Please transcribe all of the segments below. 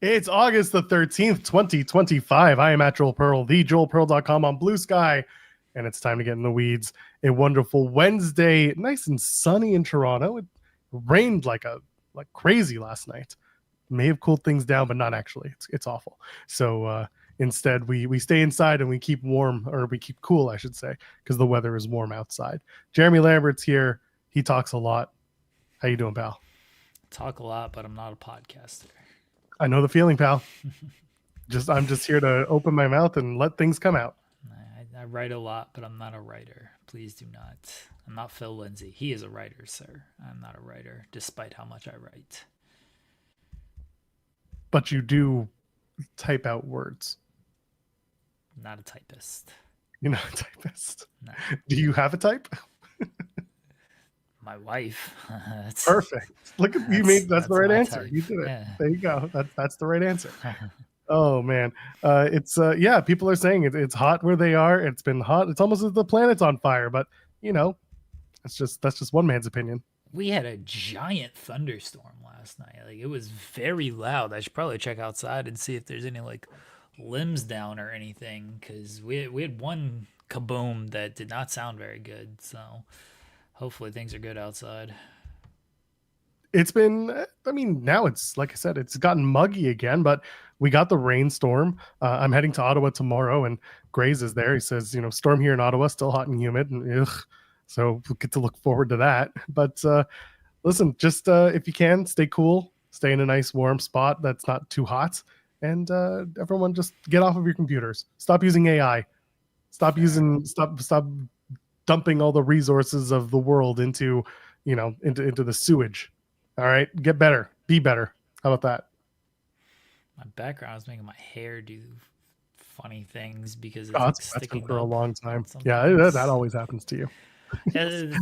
It's August the 13th, 2025. I am at Joel Pearl, thejoelpearl.com on Blue Sky, and it's time to get in the weeds. A wonderful Wednesday, nice and sunny in Toronto. It rained like crazy last night. May have cooled things down, but not actually. It's awful. So instead, we stay inside and we keep warm, or we keep cool, I should say, because the weather is warm outside. Jeremy Lambert's here. He talks a lot. How you doing, pal? Talk a lot, but I'm not a podcaster. I know the feeling, pal. I'm just here to open my mouth and let things come out. I write a lot, but I'm not a writer. Please do not. I'm not Phil Lindsay. He is a writer, sir. I'm not a writer, despite how much I write. But you do type out words. Not a typist. You're not a typist. No. Do you have a type? My wife. Perfect. Look at you. That's the right answer. Type. You did it. Yeah. There you go. That's the right answer. Oh man, people are saying it's hot where they are. It's been hot. It's almost as if the planet's on fire. But that's just one man's opinion. We had a giant thunderstorm last night. Like, it was very loud. I should probably check outside and see if there's any like limbs down or anything, because we had one kaboom that did not sound very good. So hopefully things are good outside. It's been, now it's, like I said, it's gotten muggy again, but we got the rainstorm. I'm heading to Ottawa tomorrow, and Grays is there. He says, storm here in Ottawa, still hot and humid. And, so we'll get to look forward to that. But listen, just if you can, stay cool, stay in a nice warm spot that's not too hot. And everyone just get off of your computers. Stop using AI. Stop dumping all the resources of the world into the sewage. All right, get better, be better. How about that? My background is making my hair do funny things because it's sticking for a long time. Yeah, that always happens to you.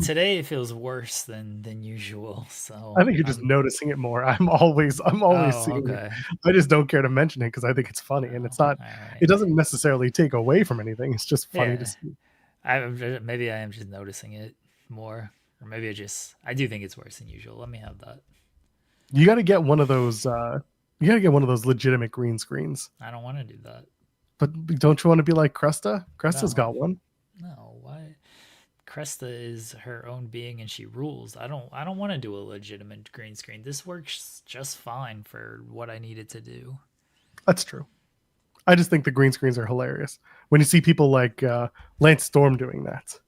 Today it feels worse than usual. So I think you're just noticing it more. I'm always seeing it. I just don't care to mention it because I think it's funny, and it's not. Right. It doesn't necessarily take away from anything. It's just funny to see. Maybe I am just noticing it more, or maybe I do think it's worse than usual. Let me have that. You got to get one of those. You got to get one of those legitimate green screens. I don't want to do that. But don't you want to be like Cresta? Cresta's got one. No, why? Cresta is her own being and she rules. I don't want to do a legitimate green screen. This works just fine for what I need it to do. That's true. I just think the green screens are hilarious. When you see people like Lance Storm doing that.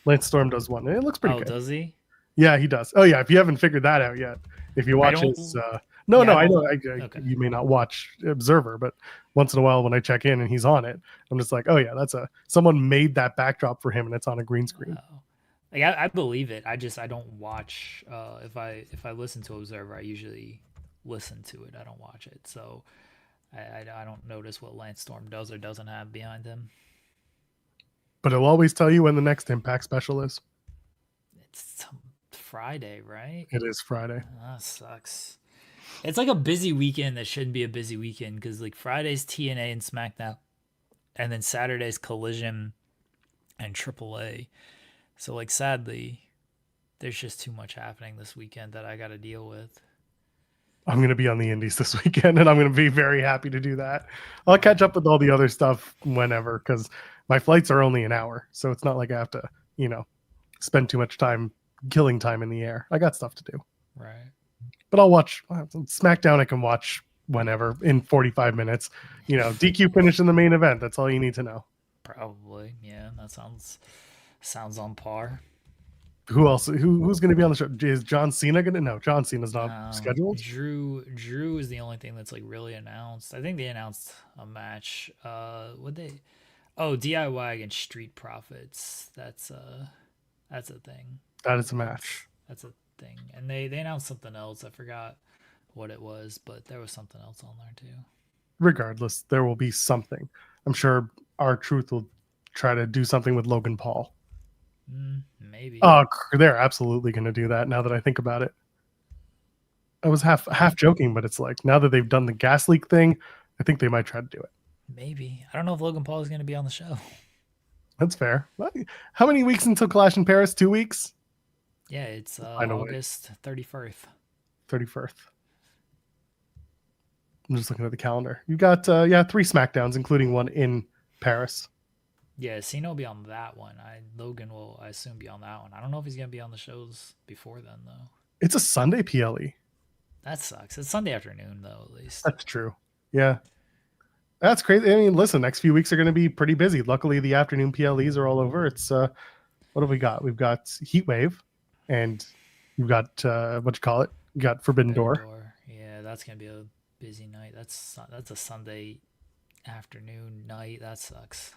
Lance Storm does one. It looks pretty good. Oh, does he? Yeah, he does. Oh, yeah. If you haven't figured that out yet, if you watch his... I know. Okay. You may not watch Observer, but once in a while when I check in and he's on it, I'm just like, oh yeah, someone made that backdrop for him and it's on a green screen. Like I believe it. I don't watch. If I listen to Observer, I usually listen to it. I don't watch it, so I don't notice what Lance Storm does or doesn't have behind him. But it'll always tell you when the next Impact special is. It's Friday, right? It is Friday. That sucks. It's like a busy weekend that shouldn't be a busy weekend because like Friday's TNA and SmackDown, and then Saturday's Collision and AAA. So like sadly, there's just too much happening this weekend that I got to deal with. I'm going to be on the Indies this weekend, and I'm going to be very happy to do that. I'll catch up with all the other stuff whenever because my flights are only an hour, so it's not like I have to, spend too much time killing time in the air. I got stuff to do. Right. But I'll watch SmackDown. I can watch whenever in 45 minutes. DQ finish in the main event. That's all you need to know. Probably, yeah. That sounds on par. Who else? Who's going to be on the show? Is John Cena going to? No, John Cena's not scheduled. Drew is the only thing that's like really announced. I think they announced a match. Would they? Oh, DIY against Street Profits. That's a thing. That is a match. That's a thing. And they announced something else. I forgot what it was, but there was something else on there too. Regardless, there will be something. I'm sure R-Truth will try to do something with Logan Paul. Maybe. Oh, they're absolutely going to do that now that I think about it. I was half joking, but it's like now that they've done the gas leak thing, I think they might try to do it. Maybe. I don't know if Logan Paul is going to be on the show. That's fair. How many weeks until Clash in Paris? 2 weeks? Yeah, it's August 31st. 31st. I'm just looking at the calendar. You got 3 SmackDowns, including one in Paris. Yeah, Cena will be on that one. Logan will, I assume, be on that one. I don't know if he's gonna be on the shows before then though. It's a Sunday PLE. That sucks. It's Sunday afternoon though, at least. That's true. Yeah. That's crazy. I mean, listen, next few weeks are going to be pretty busy. Luckily, the afternoon PLEs are all over. It's what have we got? We've got Heat Wave, and you've got what you call it? You got Forbidden Door. Yeah, that's gonna be a busy night. That's a Sunday afternoon night. That sucks.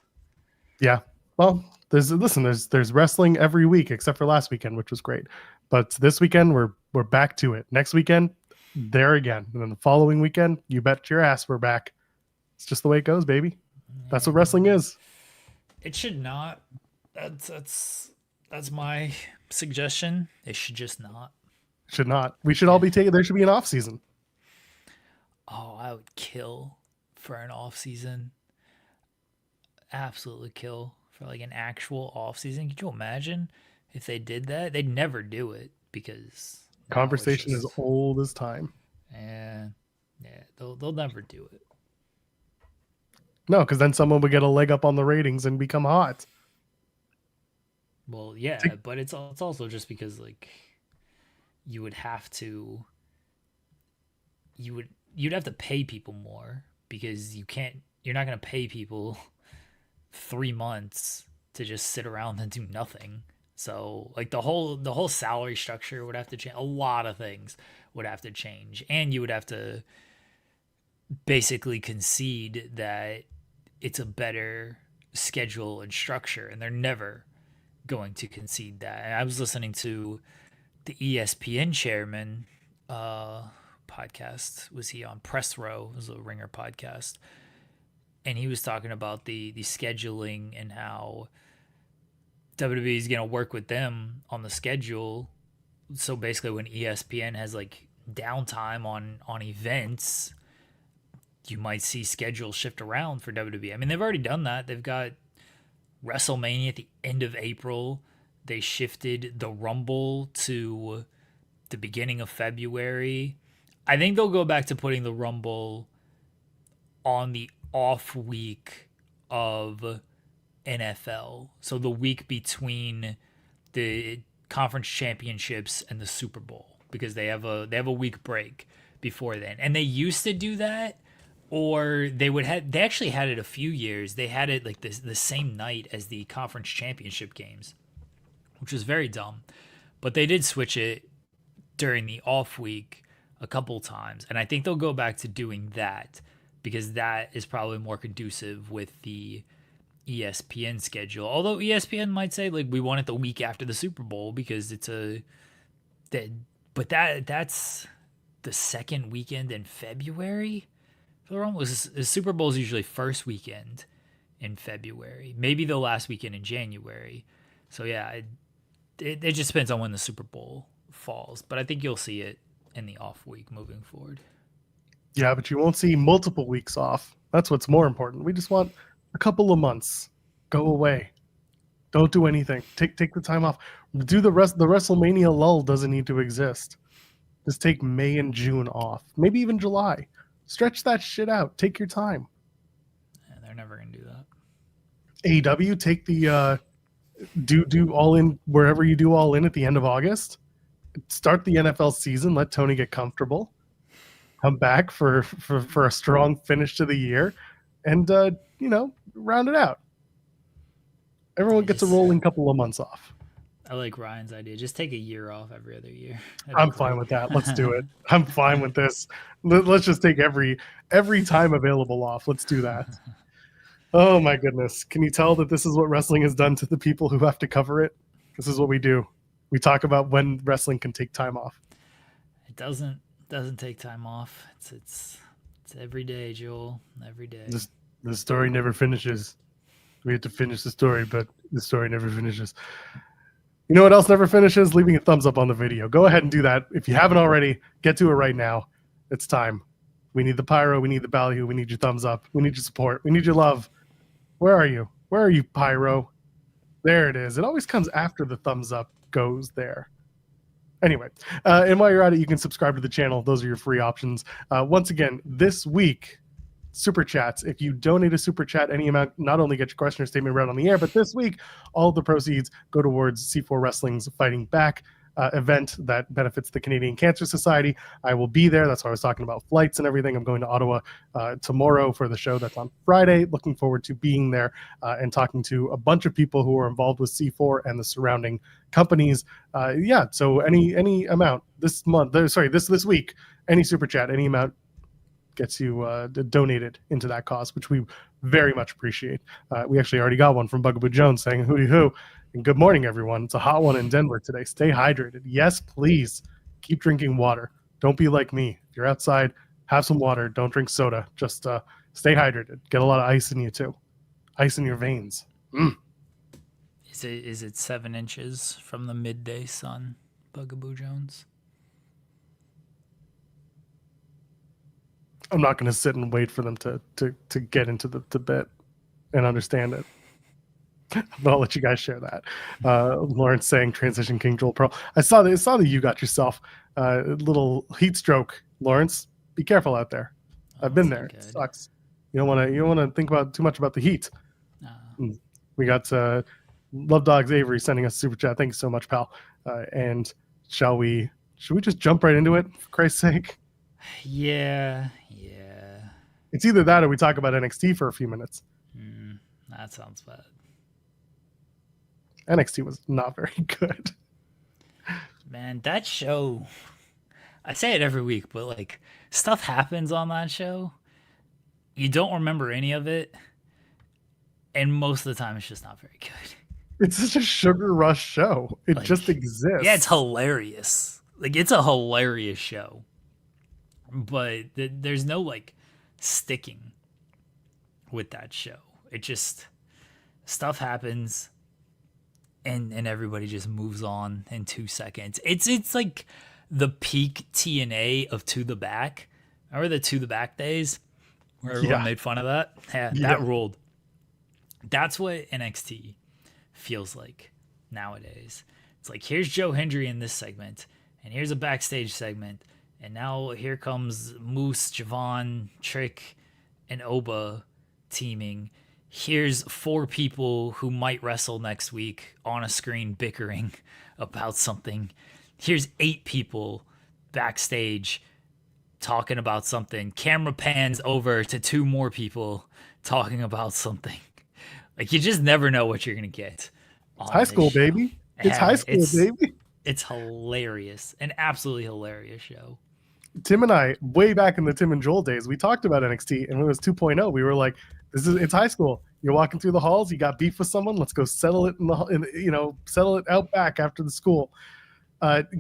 Yeah. Well, there's wrestling every week except for last weekend, which was great. But this weekend we're back to it. Next weekend, there again, and then the following weekend, you bet your ass we're back. It's just the way it goes, baby. That's what wrestling is. It should not. That's my suggestion. It should just not. Should not. We should all be taking. There should be an off season. Oh, I would kill for an off season. Absolutely kill for like an actual off season. Could you imagine if they did that? They'd never do it because conversation is old as time. Yeah, they'll never do it. No, because then someone would get a leg up on the ratings and become hot. Well, yeah, but it's also just because like you'd have to pay people more because you're not going to pay people 3 months to just sit around and do nothing. So like the whole salary structure would have to change. A lot of things would have to change, and you would have to basically concede that it's a better schedule and structure, and they're never going to concede that. And I was listening to the ESPN chairman podcast. Was he on Press Row? It was a Ringer podcast, and he was talking about the scheduling and how WWE is going to work with them on the schedule. So basically when ESPN has like downtime on events, you might see schedules shift around for WWE. I mean, they've already done that. They've got WrestleMania at the end of April. They shifted the Rumble to the beginning of February. I think they'll go back to putting the Rumble on the off week of NFL. So the week between the conference championships and the Super Bowl, because they have a week break before then. And they used to do that, or they actually had it a few years. They had it like the same night as the conference championship games, which was very dumb. But they did switch it during the off week a couple times, and I think they'll go back to doing that because that is probably more conducive with the ESPN schedule. Although ESPN might say like we want it the week after the Super Bowl because it's that's the second weekend in February. The Super Bowl is usually first weekend in February, maybe the last weekend in January. So yeah, it just depends on when the Super Bowl falls, but I think you'll see it in the off week moving forward. Yeah, but you won't see multiple weeks off. That's what's more important. We just want a couple of months. Go away. Don't do anything. Take the time off. Do the rest. The WrestleMania lull doesn't need to exist. Just take May and June off. Maybe even July. Stretch that shit out. Take your time. Yeah, they're never gonna do that. AEW, take the do all in wherever you do all in at the end of August. Start the NFL season. Let Tony get comfortable. Come back for a strong finish to the year, and round it out. Everyone gets a rolling couple of months off. I like Ryan's idea. Just take a year off every other year. I'm fine with that. Let's do it. I'm fine with this. Let's just take every time available off. Let's do that. Oh my goodness. Can you tell that this is what wrestling has done to the people who have to cover it? This is what we do. We talk about when wrestling can take time off. It doesn't take time off. It's every day, Joel. Every day. The story never finishes. We have to finish the story, but the story never finishes. You know what else never finishes? Leaving a thumbs up on the video. Go ahead and do that. If you haven't already, get to it right now. It's time. We need the pyro. We need the value. We need your thumbs up. We need your support. We need your love. Where are you? Where are you, pyro? There it is. It always comes after the thumbs up goes there. Anyway, and while you're at it, you can subscribe to the channel. Those are your free options. Once again, this week, super chats. If you donate a super chat, any amount, not only get your question or statement read on the air, but this week, all of the proceeds go towards C4 Wrestling's Fighting Back event that benefits the Canadian Cancer Society. I will be there. That's why I was talking about flights and everything. I'm going to Ottawa tomorrow for the show that's on Friday. Looking forward to being there and talking to a bunch of people who are involved with C4 and the surrounding companies. So any amount this month, this week, any super chat, any amount gets you donated into that cause, which we very much appreciate. We actually already got one from Bugaboo Jones saying hooty hoo. And good morning, everyone. It's a hot one in Denver today. Stay hydrated. Yes, please. Keep drinking water. Don't be like me. If you're outside, have some water. Don't drink soda. Just stay hydrated. Get a lot of ice in you, too. Ice in your veins. Is it 7 inches from the midday sun, Bugaboo Jones? I'm not going to sit and wait for them to get into the bit and understand it. But I'll let you guys share that. Lawrence saying Transition King Joel Pearl. I saw that you got yourself a little heat stroke, Lawrence. Be careful out there. I've been there. It sucks. You don't want to think about too much about the heat. We got Love Dogs Avery sending us a super chat. Thank you so much, pal. And should we just jump right into it, for Christ's sake? Yeah. It's either that or we talk about NXT for a few minutes. That sounds bad. NXT was not very good. Man, that show, I say it every week, but like stuff happens on that show. You don't remember any of it. And most of the time it's just not very good. It's such a sugar rush show. It just exists. Yeah, it's hilarious. Like it's a hilarious show. But there's no like sticking with that show. It just stuff happens and everybody just moves on in 2 seconds. It's like the peak TNA of To the Back. Remember the To the Back days where everyone made fun of that? Yeah, that ruled. That's what NXT feels like nowadays. It's like, here's Joe Hendry in this segment, and here's a backstage segment, and now here comes Moose, Javon, Trick, and Oba teaming. Here's 4 people who might wrestle next week on a screen bickering about something. Here's 8 people backstage talking about something. Camera pans over to 2 more people talking about something. Like, you just never know what you're going to get. It's high school, show. Baby. It's high school, baby. It's hilarious. An absolutely hilarious show. Tim and I, way back in the Tim and Joel days, we talked about NXT, and when it was 2.0, we were like, it's high school. You're walking through the halls, you got beef with someone, let's go settle it settle it out back after the school.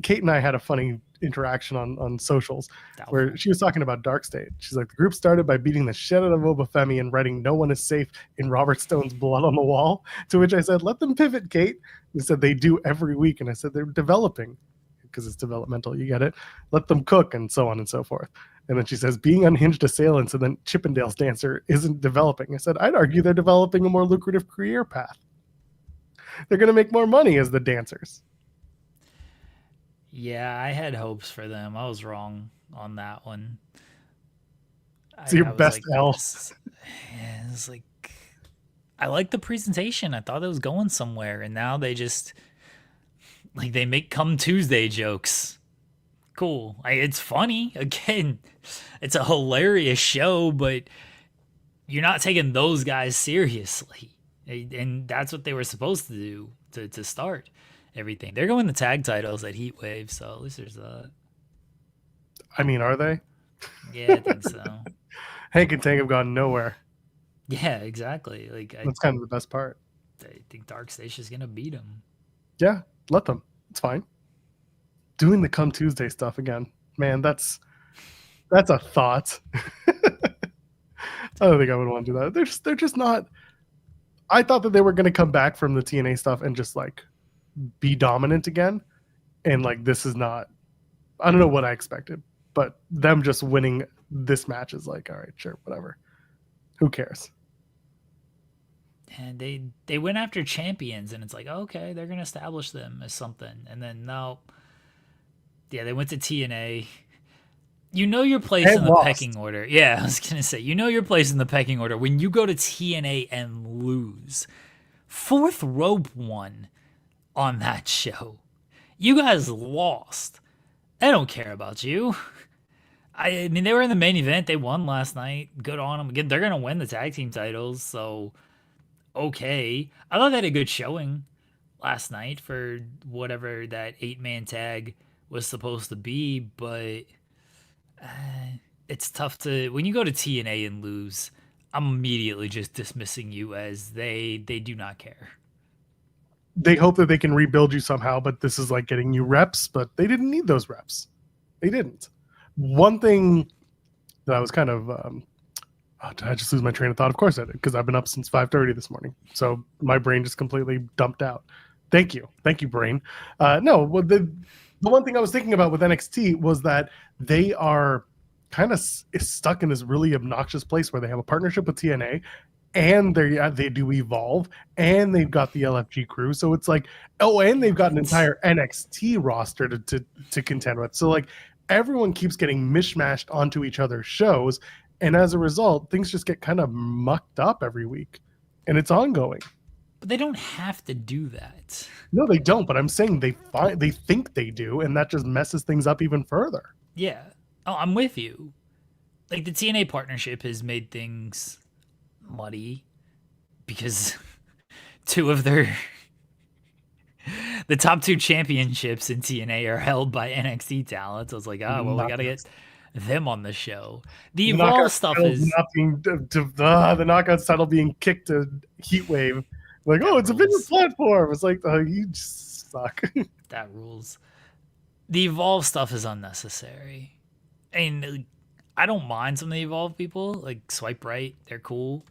Kate and I had a funny interaction on socials where she was talking about Dark State. She's like, the group started by beating the shit out of Obafemi and writing "No one is safe" in Robert Stone's blood on the wall. To which I said, let them pivot, Kate. We said they do every week, and I said they're developing because it's developmental. You get it? Let them cook, and so on and so forth. And then she says, being unhinged assailants and then Chippendale's dancer isn't developing. I said, I'd argue they're developing a more lucrative career path. They're going to make more money as the dancers. Yeah, I had hopes for them. I was wrong on that one. It's your best L. Yeah, it's like, I like the presentation. I thought it was going somewhere, and now they just, like, they make Come Tuesday jokes. Cool. It's funny. Again, it's a hilarious show, but you're not taking those guys seriously. And that's what they were supposed to do to start everything. They're going the tag titles at Heat Wave, so at least there's that. I mean, are they? Yeah, I think so. Hank and Tank have gone nowhere. Yeah, exactly. That's kind of the best part. I think Dark Station's going to beat them. Yeah, let them. It's fine. Doing the Come Tuesday stuff again, man, that's a thought. I don't think I would want to do that. They're just not. I thought that they were going to come back from the TNA stuff and just like be dominant again, and like this is not. I don't know what I expected, but them just winning this match is like, all right, sure, whatever. Who cares? And they went after champions, and it's like, okay, they're going to establish them as something, and then no. Yeah, they went to TNA. You know your place And in the lost. pecking order. Yeah, I was gonna say, you know your place in the pecking order when you go to TNA and lose. Fourth rope won on that show. You guys lost. I don't care about you. I mean, they were in the main event. They won last night. Good on them. Again, they're gonna win the tag team titles. So okay, I thought they had a good showing last night for whatever that 8-man tag was supposed to be, but it's tough to when you go to TNA and lose. I'm immediately just dismissing you as they do not care. They hope that they can rebuild you somehow, but this is like getting you reps, but they didn't need those reps. They didn't. One thing that I was kind of did I just lose my train of thought? Of course I did, because I've been up since 5:30 this morning. So my brain just completely dumped out. Thank you, brain. No, well, the one thing I was thinking about with NXT was that they are kind of stuck in this really obnoxious place where they have a partnership with TNA, and they do Evolve, and they've got the LFG crew. So it's like, oh, and they've got an entire NXT roster to contend with. So like everyone keeps getting mishmashed onto each other's shows, and as a result, things just get kind of mucked up every week, and it's ongoing. But they don't have to do that. No, they don't. But I'm saying they think they do, and that just messes things up even further. Yeah. Oh, I'm with you. Like the TNA partnership has made things muddy because two of their the top 2 championships in TNA are held by NXT talent. So it's like, oh well, we gotta get them on the show. The Evolve stuff is not being the Knockouts title being kicked to Heatwave. Like, oh, it's a bigger platform. It's like, oh, you just suck. That rules. The Evolve stuff is unnecessary. And I don't mind some of the Evolve people. Like Swipe Right, they're cool.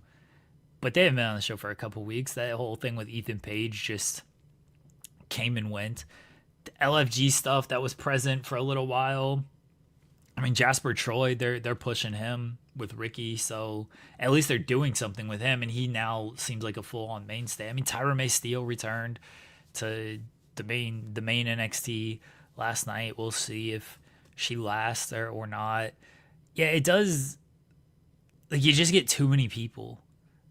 But they haven't been on the show for a couple weeks. That whole thing with Ethan Page just came and went. The LFG stuff that was present for a little while. I mean, Jasper Troy, they're pushing him with Ricky, so at least they're doing something with him, and he now seems like a full-on mainstay. I mean, Tyra May Steele returned to the main NXT last night. We'll see if she lasts or not. Yeah, it does. Like, you just get too many people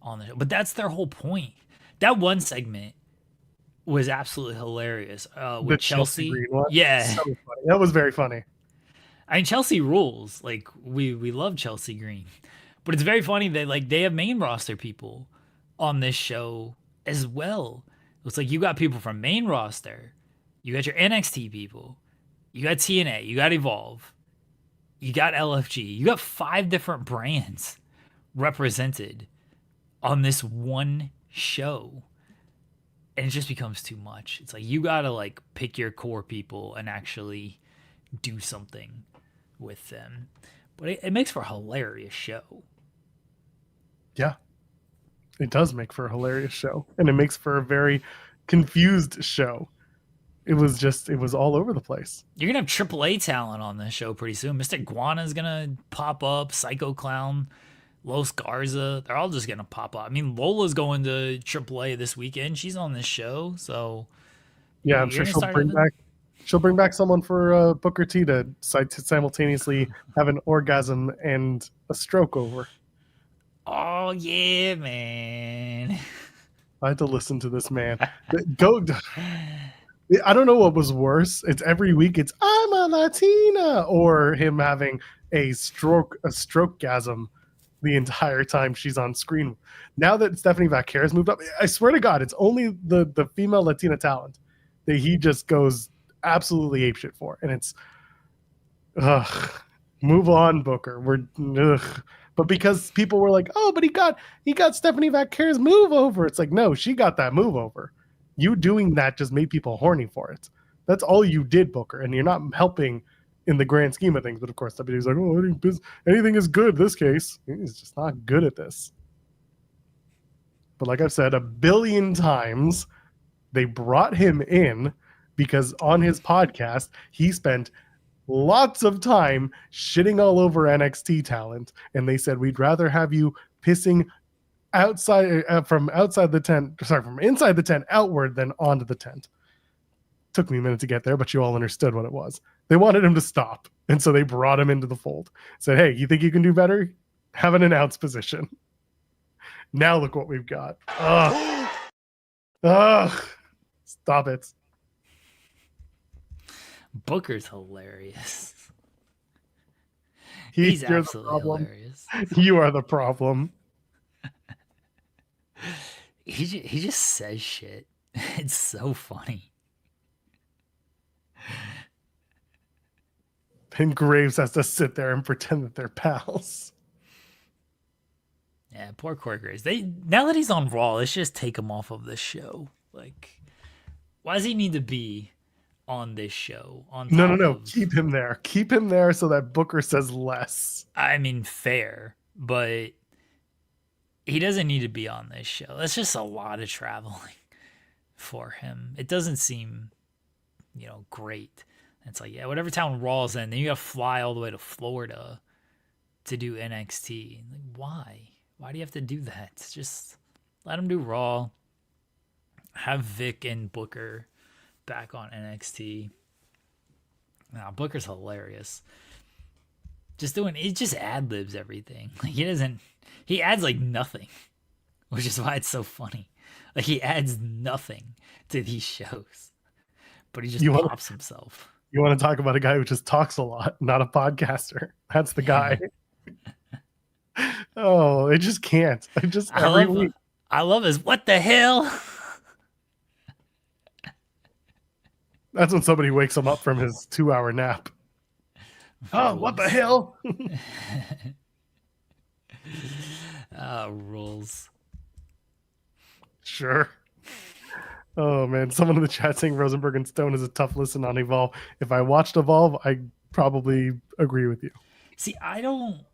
on the show, but that's their whole point. That one segment was absolutely hilarious with The Chelsea. Green one? Yeah, So funny. That was very funny. I mean, Chelsea rules. Like we love Chelsea Green, but it's very funny that like they have main roster people on this show as well. It's like you got people from main roster, you got your NXT people, you got TNA, you got Evolve, you got LFG, you got 5 different brands represented on this one show. And it just becomes too much. It's like you gotta like pick your core people and actually do something with them. But it makes for a hilarious show. Yeah, it does make for a hilarious show, and it makes for a very confused show. It was all over the place. You're gonna have AAA talent on this show pretty soon. Mr. Guana's gonna pop up, Psycho Clown, Los Garza, they're all just gonna pop up. I mean, Lola's going to AAA this weekend. She's on this show, so yeah, I'm sure she'll bring back someone for Booker T to simultaneously have an orgasm and a stroke over. Oh yeah, man. I had to listen to this man. Go. I don't know what was worse. It's every week. It's I'm a Latina, or him having a strokegasm the entire time she's on screen. Now that Stephanie Vaquer has moved up, I swear to God, it's only the female Latina talent that he just goes absolutely apeshit for, and it's move on, Booker. But because people were like, oh, but he got Stephanie Vaquer's move over. It's like, no, she got that move over. You doing that just made people horny for it. That's all you did, Booker, and you're not helping in the grand scheme of things. But of course, WWE's like, oh, anything is good. This case, he's just not good at this. But like I've said 1 billion times, they brought him in because on his podcast, he spent lots of time shitting all over NXT talent, and they said, we'd rather have you pissing from inside the tent outward than onto the tent. Took me a minute to get there, but you all understood what it was. They wanted him to stop. And so they brought him into the fold. Said, hey, you think you can do better? Have an announce position. Now look what we've got. Ugh. Ugh. Stop it. Booker's hilarious. He's absolutely hilarious. You are the problem. He just says shit. It's so funny. And Graves has to sit there and pretend that they're pals. Yeah, poor Corey Graves. Now that he's on Raw, let's just take him off of this show. Like, why does he need to be on this show? No. Keep him there. Keep him there so that Booker says less. I mean, fair, but he doesn't need to be on this show. That's just a lot of traveling for him. It doesn't seem, great. It's like, yeah, whatever town Raw's in, then you got to fly all the way to Florida to do NXT. Like, why? Why do you have to do that? Just let him do Raw. Have Vic and Booker back on NXT. Nah, Booker's hilarious. He just ad-libs everything. Like, he adds like nothing, which is why it's so funny. Like, he adds nothing to these shows, but he just pops himself. You want to talk about a guy who just talks a lot, not a podcaster. That's the guy. Oh, I just can't. I love his what the hell? That's when somebody wakes him up from his 2-hour nap. Oh, what the hell? Rules. Sure. Oh, man. Someone in the chat saying Rosenberg and Stone is a tough listen on Evolve. If I watched Evolve, I probably agree with you. See, I don't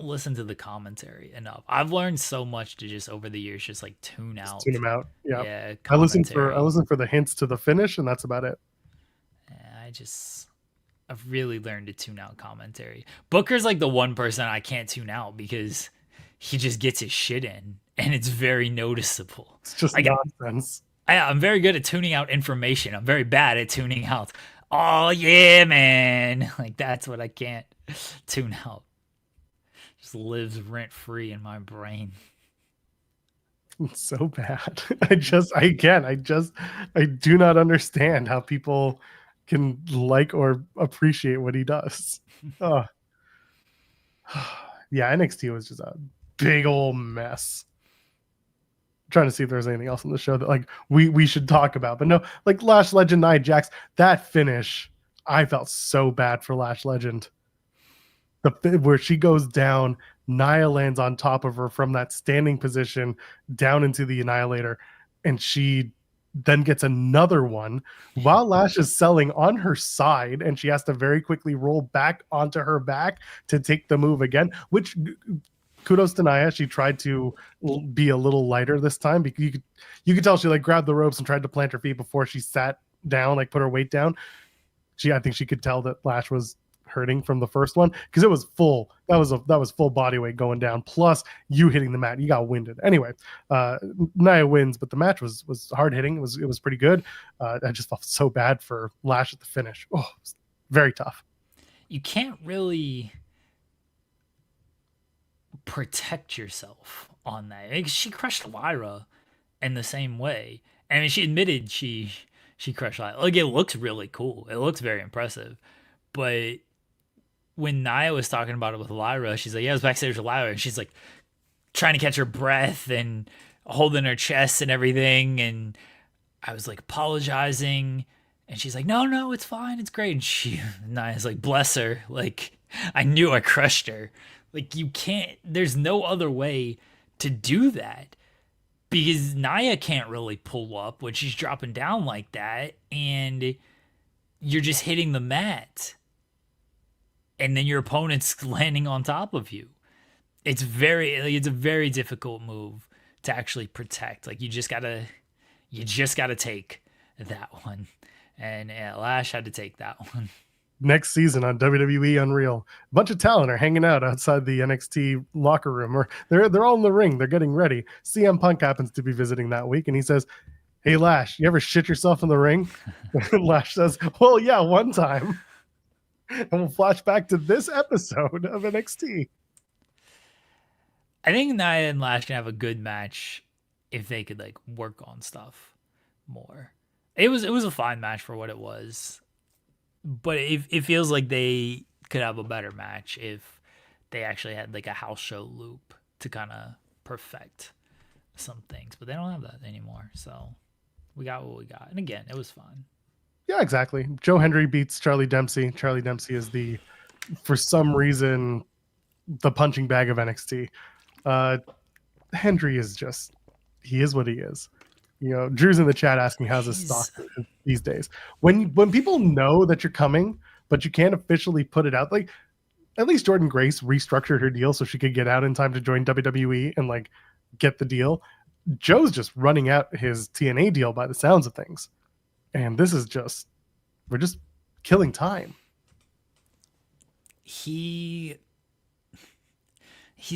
listen to the commentary enough. I've learned so much to just over the years just like tune out. Just tune them out. Yeah. Yeah. I listen for the hints to the finish, and that's about it. Yeah, I've really learned to tune out commentary. Booker's like the one person I can't tune out because he just gets his shit in, and it's very noticeable. It's just nonsense. I'm very good at tuning out information. I'm very bad at tuning out. Oh yeah, man! Like, that's what I can't tune out. Just lives rent free in my brain. It's so bad. I do not understand how people can like or appreciate what he does. Oh. Yeah, NXT was just a big old mess. I'm trying to see if there's anything else on the show that like we should talk about, but no, like Lash Legend Nia Jax, that finish, I felt so bad for Lash Legend. Where she goes down, Nia lands on top of her from that standing position down into the Annihilator, and she then gets another one while Lash is selling on her side, and she has to very quickly roll back onto her back to take the move again, which kudos to Nia. She tried to be a little lighter this time. You could tell she like grabbed the ropes and tried to plant her feet before she sat down, like put her weight down. I think she could tell that Lash was hurting from the first one because it was full. That was full body weight going down. Plus you hitting the mat, you got winded. Anyway, Nia wins, but the match was hard hitting. It was pretty good. I just felt so bad for Lash at the finish. Oh, it was very tough. You can't really protect yourself on that. Like, she crushed Lyra in the same way. I mean, she admitted she crushed Lyra. Like, it looks really cool. It looks very impressive. But when Nia was talking about it with Lyra, she's like, yeah, I was backstage with Lyra, and she's like trying to catch her breath and holding her chest and everything. And I was like apologizing, and she's like, no, it's fine. It's great. And Nia's like, bless her. Like, I knew I crushed her. Like, there's no other way to do that because Nia can't really pull up when she's dropping down like that, and you're just hitting the mat, and then your opponent's landing on top of you. It's a very difficult move to actually protect. Like, you just gotta take that one, and Lash had to take that one. Next season on WWE Unreal, a bunch of talent are hanging out outside the NXT locker room, or they're all in the ring. They're getting ready. CM Punk happens to be visiting that week, and he says, Hey Lash, you ever shit yourself in the ring? Lash says, well, yeah, one time. And we'll flash back to this episode of NXT. I think Nia and Lash can have a good match if they could like work on stuff more. It was a fine match for what it was, but it feels like they could have a better match if they actually had like a house show loop to kind of perfect some things. But they don't have that anymore, so we got what we got. And again, it was fun. Yeah, exactly. Joe Hendry beats Charlie Dempsey. Charlie Dempsey is for some reason, the punching bag of NXT. Hendry is just, he is what he is. Drew's in the chat asking how's his stock these days. When people know that you're coming, but you can't officially put it out, like at least Jordan Grace restructured her deal so she could get out in time to join WWE and like get the deal. Joe's just running out his TNA deal by the sounds of things. And this is we're just killing time. He's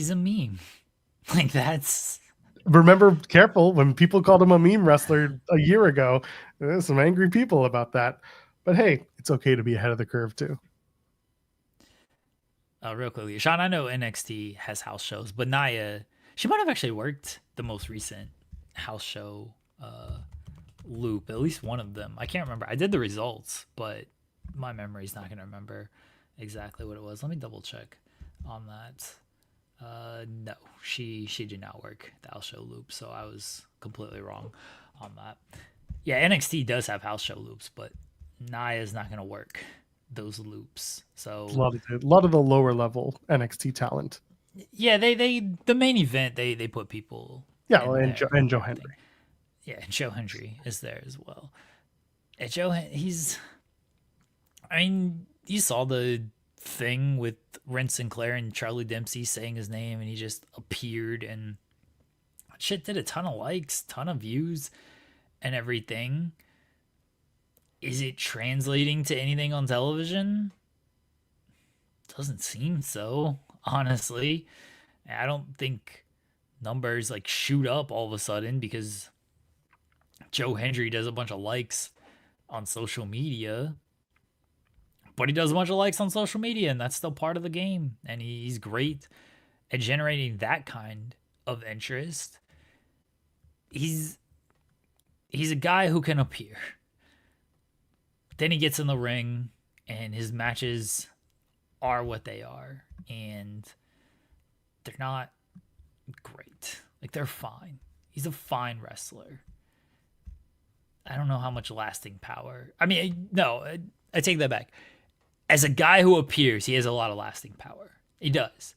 a meme. Like that's. Remember, careful, when people called him a meme wrestler a year ago, there's some angry people about that. But hey, it's okay to be ahead of the curve too. Real quickly, Sean, I know NXT has house shows, but Nia, she might have actually worked the most recent house show loop, at least one of them. I can't remember. I did the results, but my memory's not going to remember exactly what it was. Let me double check on that. No, she did not work the house show loop, so I was completely wrong on that. Yeah, NXT does have house show loops, but Nia's not going to work those loops. So a lot of the lower level NXT talent. Yeah, the main event they put people. Yeah, and Joe Hendry. Yeah, and Joe Hendry is there as well. And you saw the thing with Ren Sinclair and Charlie Dempsey saying his name, and he just appeared, and shit did a ton of likes, ton of views, and everything. Is it translating to anything on television? Doesn't seem so, honestly. I don't think numbers like shoot up all of a sudden because Joe Hendry does a bunch of likes on social media. But he does a bunch of likes on social media, and that's still part of the game. And he's great at generating that kind of interest. He's a guy who can appear. Then he gets in the ring, and his matches are what they are. And they're not great. Like, they're fine. He's a fine wrestler. I don't know how much lasting power. I mean, no, I take that back. As a guy who appears, he has a lot of lasting power. He does.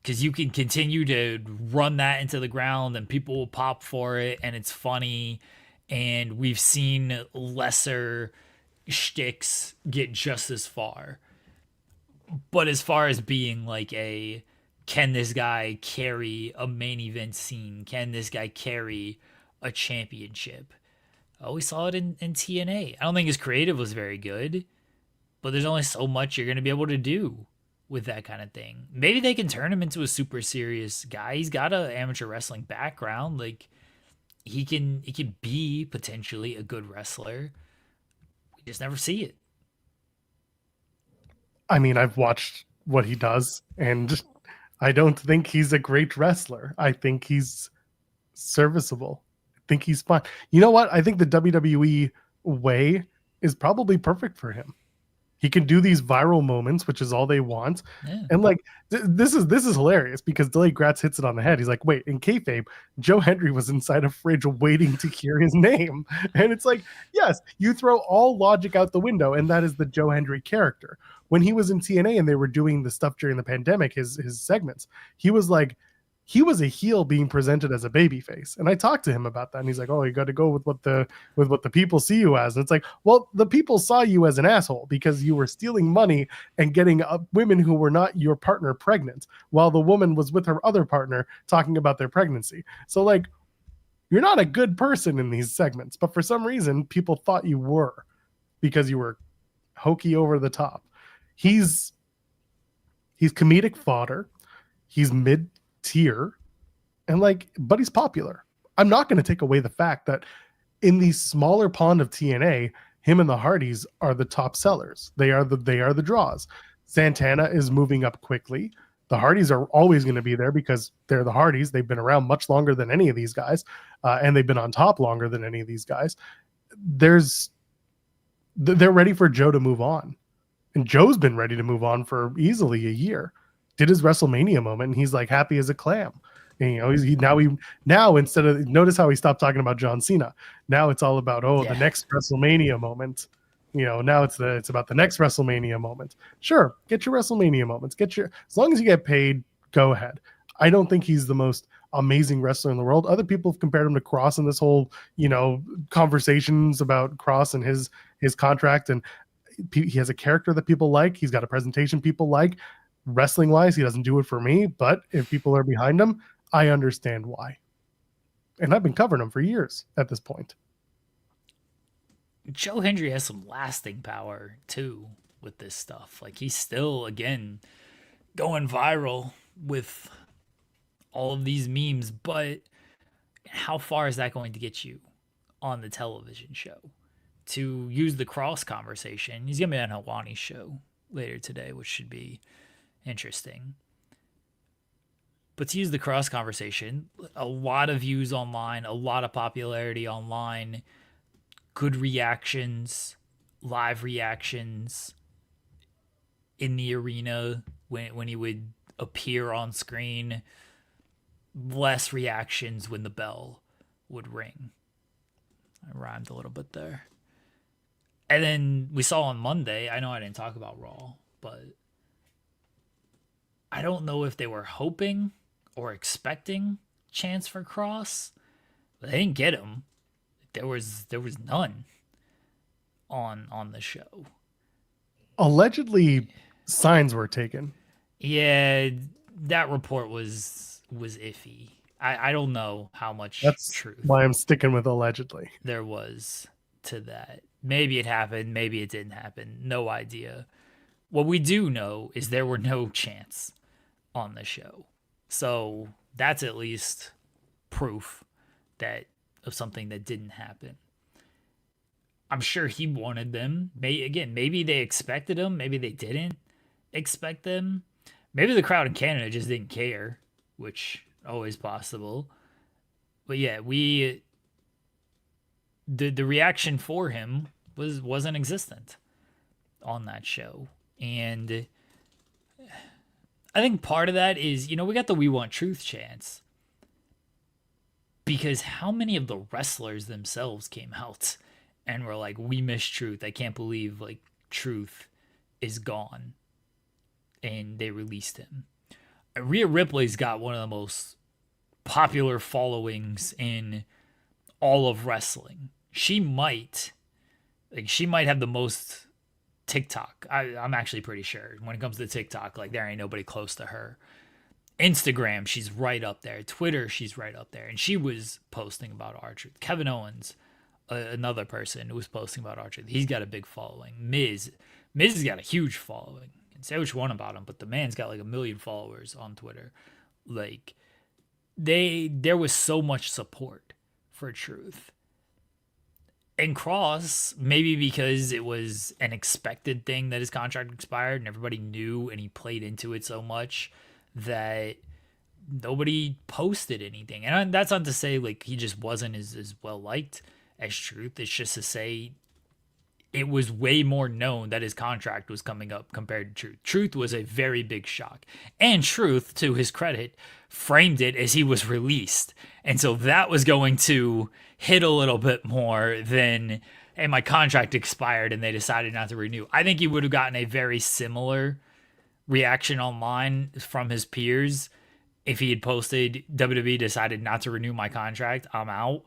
Because you can continue to run that into the ground and people will pop for it and it's funny. And we've seen lesser shticks get just as far. But as far as being like can this guy carry a main event scene? Can this guy carry a championship? Oh, we saw it in TNA. I don't think his creative was very good. But there's only so much you're going to be able to do with that kind of thing. Maybe they can turn him into a super serious guy. He's got an amateur wrestling background. Like he can be potentially a good wrestler. We just never see it. I mean, I've watched what he does, and I don't think he's a great wrestler. I think he's serviceable. I think he's fun. You know what? I think the WWE way is probably perfect for him. He can do these viral moments, which is all they want. Yeah. And like, this is hilarious because Delay Gratz hits it on the head. He's like, wait, in kayfabe, Joe Hendry was inside a fridge waiting to hear his name. And it's like, yes, you throw all logic out the window. And that is the Joe Hendry character. When he was in TNA and they were doing the stuff during the pandemic, his segments, he was a heel being presented as a babyface. And I talked to him about that. And he's like, oh, you got to go with what the people see you as. And it's like, well, the people saw you as an asshole because you were stealing money and getting women who were not your partner pregnant while the woman was with her other partner talking about their pregnancy. So like, you're not a good person in these segments, but for some reason people thought you were because you were hokey over the top. He's comedic fodder. He's mid-tier, and but he's popular. I'm not going to take away the fact that in the smaller pond of TNA, him and the Hardys are the top sellers. They are the draws. Santana is moving up quickly. The Hardys are always going to be there because they're the Hardys. They've been around much longer than any of these guys, and they've been on top longer than any of these guys. They're ready for Joe to move on, and Joe's been ready to move on for easily a year. Did his WrestleMania moment, and he's like happy as a clam. And, you know, now instead of, notice how he stopped talking about John Cena. Now it's all about the next WrestleMania moment. You know, now it's about the next WrestleMania moment. Sure, get your WrestleMania moments. As long as you get paid, go ahead. I don't think he's the most amazing wrestler in the world. Other people have compared him to Cross in this whole, you know, conversations about Cross and his contract, and he has a character that people like. He's got a presentation people like. Wrestling wise, he doesn't do it for me, but if people are behind him, I understand why. And I've been covering him for years at this point. Joe Hendry has some lasting power too with this stuff. Like, he's still, again, going viral with all of these memes, but how far is that going to get you on the television show? To use the Cross conversation, he's going to be on Hawani's show later today, which should be interesting. But to use the Cross conversation, a lot of views online, a lot of popularity online, good reactions, live reactions in the arena when he would appear on screen, less reactions when the bell would ring. I rhymed a little bit there. And then we saw on Monday, I know I didn't talk about Raw, but I don't know if they were hoping or expecting chance for Cross, but they didn't get him. There was none on the show. Allegedly, signs were taken. Yeah, that report was iffy. I don't know how much That's truth. Why I'm sticking with allegedly. There was to that. Maybe it happened, maybe it didn't happen. No idea. What we do know is there were no chants on the show. So that's at least proof of something that didn't happen. I'm sure he wanted them. Maybe they expected him. Maybe they didn't expect them. Maybe the crowd in Canada just didn't care, which always possible. But yeah, the reaction for him wasn't existent on that show. And I think part of that is, you know, we got the We Want Truth chants. Because how many of the wrestlers themselves came out and were like, we miss Truth. I can't believe, like, Truth is gone. And they released him. Rhea Ripley's got one of the most popular followings in all of wrestling. She might have the most TikTok. I'm actually pretty sure when it comes to TikTok, like, there ain't nobody close to her. Instagram, she's right up there. Twitter, she's right up there. And she was posting about R-Truth. Kevin Owens, another person who was posting about R-Truth. He's got a big following. Miz has got a huge following. And say what you want about him, but the man's got like 1 million followers on Twitter. Like, there was so much support for Truth. And Cross, maybe because it was an expected thing that his contract expired and everybody knew, and he played into it so much that nobody posted anything. And that's not to say like he just wasn't as well liked as Truth. It's just to say it was way more known that his contract was coming up compared to Truth. Truth was a very big shock. And Truth, to his credit, framed it as he was released. And so that was going to hit a little bit more than, hey, my contract expired and they decided not to renew. I think he would have gotten a very similar reaction online from his peers if he had posted, WWE decided not to renew my contract, I'm out.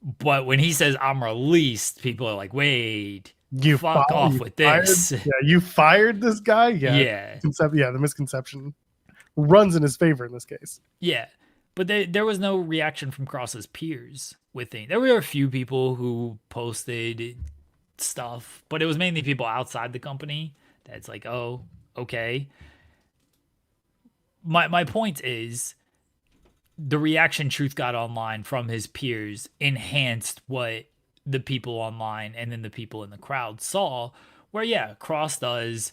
But when he says I'm released, people are like, wait, you fuck off with this. Yeah, you fired this guy? Yeah. The misconception runs in his favor in this case. Yeah. But there was no reaction from Cross's peers with it. There were a few people who posted stuff, but it was mainly people outside the company that's like, oh, okay. My point is the reaction Truth got online from his peers enhanced what the people online and then the people in the crowd saw, where yeah, Cross does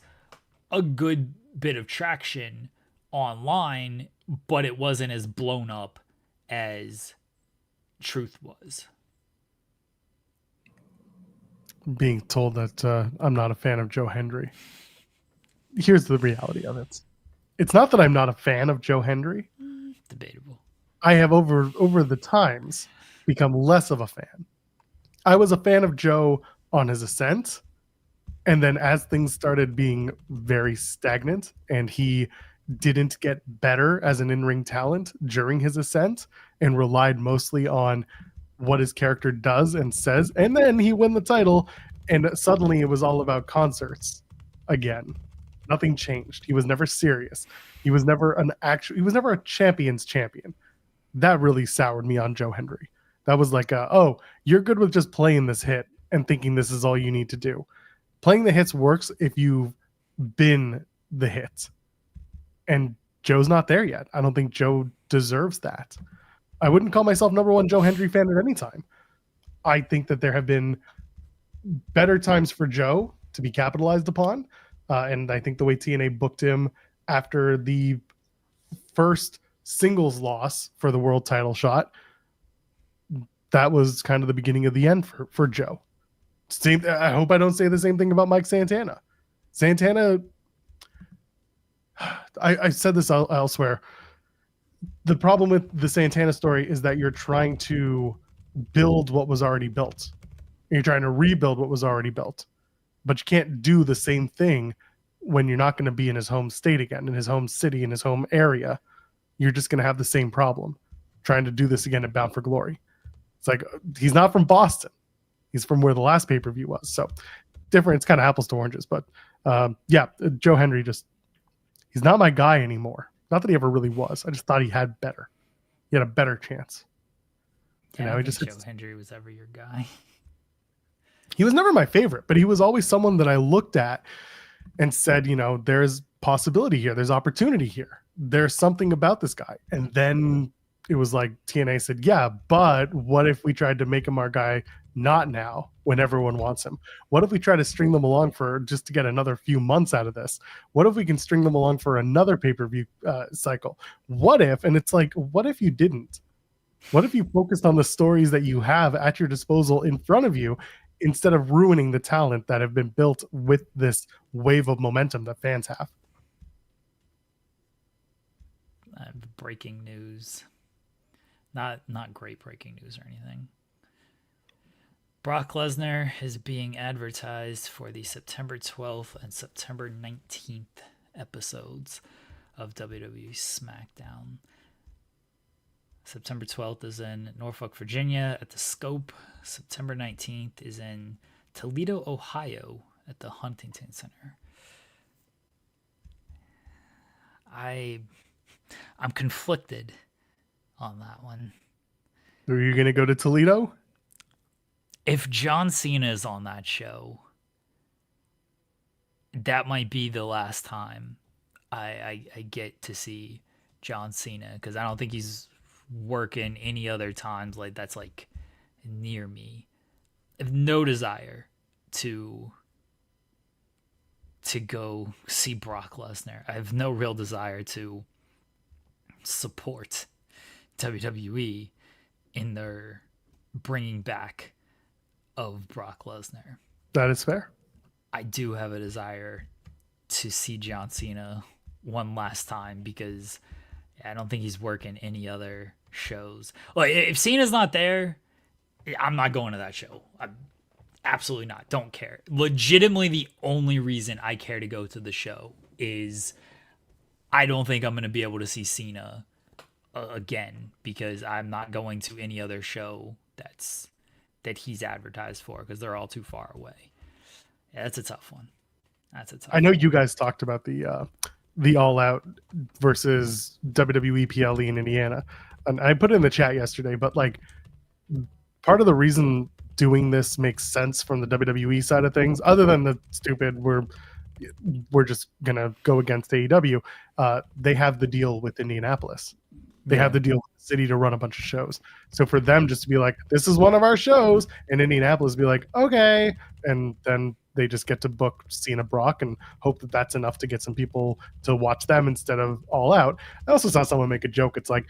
a good bit of traction online, but it wasn't as blown up as Truth was. Being told that I'm not a fan of Joe Hendry. Here's the reality of it. It's not that I'm not a fan of Joe Hendry. Debatable. I have over the times become less of a fan. I was a fan of Joe on his ascent, and then as things started being very stagnant and he didn't get better as an in-ring talent during his ascent and relied mostly on what his character does and says, and then he won the title, and suddenly it was all about concerts again. Nothing changed. He was never serious. He was never a champion's champion. That really soured me on Joe Hendry. That was like, oh, you're good with just playing this hit and thinking this is all you need to do. Playing the hits works if you've been the hit. And Joe's not there yet. I don't think Joe deserves that. I wouldn't call myself number one Joe Hendry fan at any time. I think that there have been better times for Joe to be capitalized upon. And I think the way TNA booked him after the first singles loss for the world title shot, that was kind of the beginning of the end for Joe. I hope I don't say the same thing about Mike Santana. Santana, I said this elsewhere. The problem with the Santana story is that you're trying to build what was already built. You're trying to rebuild what was already built. But you can't do the same thing when you're not going to be in his home state again, in his home city, in his home area. You're just going to have the same problem trying to do this again at Bound for Glory. It's like, he's not from Boston. He's from where the last pay-per-view was. So different. It's kind of apples to oranges. But yeah, Joe Hendry he's not my guy anymore. Not that he ever really was. I just thought he had better. He had a better chance. Yeah, I don't think Joe Hendry was ever your guy. He was never my favorite, but he was always someone that I looked at and said, there's possibility here. There's opportunity here. There's something about this guy. And then it was like TNA said, yeah, but what if we tried to make him our guy not now when everyone wants him? What if we try to string them along for just to get another few months out of this? What if we can string them along for another pay-per-view cycle? What if, and it's like, what if you didn't? What if you focused on the stories that you have at your disposal in front of you instead of ruining the talent that have been built with this wave of momentum that fans have? Breaking news. Not great breaking news or anything. Brock Lesnar is being advertised for the September 12th and September 19th episodes of WWE SmackDown. September 12th is in Norfolk, Virginia at the Scope. September 19th is in Toledo, Ohio at the Huntington Center. I'm conflicted on that one. Are you going to go to Toledo? If John Cena is on that show, that might be the last time I get to see John Cena, because I don't think he's working any other times like that's like near me. I have no desire to go see Brock Lesnar. I have no real desire to support WWE in their bringing back of Brock Lesnar. That is fair. I do have a desire to see John Cena one last time, because I don't think he's working any other shows. Like, if Cena's not there, I'm not going to that show. I'm absolutely not. Don't care. Legitimately, the only reason I care to go to the show is I don't think I'm going to be able to see Cena again, because I'm not going to any other show that he's advertised for, because they're all too far away. Yeah, that's a tough one. I know you guys talked about the All Out versus WWE PLE in Indiana, and I put it in the chat yesterday, but like, part of the reason doing this makes sense from the WWE side of things, other than the stupid we're just gonna go against AEW, they have the deal with Indianapolis. They have Yeah. the deal with the city to run a bunch of shows. So for them just to be like, this is one of our shows, and Indianapolis be like, okay, and then they just get to book Cena Brock and hope that that's enough to get some people to watch them instead of All Out. I also saw someone make a joke. It's like,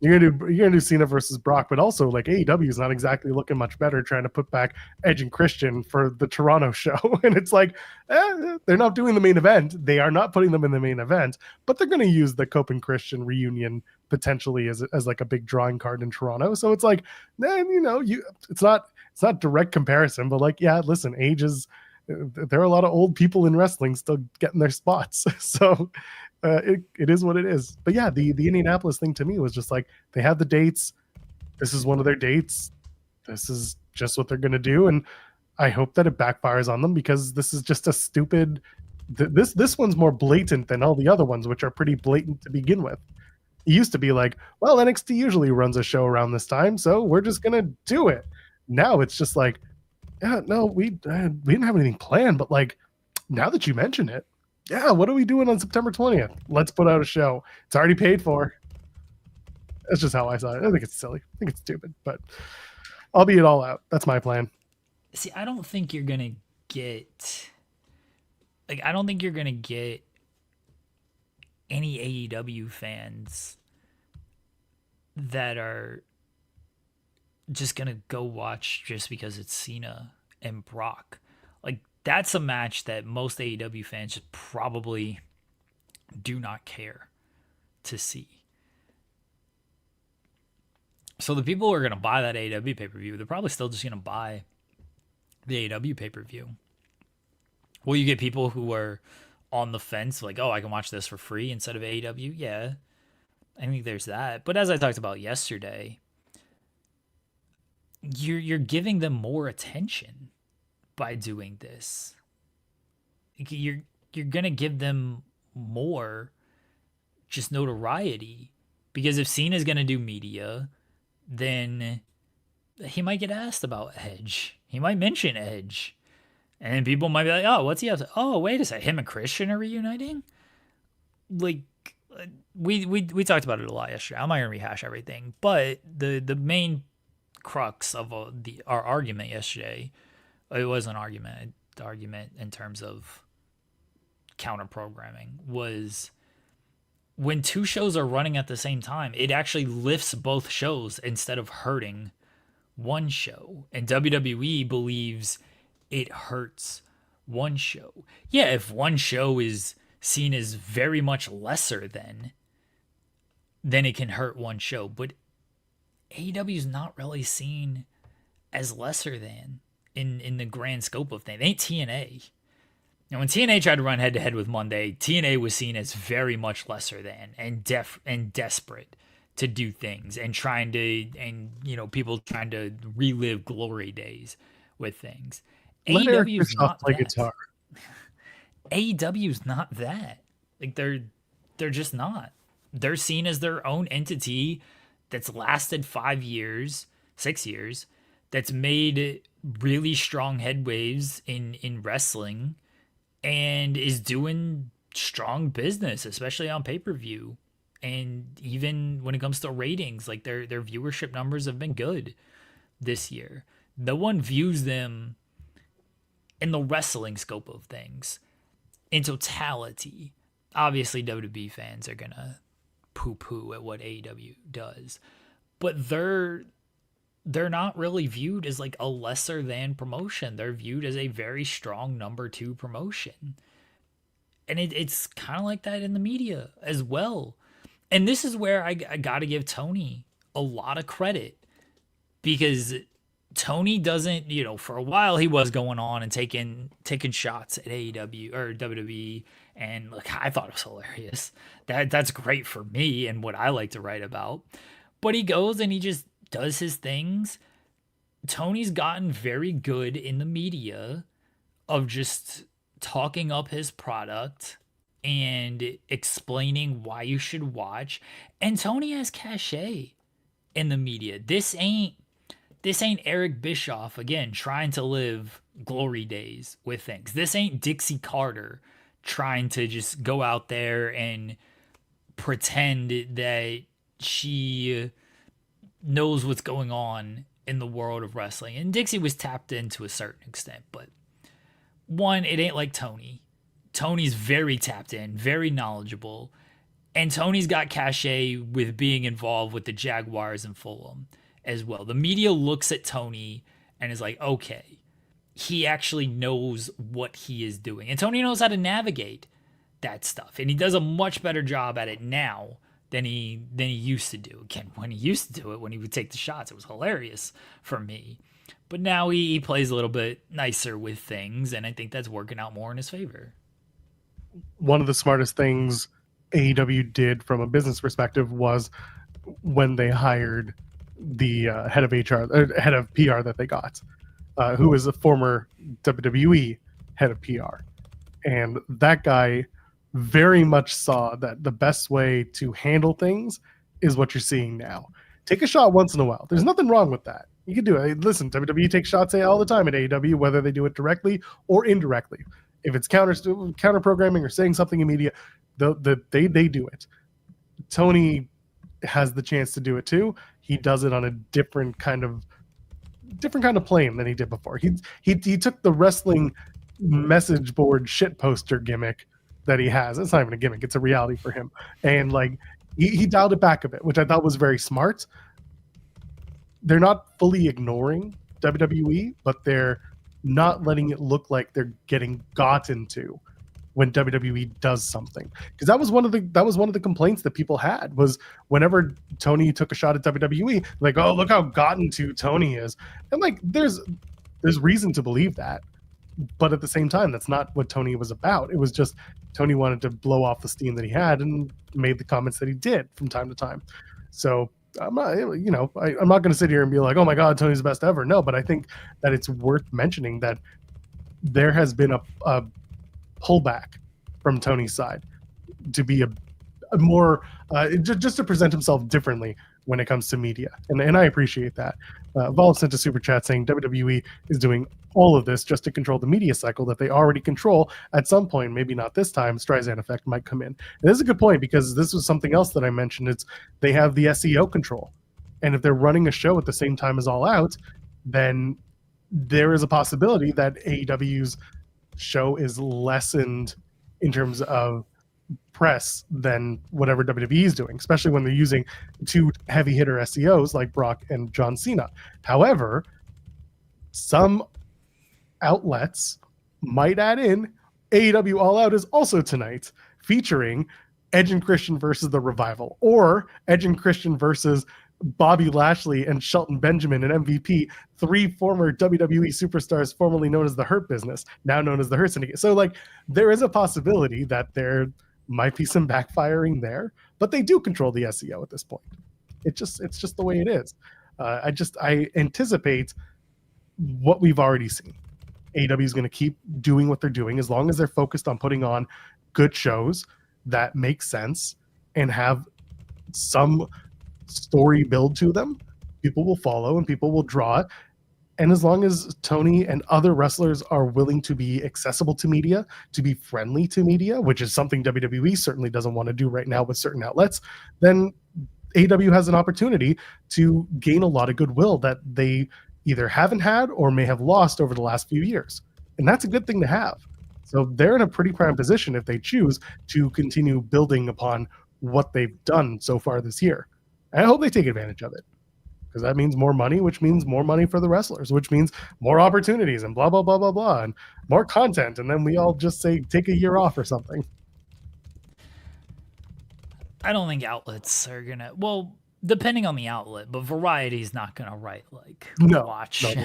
you're gonna do Cena versus Brock, but also like AEW is not exactly looking much better trying to put back Edge and Christian for the Toronto show, and it's like they're not doing the main event. They are not putting them in the main event, but they're going to use the Cope and Christian reunion potentially as like a big drawing card in Toronto. So it's like, then it's not direct comparison, but like listen, age is there are a lot of old people in wrestling still getting their spots, so it is what it is. But yeah, the Indianapolis thing to me was just like they have the dates. This is one of their dates. This is just what they're gonna do, and I hope that it backfires on them because this is just a stupid. This one's more blatant than all the other ones, which are pretty blatant to begin with. It used to be like, well, NXT usually runs a show around this time, so we're just gonna do it. Now it's just like, yeah, no, we didn't have anything planned, but like now that you mention it, yeah, what are we doing on September 20th? Let's put out a show. It's already paid for. That's just how I saw it. I think it's silly. I think it's stupid, but I'll be it all out. That's my plan. See, I don't think you're gonna get I don't think you're gonna get any AEW fans that are just gonna go watch just because it's Cena and Brock. Like that's a match that most AEW fans just probably do not care to see. So the people who are gonna buy that AEW pay-per-view, they're probably still just gonna buy the AEW pay-per-view. Will you get people who are on the fence, like, oh, I can watch this for free instead of AEW? Yeah, I think there's that. But as I talked about yesterday, you're giving them more attention by doing this. You're gonna give them more just notoriety because if Cena's gonna do media, then he might get asked about Edge. He might mention Edge. And people might be like, oh, what's he up to? Oh, wait a second. Him and Christian are reuniting? Like, we talked about it a lot yesterday. I'm not going to rehash everything. But the main crux of our argument yesterday, it was an argument. The argument in terms of counterprogramming was when two shows are running at the same time, it actually lifts both shows instead of hurting one show. And WWE believes it hurts one show. Yeah, if one show is seen as very much lesser than, then it can hurt one show. But AEW is not really seen as lesser than in the grand scope of things. It ain't TNA. Now, when TNA tried to run head to head with Monday, TNA was seen as very much lesser than and desperate to do things and people trying to relive glory days with things. Let Eric AEW is Bischoff not play that. guitar. AEW is not that. Like they're just not. They're seen as their own entity that's lasted 5 years, 6 years, that's made really strong headwaves in wrestling and is doing strong business, especially on pay-per-view. And even when it comes to ratings, like their viewership numbers have been good this year. No one views them in the wrestling scope of things. In totality, obviously WWE fans are gonna poo-poo at what AEW does, but they're not really viewed as like a lesser than promotion. They're viewed as a very strong number 2 promotion, and it's kind of like that in the media as well. And this is where I got to give Tony a lot of credit because Tony doesn't, for a while he was going on and taking shots at AEW or WWE, and like I thought it was hilarious. That's great for me and what I like to write about. But he goes and he just does his things. Tony's gotten very good in the media of just talking up his product and explaining why you should watch. And Tony has cachet in the media. This ain't Eric Bischoff, again, trying to live glory days with things. This ain't Dixie Carter trying to just go out there and pretend that she knows what's going on in the world of wrestling. And Dixie was tapped in to a certain extent, but one, it ain't like Tony. Tony's very tapped in, very knowledgeable, and Tony's got cachet with being involved with the Jaguars and Fulham as well. The media looks at Tony and is like, okay, he actually knows what he is doing. And Tony knows how to navigate that stuff. And he does a much better job at it now than he used to do. Again, when he used to do it, when he would take the shots, it was hilarious for me. But now he plays a little bit nicer with things, and I think that's working out more in his favor. One of the smartest things AEW did from a business perspective was when they hired the head of HR, head of PR that they got, who was a former WWE head of PR. And that guy very much saw that the best way to handle things is what you're seeing now. Take a shot once in a while. There's nothing wrong with that. You can do it. Listen, WWE takes shots all the time at AEW, whether they do it directly or indirectly. If it's counter programming or saying something in media, they do it. Tony has the chance to do it too. He does it on a different kind of plane than he did before. He took the wrestling message board shit poster gimmick that he has. It's not even a gimmick, it's a reality for him. And like he dialed it back a bit, which I thought was very smart. They're not fully ignoring WWE, but they're not letting it look like they're getting gotten to when WWE does something. Because that was one of the complaints that people had, was whenever Tony took a shot at WWE, like, oh, look how gotten to Tony is. And like there's reason to believe that. But at the same time, that's not what Tony was about. It was just Tony wanted to blow off the steam that he had and made the comments that he did from time to time. So I'm not going to sit here and be like, oh my God, Tony's the best ever. No, but I think that it's worth mentioning that there has been a pullback from Tony's side to be a more just to present himself differently when it comes to media, and I appreciate that. Vol sent a super chat saying WWE is doing all of this just to control the media cycle that they already control. At some point, maybe not this time, Streisand effect might come in. And this is a good point, because this was something else that I mentioned. It's they have the SEO control, and if they're running a show at the same time as All Out, then there is a possibility that AEW's show is lessened in terms of press than whatever WWE is doing, especially when they're using two heavy hitter SEOs like Brock and John Cena. However, some outlets might add in AEW All Out is also tonight, featuring Edge and Christian versus The Revival, or Edge and Christian versus Bobby Lashley and Shelton Benjamin and MVP, three former WWE superstars formerly known as the Hurt Business, now known as the Hurt Syndicate. So like there is a possibility that there might be some backfiring there, but they do control the SEO at this point. It's just the way it is. I anticipate what we've already seen. AEW is going to keep doing what they're doing as long as they're focused on putting on good shows that make sense and have some story build to them. People will follow and people will draw it. And as long as Tony and other wrestlers are willing to be accessible to media, to be friendly to media, which is something WWE certainly doesn't want to do right now with certain outlets, then AEW has an opportunity to gain a lot of goodwill that they either haven't had or may have lost over the last few years. And that's a good thing to have. So they're in a pretty prime position if they choose to continue building upon what they've done so far this year. And I hope they take advantage of it, because that means more money, which means more money for the wrestlers, which means more opportunities and blah, blah, blah, blah, blah, and more content. And then we all just say, take a year off or something. I don't think outlets are going to, well, depending on the outlet, but Variety's not going to write like watch. No,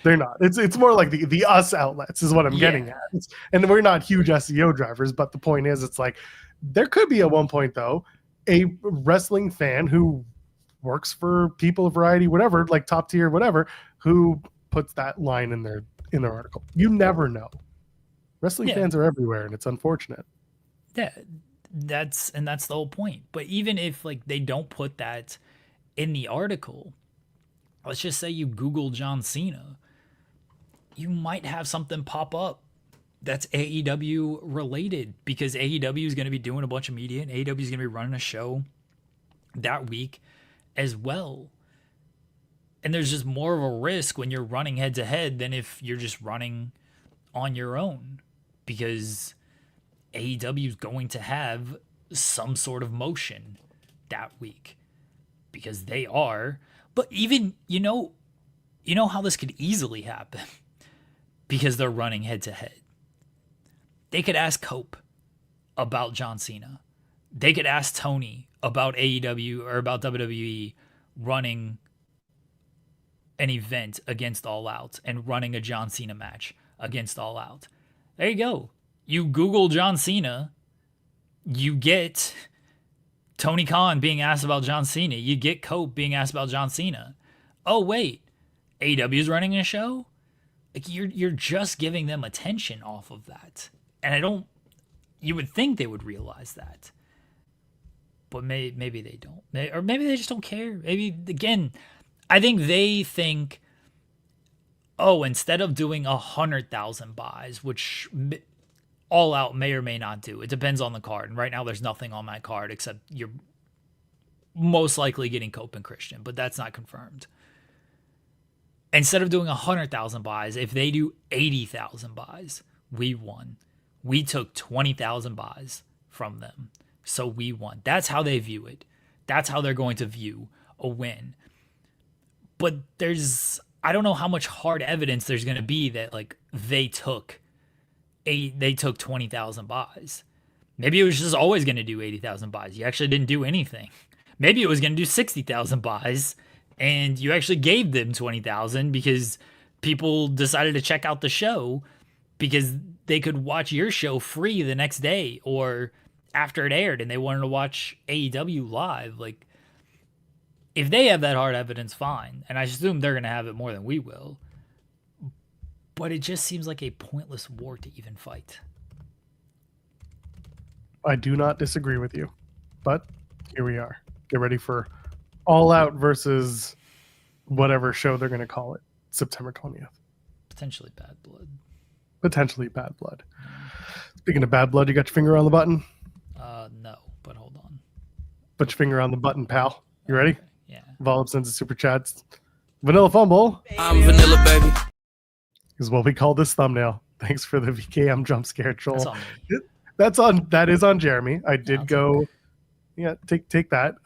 they're not. It's more like the us outlets is what I'm getting at. And we're not huge SEO drivers, but the point is, it's like there could be at one point though a wrestling fan who works for People of Variety, whatever, like top tier, whatever, who puts that line in their article. You never know. Wrestling fans are everywhere, and it's unfortunate. Yeah, that's the whole point. But even if like they don't put that in the article, let's just say you Google John Cena, you might have something pop up that's AEW related, because AEW is going to be doing a bunch of media and AEW is going to be running a show that week as well. And there's just more of a risk when you're running head to head than if you're just running on your own, because AEW is going to have some sort of motion that week because they are. But even, you know how this could easily happen because they're running head to head. They could ask Cope about John Cena. They could ask Tony about AEW or about WWE running an event against All Out and running a John Cena match against All Out. There you go. You Google John Cena, you get Tony Khan being asked about John Cena. You get Cope being asked about John Cena. Oh, wait, AEW is running a show? Like, you're just giving them attention off of that. And you would think they would realize that. But maybe they don't. Or maybe they just don't care. Maybe, again, I think they think, oh, instead of doing 100,000 buys, which All Out may or may not do. It depends on the card. And right now there's nothing on that card except you're most likely getting Cope and Christian, but that's not confirmed. Instead of doing 100,000 buys, if they do 80,000 buys, we won. We took 20,000 buys from them. So we won. That's how they view it. That's how they're going to view a win. But I don't know how much hard evidence there's going to be that like they took 20,000 buys. Maybe it was just always going to do 80,000 buys. You actually didn't do anything. Maybe it was going to do 60,000 buys and you actually gave them 20,000 because people decided to check out the show because they could watch your show free the next day or after it aired and they wanted to watch AEW live. Like, if they have that hard evidence, fine. And I assume they're going to have it more than we will. But it just seems like a pointless war to even fight. I do not disagree with you. But here we are. Get ready for All Out versus whatever show they're going to call it. September 20th. Potentially Bad Blood. Potentially Bad Blood. Speaking of Bad Blood, you got your finger on the button? No, but hold on. Put your finger on the button, pal. You ready? Okay. Yeah. Volop sends a super chats. Vanilla Fumble. I'm vanilla, baby. Is what we call this thumbnail. Thanks for the VKM jump scare troll. That's on me. That is on Jeremy. I did go. Yeah, take that.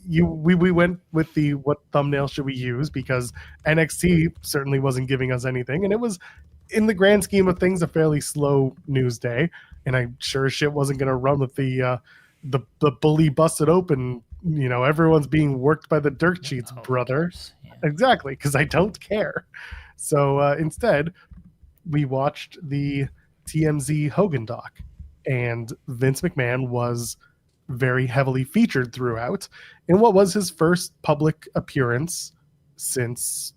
We went with the what thumbnail should we use because NXT certainly wasn't giving us anything, and it was in the grand scheme of things a fairly slow news day. And I sure as shit wasn't gonna run with the bully busted open. You know, everyone's being worked by the dirt sheets, brother. Yeah. Exactly, because I don't care. So instead, we watched the TMZ-Hogan doc, and Vince McMahon was very heavily featured throughout in what was his first public appearance since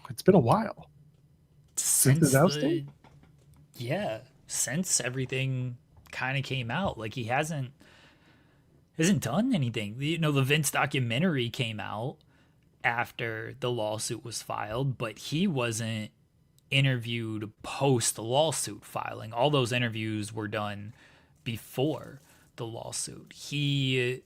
it's been a while. Since his ousting? Since everything kind of came out. Like, he hasn't done anything. You know, the Vince documentary came out after the lawsuit was filed, but he wasn't interviewed post the lawsuit filing. All those interviews were done before the lawsuit. He's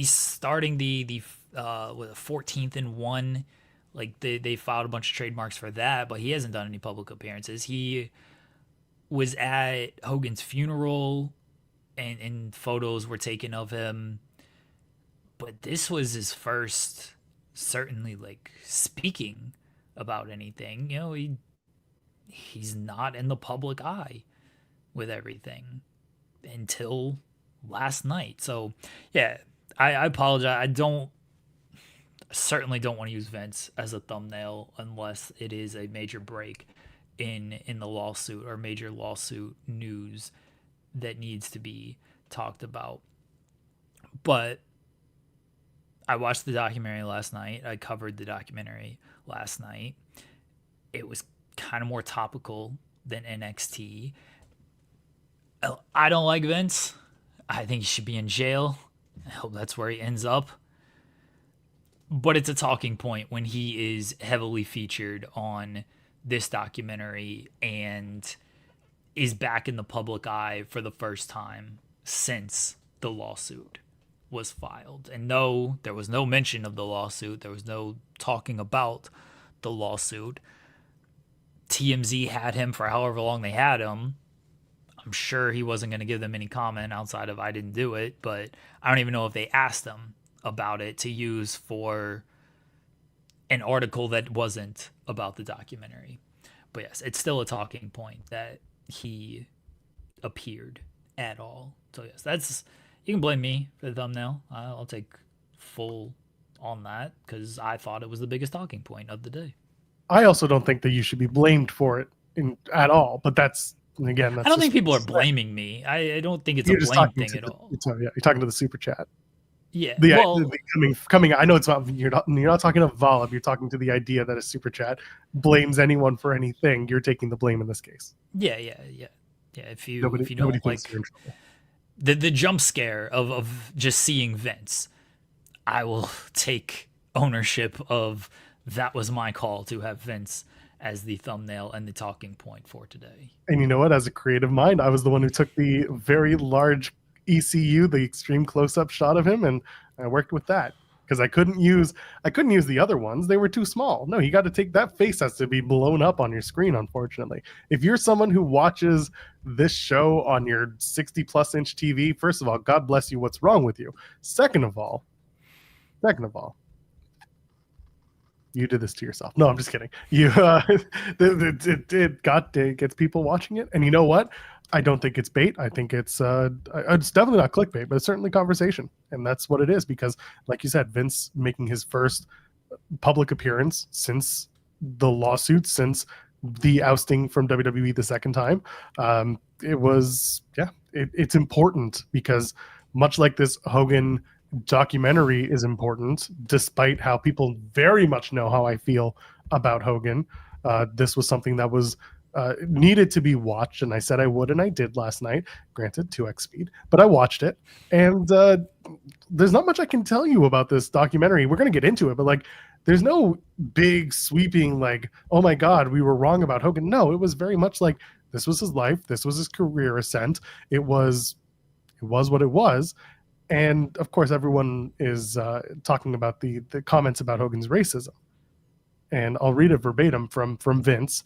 starting the 14th and 1. Like, they filed a bunch of trademarks for that, but he hasn't done any public appearances. He was at Hogan's funeral and photos were taken of him, but this was his first certainly like speaking about anything. You know, he's not in the public eye with everything until last night. So yeah, I apologize. Certainly don't want to use Vince as a thumbnail unless it is a major break in the lawsuit or major lawsuit news that needs to be talked about. But I watched the documentary last night. I covered the documentary last night. It was kind of more topical than NXT. I don't like Vince. I think he should be in jail. I hope that's where he ends up. But it's a talking point when he is heavily featured on this documentary and is back in the public eye for the first time since the lawsuit. was filed. And no, there was no mention of the lawsuit. There was no talking about the lawsuit. TMZ had him for however long they had him. I'm sure he wasn't going to give them any comment outside of I didn't do it, but I don't even know if they asked him about it to use for an article that wasn't about the documentary. But yes, it's still a talking point that he appeared at all. So yes, that's, you can blame me for the thumbnail. I'll take full on that because I thought it was the biggest talking point of the day. I also don't think that you should be blamed for it at all. But that's, again, I don't think people are blaming me. I don't think it's a blame thing at all. You're talking to the super chat. Yeah. Coming. I know it's not. You're not talking to Volib. You're talking to the idea that a super chat blames anyone for anything. You're taking the blame in this case. Yeah. If you don't like the jump scare of just seeing Vince, I will take ownership of that was my call to have Vince as the thumbnail and the talking point for today. And you know what? As a creative mind, I was the one who took the very large ECU, the extreme close-up shot of him, and I worked with that because I couldn't use the other ones. They were too small. No, you got to take that face has to be blown up on your screen, unfortunately. If you're someone who watches this show on your 60 plus inch TV, first of all, God bless you. What's wrong with you? Second of all, you did this to yourself. No, I'm just kidding. It gets people watching it. And you know what? I don't think it's bait. I think it's definitely not clickbait, but it's certainly conversation. And that's what it is because, like you said, Vince making his first public appearance since the lawsuit, since the ousting from WWE the second time. It's important because much like this Hogan documentary is important, despite how people very much know how I feel about Hogan. This was something that was needed to be watched, and I said I would, and I did last night. Granted, 2x speed, but I watched it, and there's not much I can tell you about this documentary. We're going to get into it, but like, there's no big sweeping like, oh my God, we were wrong about Hogan. No, it was very much like this was his life, this was his career ascent. It was what it was. And of course, everyone is talking about the comments about Hogan's racism. And I'll read it verbatim from Vince.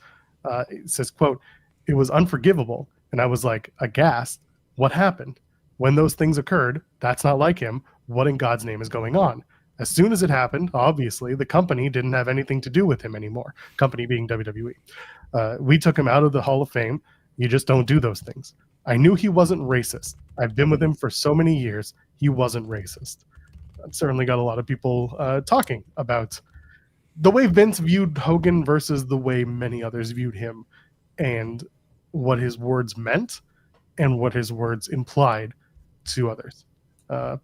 It says, quote, "It was unforgivable." And I was like, aghast. What happened? When those things occurred, that's not like him. What in God's name is going on? As soon as it happened, obviously, the company didn't have anything to do with him anymore. Company being WWE. We took him out of the Hall of Fame. You just don't do those things. I knew he wasn't racist. I've been with him for so many years. He wasn't racist. That certainly got a lot of people talking about the way Vince viewed Hogan versus the way many others viewed him, and what his words meant and what his words implied to others. We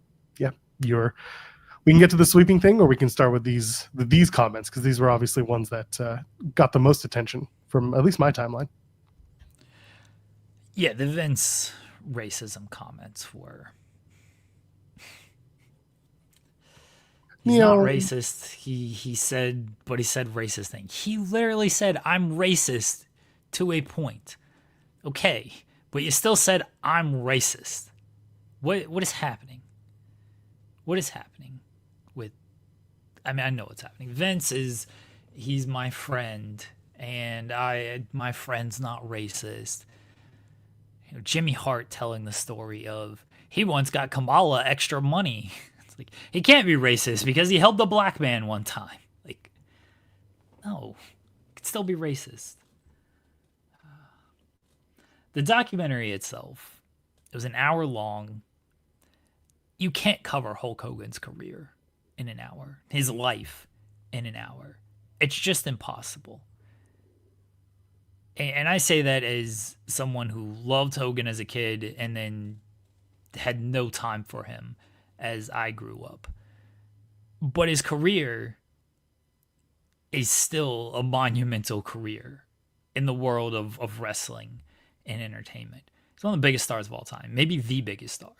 can get to the sweeping thing, or we can start with these comments, because these were obviously ones that got the most attention from at least my timeline. Yeah, the Vince racism comments were... He's not racist. He said racist thing. He literally said, "I'm racist," to a point. Okay, but you still said, "I'm racist." What is happening? What is happening with... I mean, I know what's happening. Vince he's my friend, and my friend's not racist. You know, Jimmy Hart telling the story of he once got Kamala extra money. Like, he can't be racist because he helped a black man one time. Like, no, he could still be racist. The documentary itself, it was an hour long. You can't cover Hulk Hogan's career in an hour, his life in an hour. It's just impossible. And I say that as someone who loved Hogan as a kid and then had no time for him as I grew up. But his career is still a monumental career in the world of wrestling and entertainment. He's one of the biggest stars of all time, maybe the biggest star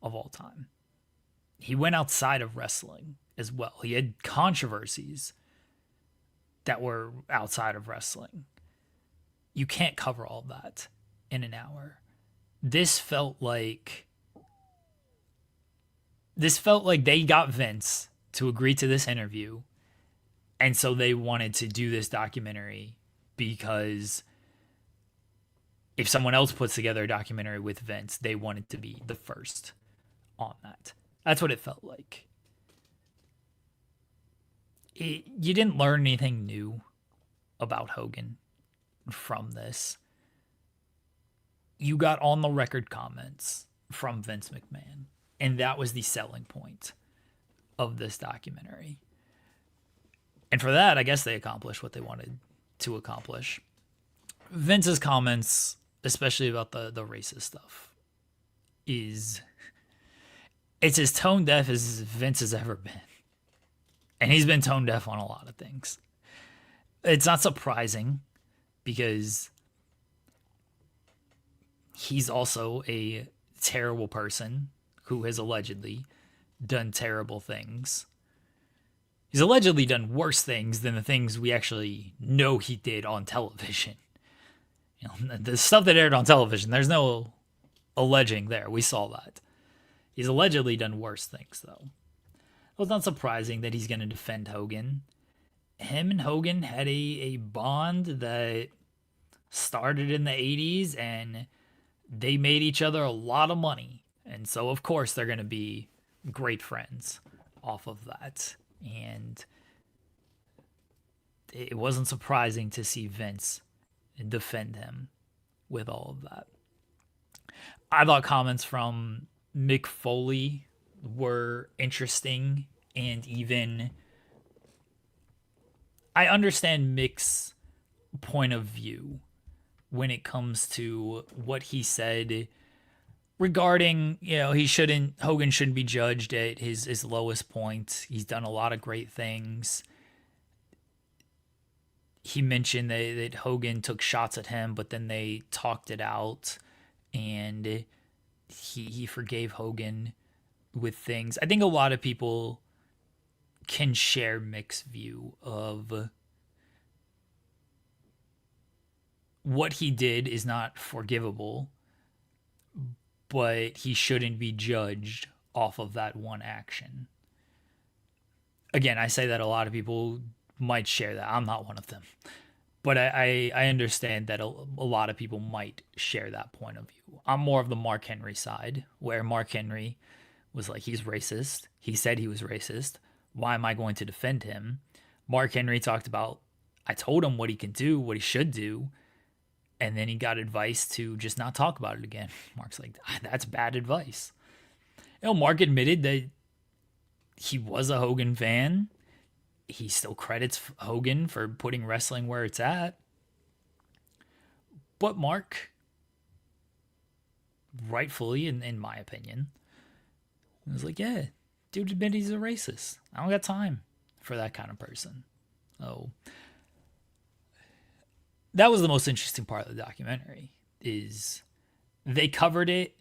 of all time. He went outside of wrestling as well. He had controversies that were outside of wrestling. You can't cover all that in an hour. This felt like this felt like they got Vince to agree to this interview, and so they wanted to do this documentary because if someone else puts together a documentary with Vince, they wanted to be the first on that. That's what it felt like. You didn't learn anything new about Hogan from this. You got on the record comments from Vince McMahon, and that was the selling point of this documentary. And for that, I guess they accomplished what they wanted to accomplish. Vince's comments, especially about the racist stuff, it's as tone deaf as Vince has ever been. And he's been tone deaf on a lot of things. It's not surprising because he's also a terrible person who has allegedly done terrible things. He's allegedly done worse things than the things we actually know he did on television. You know, the stuff that aired on television, there's no alleging there. We saw that. He's allegedly done worse things, though. Well, it's not surprising that he's going to defend Hogan. Him and Hogan had a bond that started in the 80s, and they made each other a lot of money. And so, of course, they're going to be great friends off of that. And it wasn't surprising to see Vince defend him with all of that. I thought comments from Mick Foley were interesting, and even I understand Mick's point of view when it comes to what he said regarding, you know, Hogan shouldn't be judged at his lowest point. He's done a lot of great things. He mentioned that Hogan took shots at him, but then they talked it out, and he forgave Hogan with things. I think a lot of people can share Mick's view of what he did is not forgivable, but he shouldn't be judged off of that one action. Again, I say that a lot of people might share that. I'm not one of them. But I understand that a lot of people might share that point of view. I'm more of the Mark Henry side, where Mark Henry was like, he's racist. He said he was racist. Why am I going to defend him? Mark Henry talked about, I told him what he can do, what he should do, and then he got advice to just not talk about it again. Mark's like, that's bad advice. You know, Mark admitted that he was a Hogan fan. He still credits Hogan for putting wrestling where it's at. But Mark, rightfully, in my opinion, was like, yeah, dude admitted he's a racist. I don't got time for that kind of person. Oh, that was the most interesting part of the documentary, is they covered it.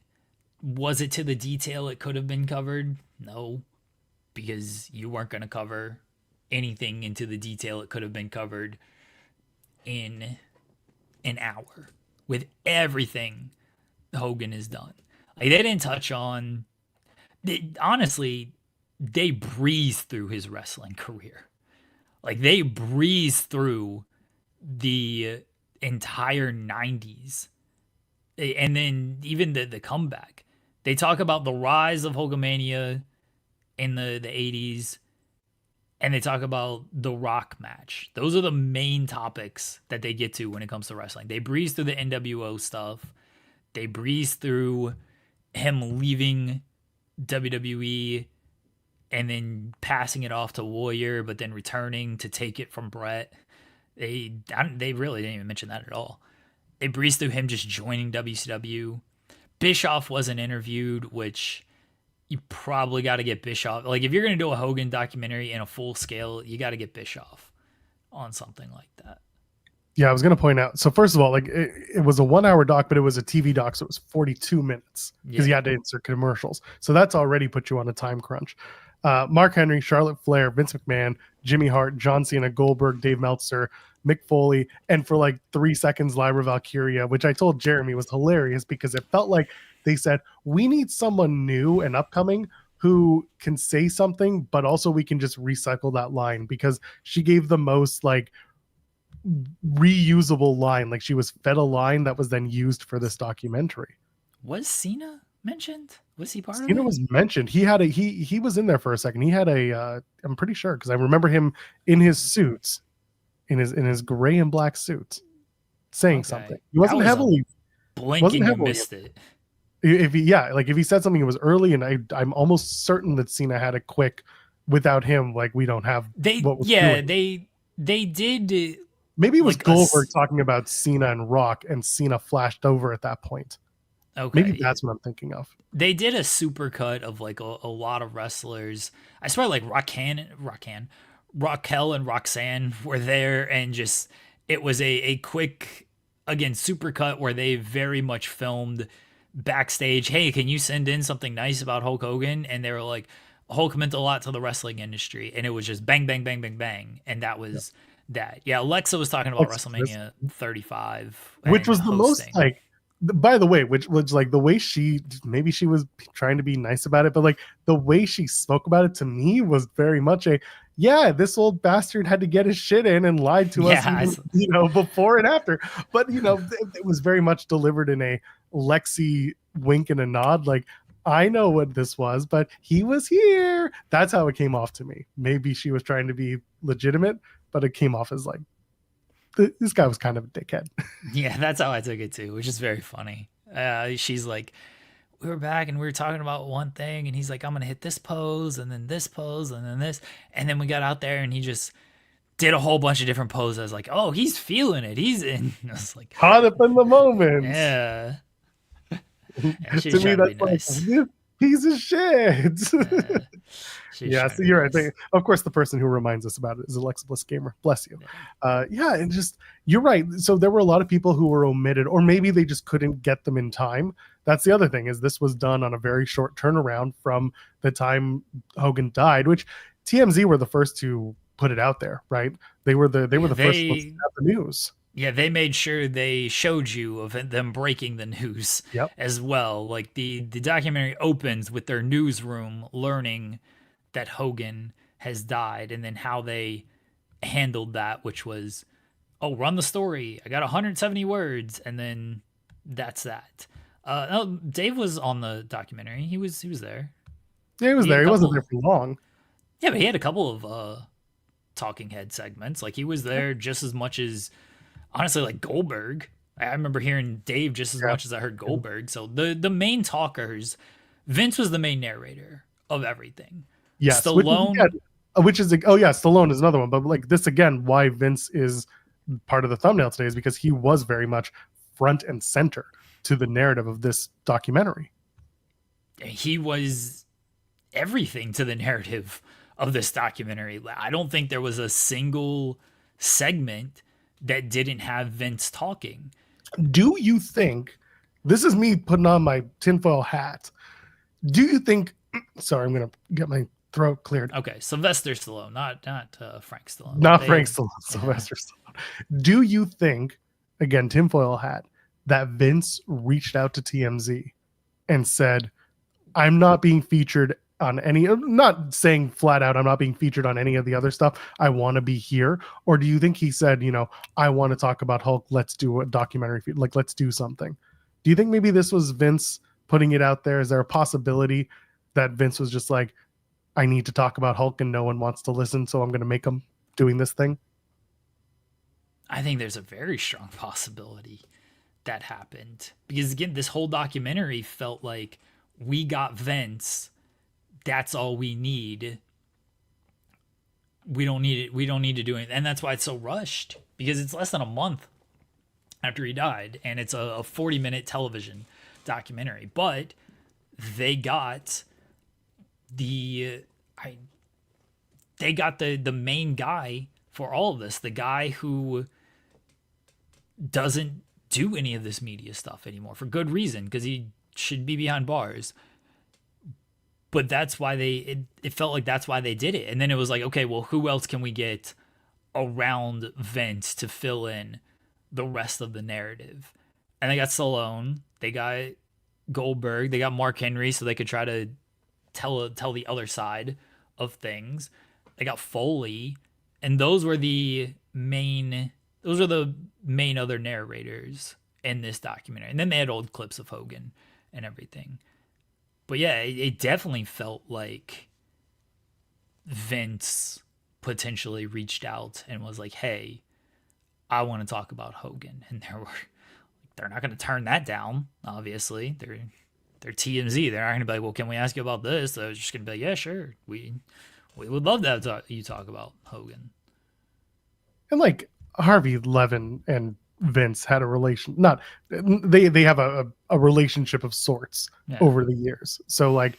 Was it to the detail it could have been covered? No, because you weren't going to cover anything into the detail it could have been covered in an hour with everything Hogan has done. Like, they didn't touch on, honestly, they breezed through his wrestling career. Like, they breezed through the entire 90s. And then even the comeback. They talk about the rise of Hulkamania in the 80s. And they talk about the Rock match. Those are the main topics that they get to when it comes to wrestling. They breeze through the NWO stuff. They breeze through him leaving WWE and then passing it off to Warrior, but then returning to take it from Brett. They really didn't even mention that at all. They breezed through him just joining WCW. Bischoff wasn't interviewed, which you probably got to get Bischoff. Like, if you're going to do a Hogan documentary in a full scale, you got to get Bischoff on something like that. Yeah, I was going to point out. So first of all, like, it was a 1 hour doc, but it was a TV doc. So it was 42 minutes because you had to insert commercials. So that's already put you on a time crunch. Mark Henry, Charlotte Flair, Vince McMahon, Jimmy Hart, John Cena, Goldberg, Dave Meltzer, Mick Foley, and for like 3 seconds, Lyra Valkyria, which I told Jeremy was hilarious because it felt like they said, we need someone new and upcoming who can say something, but also we can just recycle that line, because she gave the most like reusable line. Like she was fed a line that was then used for this documentary. Was Cena mentioned? Was he part of Cena it? was mentioned. He had a he was in there for a second. He had a I'm pretty sure, because I remember him in his suits, in his gray and black suits, saying something. He I was a wasn't blinking and heavily missed it. if he, yeah, like if he said something, it was early, and I'm almost certain that Cena had a quick. Without him, like we don't have what was doing. They did Maybe it was like Goldberg talking about Cena and Rock, and Cena flashed over at that point. Maybe okay. that's what I'm thinking of. They did a super cut of like a lot of wrestlers. I swear, like Raquel and Roxanne were there, and just it was a quick, again, super cut where they very much filmed backstage. Hey, can you send in something nice about Hulk Hogan? And they were like, Hulk meant a lot to the wrestling industry, and it was just bang, bang, bang, bang, bang, and that was that. Yeah, Alexa was talking about WrestleMania 35, which was the hosting. most like. By the way, which was like the way she, maybe she was trying to be nice about it, but like the way she spoke about it to me was very much a, yeah, this old bastard had to get his shit in and lied to us, even, before and after. But it was very much delivered in a Lexi wink and a nod, like, I know what this was, but he was here. That's how it came off to me. Maybe she was trying to be legitimate, but it came off as like, this guy was kind of a dickhead. Yeah, that's how I took it too, which is very funny. She's like, we were back and we were talking about one thing, and he's like, I'm gonna hit this pose and then this pose and then this, and then we got out there and he just did a whole bunch of different poses. I was like, oh, he's feeling it. He's in. I was like, caught up in the moment. Yeah. To me, that's nice. Like, piece of shit. Yeah, so you're right. Of course, the person who reminds us about it is Alexa Bliss Gamer. Bless you. Yeah, and just, you're right. So there were a lot of people who were omitted, or maybe they just couldn't get them in time. That's the other thing, is this was done on a very short turnaround from the time Hogan died, which TMZ were the first to put it out there, right? They were the first ones to have the news. Yeah, they made sure they showed you of them breaking the news as well. Like the documentary opens with their newsroom learning that Hogan has died, and then how they handled that, which was, oh, run the story. I got 170 words, and then that's that. No, Dave was on the documentary. He was there. Yeah, he was there. He wasn't there for long. Yeah, but he had a couple of talking head segments. Like he was there just as much as, honestly, like Goldberg. I remember hearing Dave just as much as I heard Goldberg. So the main talkers, Vince was the main narrator of everything. Yes, Stallone, Stallone is another one. But like this again, why Vince is part of the thumbnail today is because he was very much front and center to the narrative of this documentary. He was everything to the narrative of this documentary. I don't think there was a single segment that didn't have Vince talking. Do you think, this is me putting on my tinfoil hat, do you think, sorry, I'm going to get my throat cleared. Okay, Sylvester Stallone, not Frank Stallone. Frank Stallone, Sylvester Stallone. Do you think, again, tinfoil hat, that Vince reached out to TMZ and said, I'm not being featured on any, not saying flat out, I'm not being featured on any of the other stuff, I want to be here? Or do you think he said, I want to talk about Hulk, let's do a documentary, like let's do something? Do you think maybe this was Vince putting it out there? Is there a possibility that Vince was just like, I need to talk about Hulk and no one wants to listen, so I'm going to make him doing this thing? I think there's a very strong possibility that happened, because again, this whole documentary felt like, we got Vince, that's all we need. We don't need it. We don't need to do anything. And that's why it's so rushed, because it's less than a month after he died, and it's a 40-minute television documentary. But they got the main guy for all of this, the guy who doesn't do any of this media stuff anymore, for good reason, because he should be behind bars. But that's why it felt like that's why they did it. And then it was like, okay, well, who else can we get around Vince to fill in the rest of the narrative? And they got Stallone, they got Goldberg, they got Mark Henry, so they could try to tell the other side of things. They got Foley, and those were the main other narrators in this documentary. And then they had old clips of Hogan and everything. But yeah, it definitely felt like Vince potentially reached out and was like, "Hey, I want to talk about Hogan." And they're not going to turn that down. Obviously, they're TMZ. They're not going to be like, "Well, can we ask you about this?" They're just going to be like, "Yeah, sure. We would love to have you talk about Hogan." And like Harvey Levin and Vince had a relation, not they have a relationship of sorts over the years. So like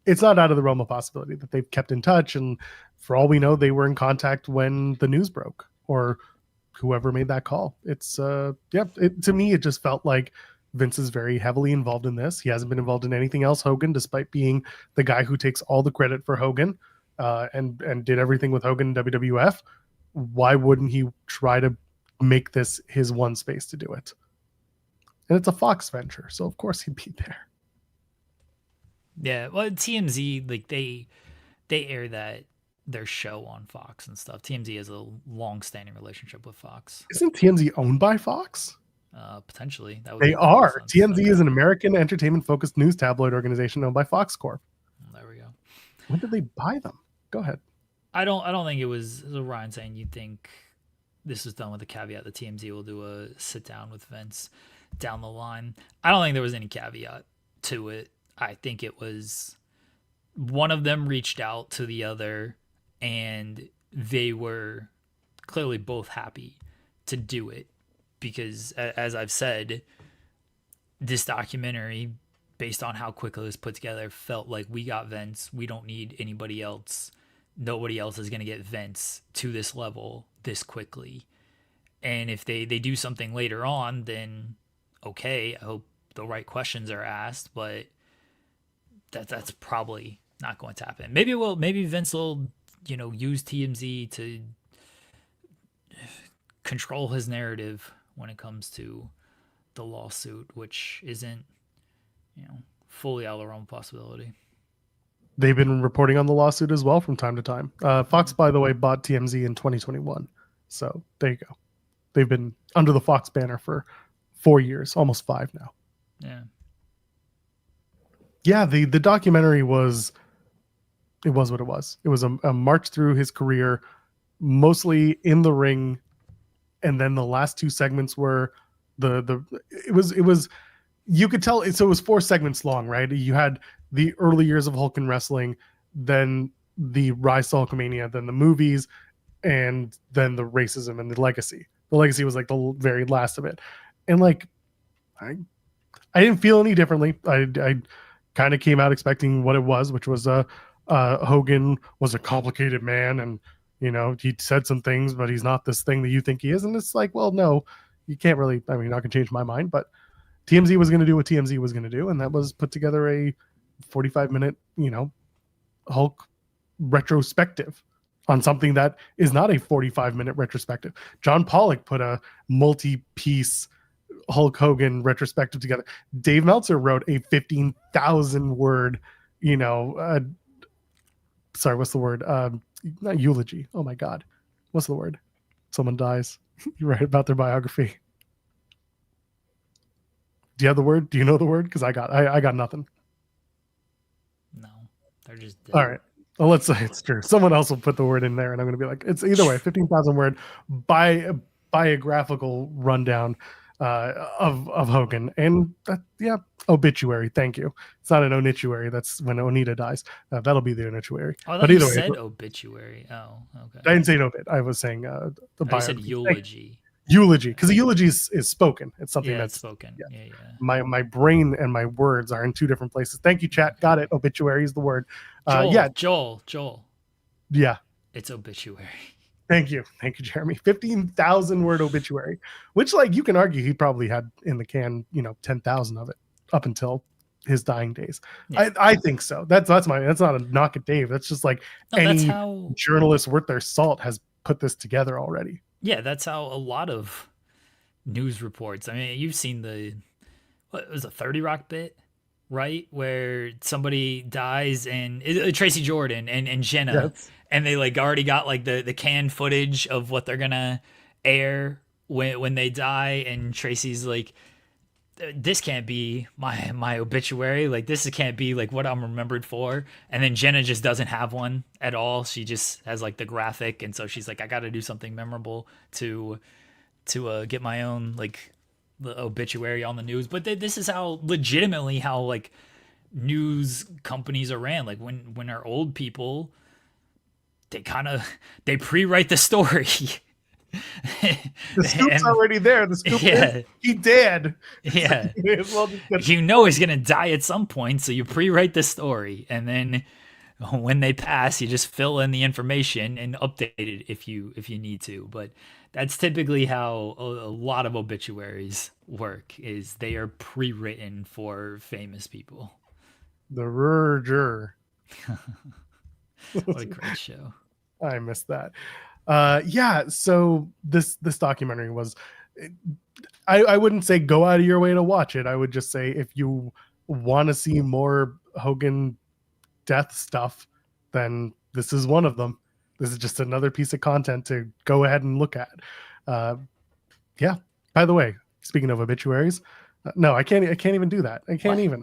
it's not out of the realm of possibility that they've kept in touch, and for all we know, they were in contact when the news broke or whoever made that call. It's to me it just felt like Vince is very heavily involved in this. He hasn't been involved in anything else, Hogan, despite being the guy who takes all the credit for Hogan and did everything with Hogan in WWF. Why wouldn't he try to make this his one space to do it? And it's a Fox venture, so of course he'd be there. Yeah, well, TMZ, like they air their show on Fox and stuff. TMZ has a long-standing relationship with Fox. Isn't TMZ owned by Fox? Potentially. They are. TMZ is an American entertainment-focused news tabloid organization owned by Fox Corp. There we go. When did they buy them? Go ahead. I don't think it was Ryan saying you think this was done with the caveat that TMZ will do a sit down with Vince down the line. I don't think there was any caveat to it. I think it was one of them reached out to the other and they were clearly both happy to do it because, as I've said, this documentary, based on how quickly it was put together, felt like we got Vince. We don't need anybody else. Nobody else is going to get Vince to this level this quickly. And if they do something later on, then okay, I hope the right questions are asked, but that's probably not going to happen. Maybe Vince will, use TMZ to control his narrative when it comes to the lawsuit, which isn't, fully out of the realm of possibility. They've been reporting on the lawsuit as well from time to time. Fox, by the way, bought TMZ in 2021. So there you go. They've been under the Fox banner for 4 years, almost 5 now. Yeah. Yeah, the documentary was what it was. It was a march through his career, mostly in the ring, and then the last 2 segments were it was you could tell. So it was 4 segments long, right? You had the early years of Hulk and wrestling, then the rise to Hulkamania, then the movies, and then the racism and the legacy. The legacy was like the very last of it, and like I didn't feel any differently. I kind of came out expecting what it was, which was Hogan was a complicated man, and he said some things, but he's not this thing that you think he is. And it's like, well, no, you can't really. I mean, not gonna change my mind, but TMZ was going to do what TMZ was going to do, and that was put together a 45-minute, Hulk retrospective on something that is not a 45-minute retrospective. John Pollock put a multi-piece Hulk Hogan retrospective together. Dave Meltzer wrote a 15,000 word, sorry, what's the word? Not eulogy. Oh my God. What's the word? Someone dies. You write about their biography. Do you have the word? Do you know the word? Because I got nothing. No, they're just dead. All right. Well, let's say it's true. Someone else will put the word in there, and I'm going to be like, it's either way, 15,000 word biographical rundown of Hogan, and obituary. Thank you. It's not an obituary. That's when Onita dies. That'll be the obituary. Oh, but either way, said obituary. Oh, okay. I didn't say obit. I was saying the biography. I said eulogy. Eulogy, because the eulogy is spoken. It's something that's spoken. Yeah. My brain and my words are in 2 different places. Thank you, chat. Got it. Obituary is the word. Joel. Yeah, it's obituary. Thank you, Jeremy. 15,000 word obituary, which you can argue he probably had in the can, 10,000 of it up until his dying days. Yeah. I think so. That's not a knock at Dave. That's just any journalist worth their salt has put this together already. Yeah, that's how a lot of news reports. I mean, you've seen what was a 30 Rock bit right? Where somebody dies and Tracy Jordan and Jenna, Yes. and they like already got like the canned footage of what they're gonna air when they die, and Tracy's like, this can't be my obituary, like this can't be like what I'm remembered for. And then Jenna just doesn't have one at all. She just has like the graphic, and so she's like, I got to do something memorable to get my own like the obituary on the news. But this is how legitimately how like news companies are ran. Like when our old people, they kind of they pre-write the story. The scoop's And already there. The scoop is yeah, he dead. So yeah, you may as well just get. you know he's gonna die at some point, so you pre-write the story, and then when they pass, you just fill in the information and update it if you need to. But that's typically how a lot of obituaries work. Is they are pre-written for famous people. The Roger. What a great show! I missed that. Yeah, so this documentary was, I wouldn't say go out of your way to watch it. I would just say if you want to see more Hogan death stuff, then this is one of them. This is just another piece of content to go ahead and look at. Uh, yeah. By the way, speaking of obituaries, no, I can't. I can't even do that. I can't What? even.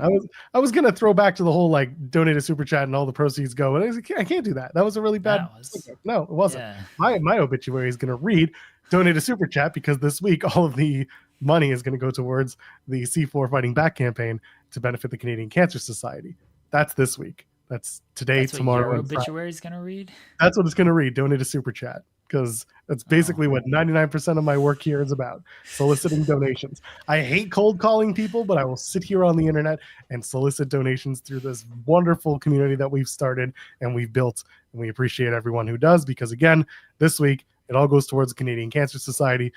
I was gonna throw back to the whole like donate a super chat and all the proceeds go. And I can't do that. That was a really bad. That was No, it wasn't. yeah. My obituary is gonna read donate a super chat because this week all of the money is going to go towards the C4 Fighting Back campaign to benefit the Canadian Cancer Society. That's this week. That's today, That's what tomorrow, your and Friday. obituary is gonna read. That's what it's going to read. Donate a super chat because that's basically Oh, what 99% of my work here is about, soliciting donations. I hate cold calling people, but I will sit here on the internet and solicit donations through this wonderful community that we've started and we've built. And we appreciate everyone who does because, again, this week, it all goes towards the Canadian Cancer Society,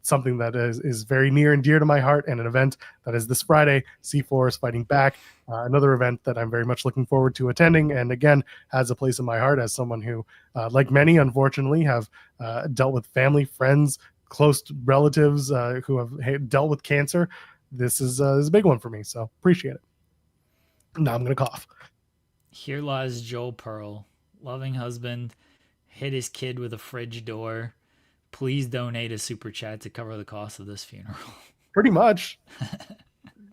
something that is very near and dear to my heart, and an event that is this Friday. C4 is Fighting Back, another event that I'm very much looking forward to attending, and again, has a place in my heart as someone who, like many, unfortunately, have dealt with family, friends, close relatives who have dealt with cancer. This is a big one for me, so appreciate it. Now I'm going to cough. here lies Joel Pearl, loving husband, hit his kid with a fridge door. Please donate a super chat to cover the cost of this funeral. Pretty much.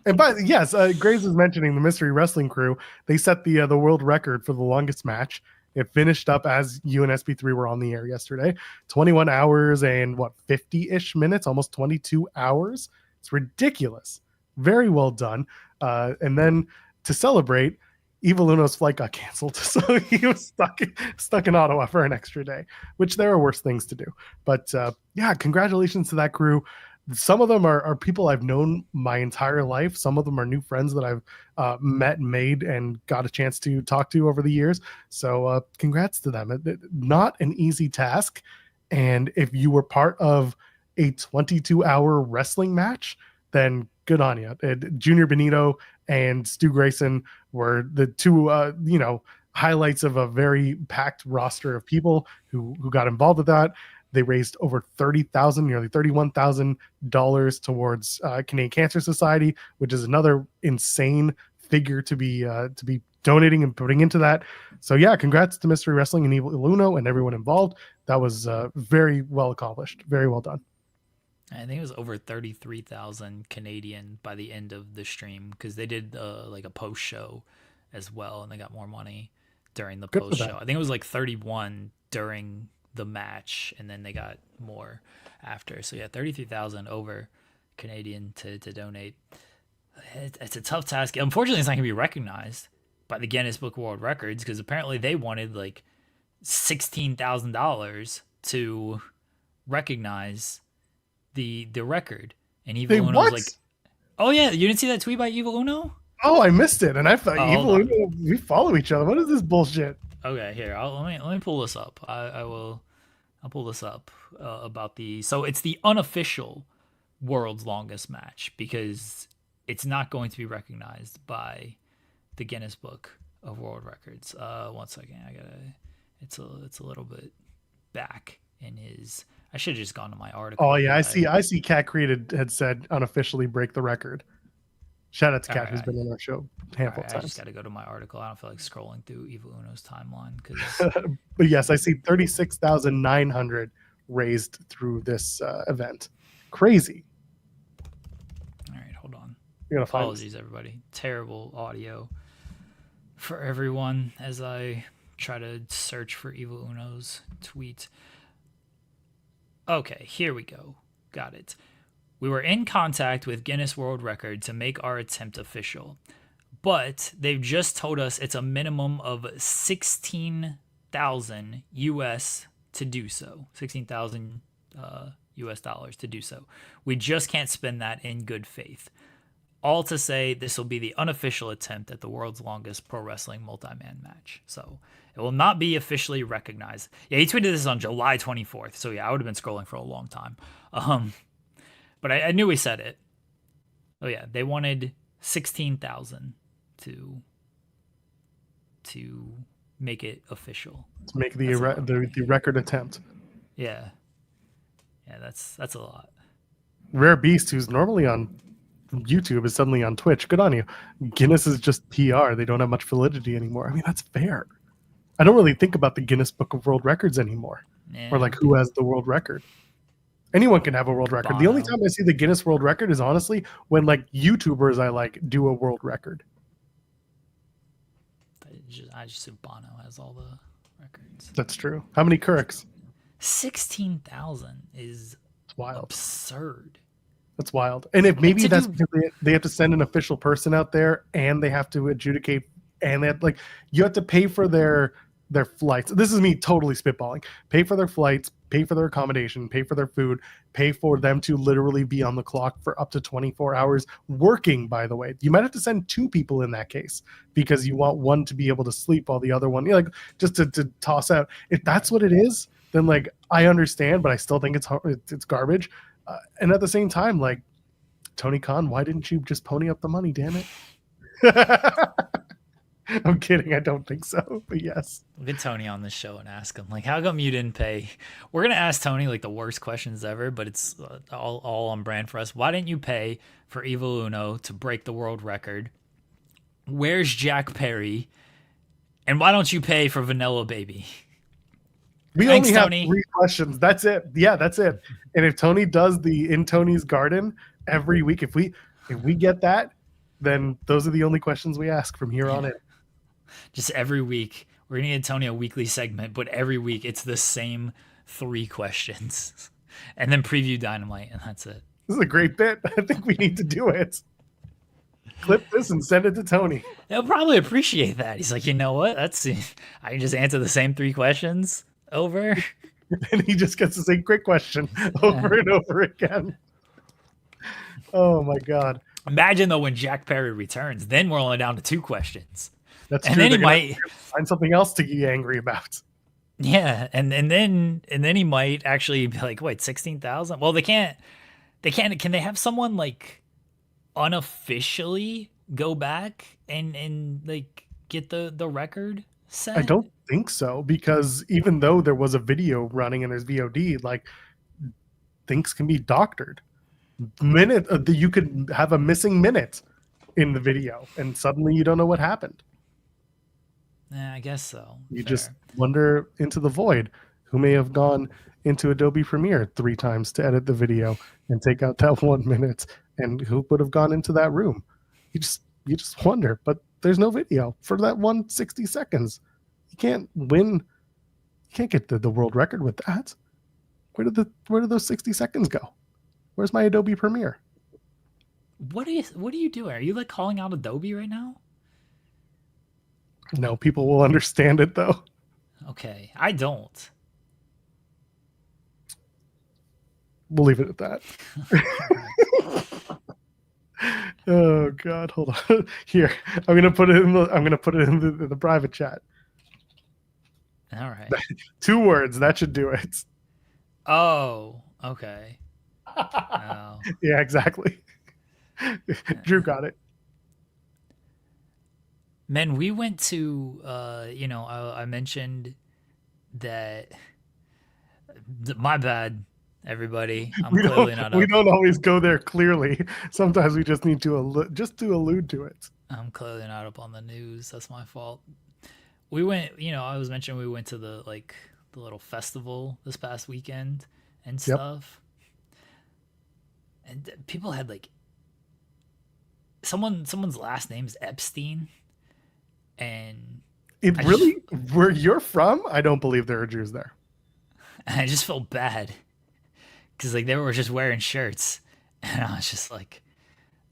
And but yes, Graves was mentioning the Mystery Wrestling Crew. They set the world record for the longest match. It finished up as you and SP3 were on the air yesterday. 21 hours and what, 50-ish minutes, almost 22 hours. It's ridiculous. Very well done. And then to celebrate, Evil Uno's flight got canceled, so he was stuck in Ottawa for an extra day, which there are worse things to do. But yeah, congratulations to that crew. Some of them are people I've known my entire life. Some of them are new friends that I've met, made, and got a chance to talk to over the years. So congrats to them. Not an easy task. And if you were part of a 22-hour wrestling match, then good on you. Junior Benito and Stu Grayson were the two, highlights of a very packed roster of people who got involved with that. They raised over nearly $31,000 towards Canadian Cancer Society, which is another insane figure to be donating and putting into that. So yeah, congrats to Mystery Wrestling and Evil Uno and everyone involved. That was very well accomplished. Very well done. I think it was over 33,000 Canadian by the end of the stream because they did like a post show as well, and they got more money during the Good for post them. show. I think it was like 31 during the match, and then they got more after. So yeah, 33,000 over Canadian to donate. It's a tough task. Unfortunately, it's not gonna be recognized by the Guinness Book of World Records because apparently they wanted like $16,000 to recognize the record, and Evil They Uno was what? like, "Oh yeah, you didn't see that tweet by Evil Uno?" Oh, I missed it, and I thought Oh, hold Evil on. Uno, we follow each other. What is this bullshit? Okay, here, let me pull this up. I'll pull this up about the so it's the unofficial world's longest match because it's not going to be recognized by the Guinness Book of World Records. One second, I gotta. It's a little bit back in his. I should have just gone to my article. Oh yeah, I see. Cat Created had said unofficially break the record. Shout out to All Kat, right, who's been on our show a handful of I just times. got to go to my article. I don't feel like scrolling through Evil Uno's timeline because. But yes, I see 36,900 raised through this event. Crazy. All right, hold on. You're gonna find Apologies, everybody. Terrible audio for everyone as I try to search for Evil Uno's tweet. Okay, here we go. Got it. We were in contact with Guinness World Record to make our attempt official, but they've just told us it's a minimum of 16,000 US to do so. 16,000 US dollars to do so. We just can't spend that in good faith. All to say, this will be the unofficial attempt at the world's longest pro wrestling multi-man match. So it will not be officially recognized. Yeah, he tweeted this on July 24th. So yeah, I would have been scrolling for a long time. But I knew he said it. Oh yeah, they wanted 16,000 to make it official. to make the record attempt. Yeah, that's a lot. Rare Beast, who's normally on YouTube, is suddenly on Twitch. Good on you. Guinness is just PR. They don't have much validity anymore. I mean, that's fair. I don't really think about the Guinness Book of World Records anymore, or like who has the world record. Anyone can have a world record. The only time I see the Guinness World Record is honestly when like YouTubers I like do a world record. I just assume Bono has all the records. That's true. How many Kirks? 16,000 is wild. Absurd. That's wild. And if maybe that's because they have to send an official person out there and they have to adjudicate, and they have, like, you have to pay for their flights. This is me totally spitballing. Pay for their flights, pay for their accommodation, pay for their food, pay for them to literally be on the clock for up to 24 hours working, by the way. You might have to send 2 people in that case because you want one to be able to sleep while the other one, like, just to toss out. If that's what it is, then like I understand, but I still think it's garbage. And at the same time, like, Tony Khan, why didn't you just pony up the money, damn it? I'm kidding. I don't think so, but yes. We'll get Tony on the show and ask him, like, how come you didn't pay? We're going to ask Tony, like, the worst questions ever, but it's all on brand for us. Why didn't you pay for Evil Uno to break the world record? Where's Jack Perry? And why don't you pay for Vanilla Baby? We only have 3 questions. That's it. Yeah, that's it. And if Tony does the In Tony's Garden every week, if we get that, then those are the only questions we ask from here on in. Just every week. We're going to get Tony a weekly segment, but every week it's the same 3 questions. And then preview Dynamite, and that's it. This is a great bit. I think we need to do it. Clip this and send it to Tony. He'll probably appreciate that. He's like, you know what? I can just answer the same 3 questions over. And he just gets the same quick question over and over again. Oh my God. Imagine though when Jack Perry returns, then we're only down to 2 questions. That's and true. Then he might find something else to be angry about. Yeah, and then he might actually be like, wait, 16,000? Well, they can't. Can they have someone like unofficially go back and like get the record set? I don't think so, because even though there was a video running and there's VOD, like, things can be doctored. You could have a missing minute in the video and suddenly you don't know what happened. Yeah, I guess so. You just wonder into the void who may have gone into Adobe Premiere 3 times to edit the video and take out that 1 minute, and who would have gone into that room. You just wonder, but there's no video for that 160 seconds. You can't win. You can't get the world record with that. Where did those 60 seconds go? Where's my Adobe Premiere? What are you doing? Are you like calling out Adobe right now? No, people will understand it though. Okay, I don't. We'll leave it at that. Oh God, hold on. Here, I'm gonna put it in the private chat. All right. 2 words, that should do it. Oh, okay. Oh. Yeah, exactly. Drew got it. Man, we went to, I mentioned that, my bad, everybody. I'm clearly not We up. don't always go there clearly. Sometimes we just need to allude to it. I'm clearly not up on the news. That's my fault. We went, I was mentioning we went to the little festival this past weekend and Yep. stuff. And people had like someone's last name's Epstein, and It I really, where you're from, I don't believe there are Jews there. I just felt bad because like they were just wearing shirts, and I was just like,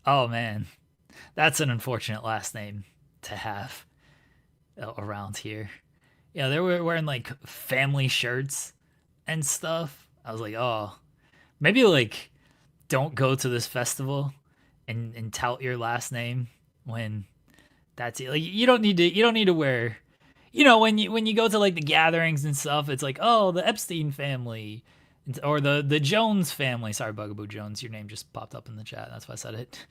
oh man, that's an unfortunate last name to have around here. Yeah, they were wearing like family shirts and stuff. I was like, oh, maybe like don't go to this festival and tout your last name when that's it. Like you don't need to wear, when you go to like the gatherings and stuff, it's like, oh, the Epstein family or the Jones family. Sorry, Bugaboo Jones, your name just popped up in the chat. That's why I said it.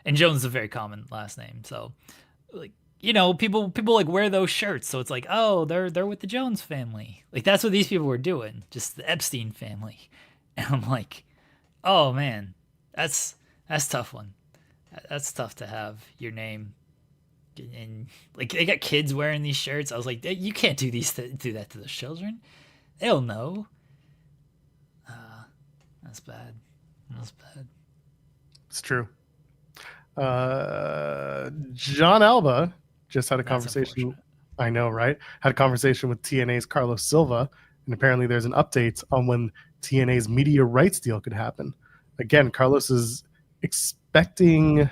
And Jones is a very common last name, so like people like wear those shirts, so it's like, oh, they're with the Jones family. Like that's what these people were doing, just the Epstein family. And I'm like, oh man, that's tough one. That's tough to have your name. And like they got kids wearing these shirts. I was like, you can't do do that to the children. They'll know. That's bad. That's bad. It's true. John Alba just had a That's conversation. unfortunate. I know, right? Had a conversation with TNA's Carlos Silva, and apparently there's an update on when TNA's media rights deal could happen. Again, Carlos is expecting.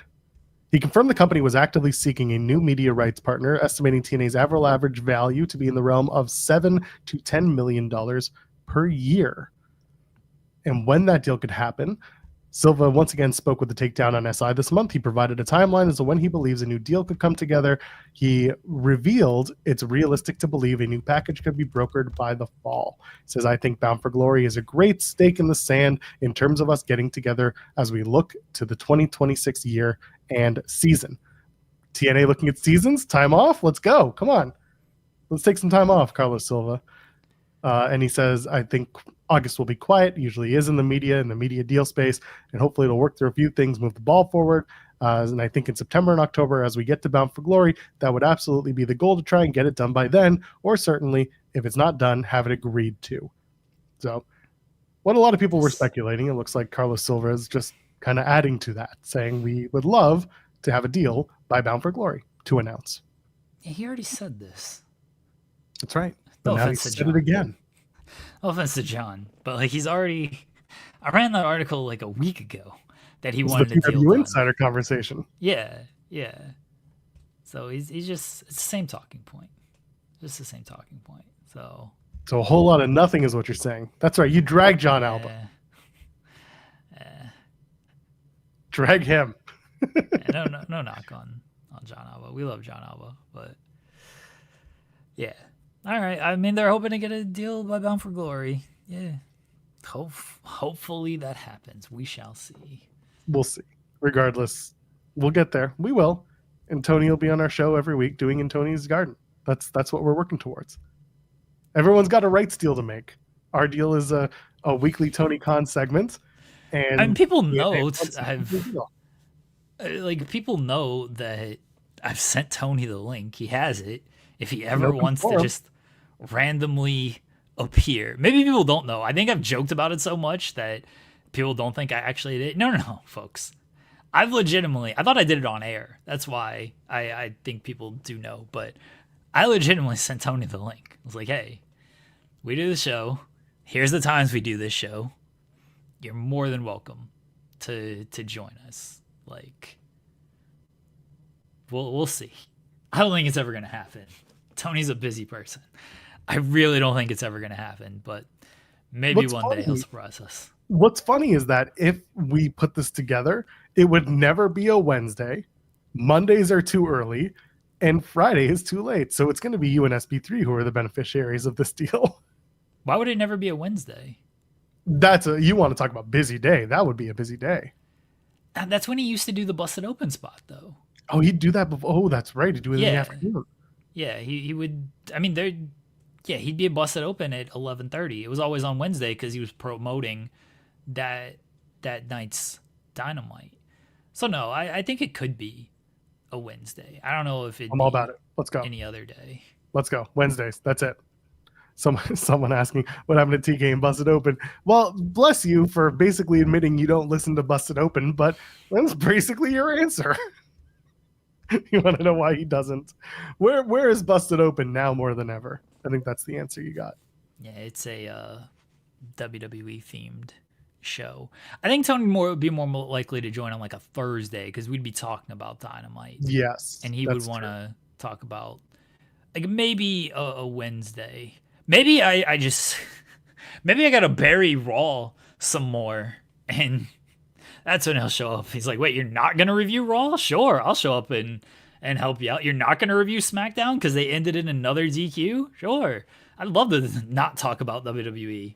He confirmed the company was actively seeking a new media rights partner, estimating TNA's average value to be in the realm of $7 to $10 million per year. And when that deal could happen, Silva once again spoke with the Takedown on SI this month. He provided a timeline as to when he believes a new deal could come together. He revealed it's realistic to believe a new package could be brokered by the fall. He says, I think Bound for Glory is a great stake in the sand in terms of us getting together as we look to the 2026 year and season. TNA looking at seasons, time off, let's go. Come on. Let's take some time off, Carlos Silva. And he says, I think August will be quiet, usually is in the media deal space, and hopefully it'll work through a few things, move the ball forward. And I think in September and October, as we get to Bound for Glory, that would absolutely be the goal, to try and get it done by then, or certainly, if it's not done, have it agreed to. So what a lot of people were speculating, it looks like Carlos Silva is just kind of adding to that, saying we would love to have a deal by Bound for Glory to announce. Yeah, he already said this. That's right. No But now he offense to said John. it again. No offense to John, but like he's already. I ran that article like a week ago that he It's wanted the to deal PW done. Insider conversation. Yeah. So he's just it's the same talking point. Just the same talking point. So a whole lot of nothing is what you're saying. That's right. You drag John Alba. Drag him. no knock on John Alba. We love John Alba, but yeah. All right. I mean, they're hoping to get a deal by Bound for Glory. Yeah. Hopefully that happens. We shall see. We'll see. Regardless, we'll get there. We will. And Tony will be on our show every week doing In Tony's Garden. That's what we're working towards. Everyone's got a rights deal to make. Our deal is a weekly Tony Khan segment. And people know people know that I've sent Tony the link. He has it. If he ever wants to just randomly appear. Maybe people don't know. I think I've joked about it so much that people don't think I actually did. No, folks. I thought I did it on air. That's why I think people do know. But I legitimately sent Tony the link. I was like, hey, we do the show. Here's the times we do this show. You're more than welcome to join us. Like, we'll see. I don't think it's ever going to happen. Tony's a busy person. I really don't think it's ever going to happen, but maybe one day he'll surprise us. What's funny is that if we put this together, it would never be a Wednesday. Mondays are too early, and Friday is too late. So it's going to be you and SB3 who are the beneficiaries of this deal. Why would it never be a Wednesday? You want to talk about busy day. That would be a busy day. And that's when he used to do the Busted Open spot, though. Oh, he'd do that before. Oh, that's right. He'd do it in the afternoon. Yeah, he would. I mean, he'd be a Busted Open at 11:30. It was always on Wednesday because he was promoting that night's Dynamite. So no, I think it could be a Wednesday. I don't know if it'd I'm all about be it. Let's go. any other day. Let's go. Wednesdays. That's it. Someone asking what happened to TK and Busted Open. Well, bless you for basically admitting you don't listen to Busted Open, but that's basically your answer. You want to know why he doesn't? Where is Busted Open now more than ever? I think that's the answer you got. Yeah, it's a WWE themed show. I think Tony would be more likely to join on like a Thursday because we'd be talking about Dynamite. Yes, and he would want to talk about like maybe a Wednesday. Maybe I just maybe I gotta bury Raw some more, and that's when he'll show up. He's like, "Wait, you're not gonna review Raw? Sure, I'll show up and help you out. You're not gonna review SmackDown because they ended in another DQ? Sure, I'd love to not talk about WWE.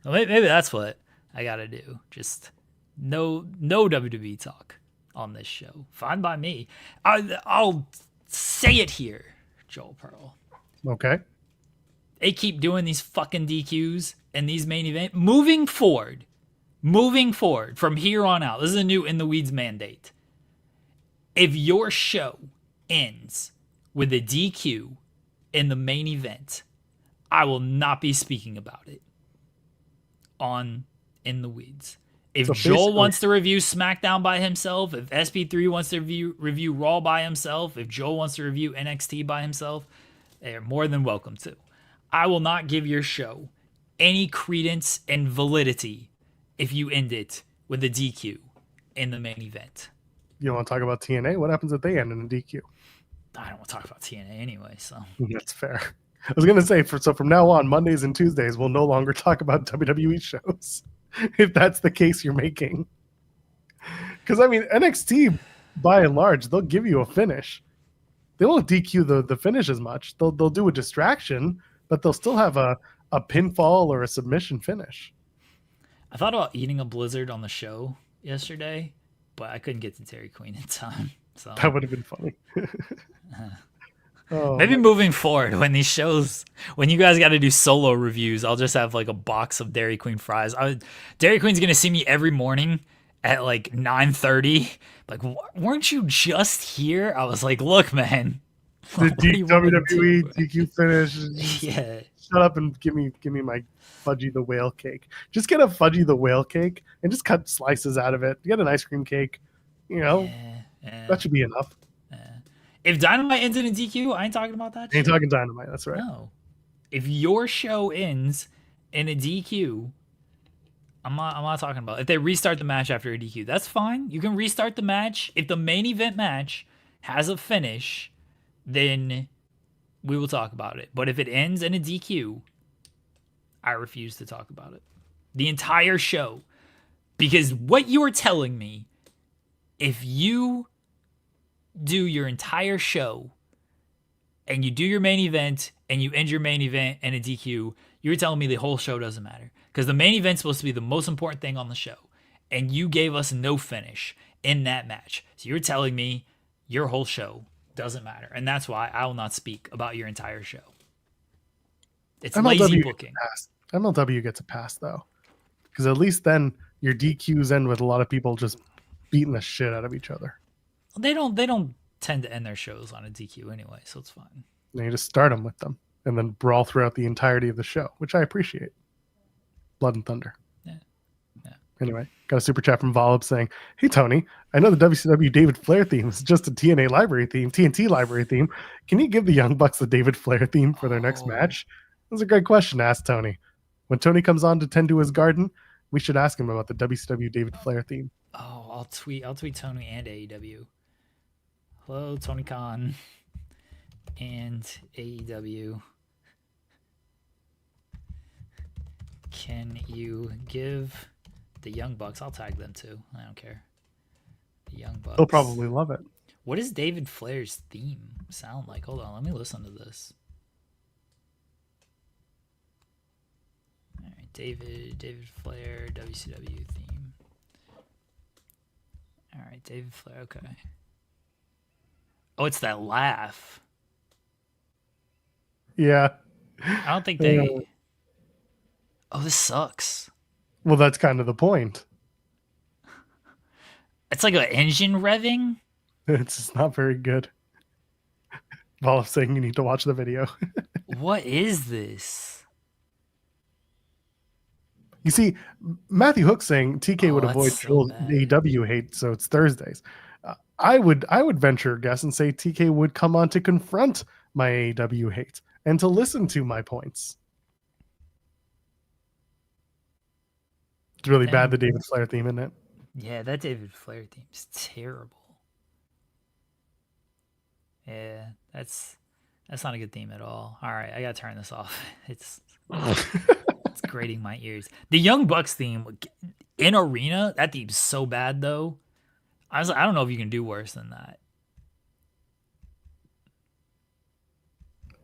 Well, maybe that's what I gotta do. Just no WWE talk on this show. Fine by me. I'll say it here, Joel Pearl. Okay. They keep doing these fucking DQs and these main events. Moving forward from here on out, this is a new In the Weeds mandate. If your show ends with a DQ in the main event, I will not be speaking about it on In the Weeds. If so Joel wants to review SmackDown by himself, if SP3 wants to review Raw by himself, if Joel wants to review NXT by himself, they are more than welcome to. I will not give your show any credence and validity if you end it with a DQ in the main event. You want to talk about TNA? What happens if they end in a DQ? I don't want to talk about TNA anyway, so. That's fair. I was going to say, so from now on, Mondays and Tuesdays, we'll no longer talk about WWE shows. If that's the case you're making. Because, I mean, NXT, by and large, they'll give you a finish. They won't DQ the finish as much. They'll do a distraction, but they'll still have a pinfall or a submission finish. I thought about eating a blizzard on the show yesterday, but I couldn't get to Dairy Queen in time. So that would have been funny. Maybe moving forward when these shows, when you guys got to do solo reviews, I'll just have like a box of Dairy Queen fries. Dairy Queen's going to see me every morning at like 9:30. Like, weren't you just here? I was like, look, man. The WWE DQ finish. Yeah. Shut up and give me my Fudgy the Whale cake. Just get a Fudgy the Whale cake and just cut slices out of it. Get an ice cream cake. You know, that should be enough. If Dynamite ends in a DQ, I ain't talking about that. Ain't talking Dynamite. That's right. No. If your show ends in a DQ, I'm not talking about it. If they restart the match after a DQ, that's fine. You can restart the match. If the main event match has a finish, then we will talk about it. But if it ends in a DQ, I refuse to talk about it. The entire show. Because what you are telling me, if you do your entire show and you do your main event and you end your main event in a DQ, you're telling me the whole show doesn't matter. Because the main event's supposed to be the most important thing on the show. And you gave us no finish in that match. So you're telling me your whole show doesn't matter. And that's why I will not speak about your entire show. It's lazy booking. MLW gets a pass, though. Because at least then your DQs end with a lot of people just beating the shit out of each other. They don't tend to end their shows on a DQ anyway, so it's fine. And you just start them with them and then brawl throughout the entirety of the show, which I appreciate. Blood and Thunder. Yeah. Anyway, got a super chat from Volib saying, "Hey Tony, I know the WCW David Flair theme is just a TNT library theme. Can you give the Young Bucks the David Flair theme for their next match?" That's a great question to ask Tony. When Tony comes on to tend to his garden, we should ask him about the WCW David Flair theme. Oh, I'll tweet Tony and AEW. Hello, Tony Khan and AEW. Can you give the Young Bucks? I'll tag them too. I don't care. The Young Bucks. They'll probably love it. What does David Flair's theme sound like? Hold on, let me listen to this. All right, David Flair WCW theme. All right, David Flair. Okay. Oh, it's that laugh. Yeah. I don't think they. Oh, this sucks. Well, that's kind of the point. It's like an engine revving. It's just not very good. All I'm saying, you need to watch the video. What is this? You see, Matthew Hook saying TK would Oh, that's avoid so Joel's bad. AEW hate, so it's Thursdays. I would venture a guess and say TK would come on to confront my AEW hate and to listen to my points. It's really bad, the David Flair theme, isn't it? Yeah, that David Flair theme's terrible. Yeah, that's not a good theme at all. All right, I gotta turn this off. It's grating my ears. The Young Bucks theme in arena, that theme's so bad though. I don't know if you can do worse than that.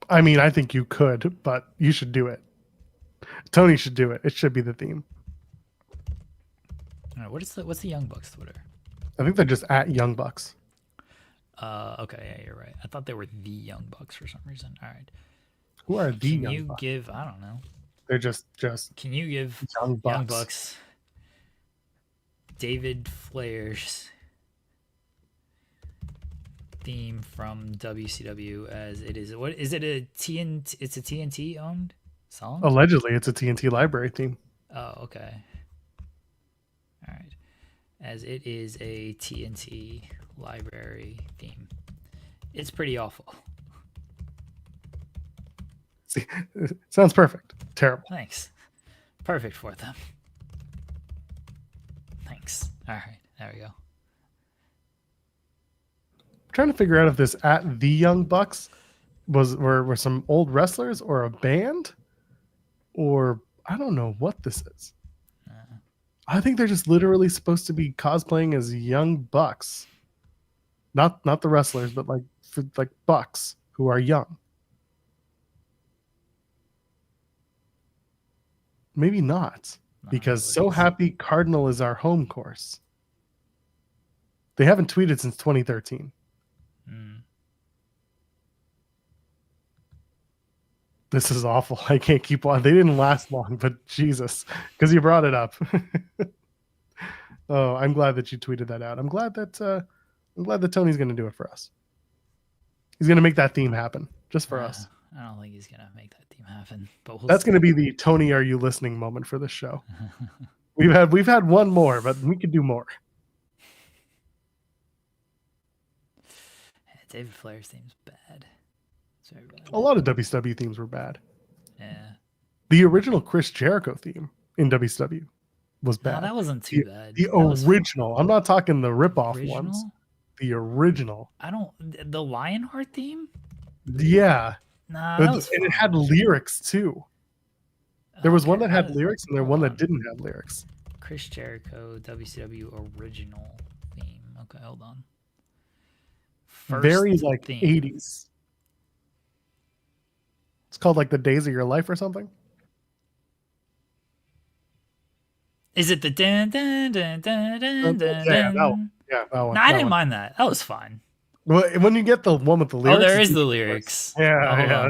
I mean, I think you could, but you should do it. Tony should do it. It should be the theme. All right, what's the Young Bucks Twitter? I think they're just at Young Bucks. Okay, yeah, you're right. I thought they were the Young Bucks for some reason. All right. Who are the Can Young you Bucks? give? I don't know. They're just. Can you give Young Bucks. Young Bucks David Flair's theme from WCW as it is? What is it? A TNT? It's a TNT owned song. Allegedly, it's a TNT library theme. Oh, okay. All right. As it is a TNT library theme. It's pretty awful. See, sounds perfect. Terrible. Thanks. Perfect for them. Thanks. All right. There we go. I'm trying to figure out if this at the Young Bucks were some old wrestlers or a band, or I don't know what this is. I think they're just literally supposed to be cosplaying as Young Bucks, not the wrestlers, but like Bucks who are young. Maybe not, because So Happy Cardinal is our home course. They haven't tweeted since 2013. This is awful. I can't keep on. They didn't last long, but Jesus, because you brought it up. Oh, I'm glad that you tweeted that out. I'm glad that Tony's going to do it for us. He's going to make that theme happen just for us. I don't think he's going to make that theme happen. But that's going to be the Tony, are you listening moment for this show. We've had one more, but we could do more. David Flair's theme's bad. It's very bad. A lot of WCW themes were bad. Yeah. The original Chris Jericho theme in WCW was bad. No, that wasn't too bad. The original. I'm not talking the rip-off ones. The original. The Lionheart theme? Yeah. Nah, and it had lyrics too. There was one that had lyrics and there was one that didn't have lyrics. Chris Jericho WCW original theme. Okay, hold on. Very like theme. 80s. It's called like The Days of Your Life or something. Is it the dun dun dun dun dun dun? Yeah, that one. No, I didn't mind that. That was fine. Well, when you get the one with the lyrics, there is the lyrics. Yeah,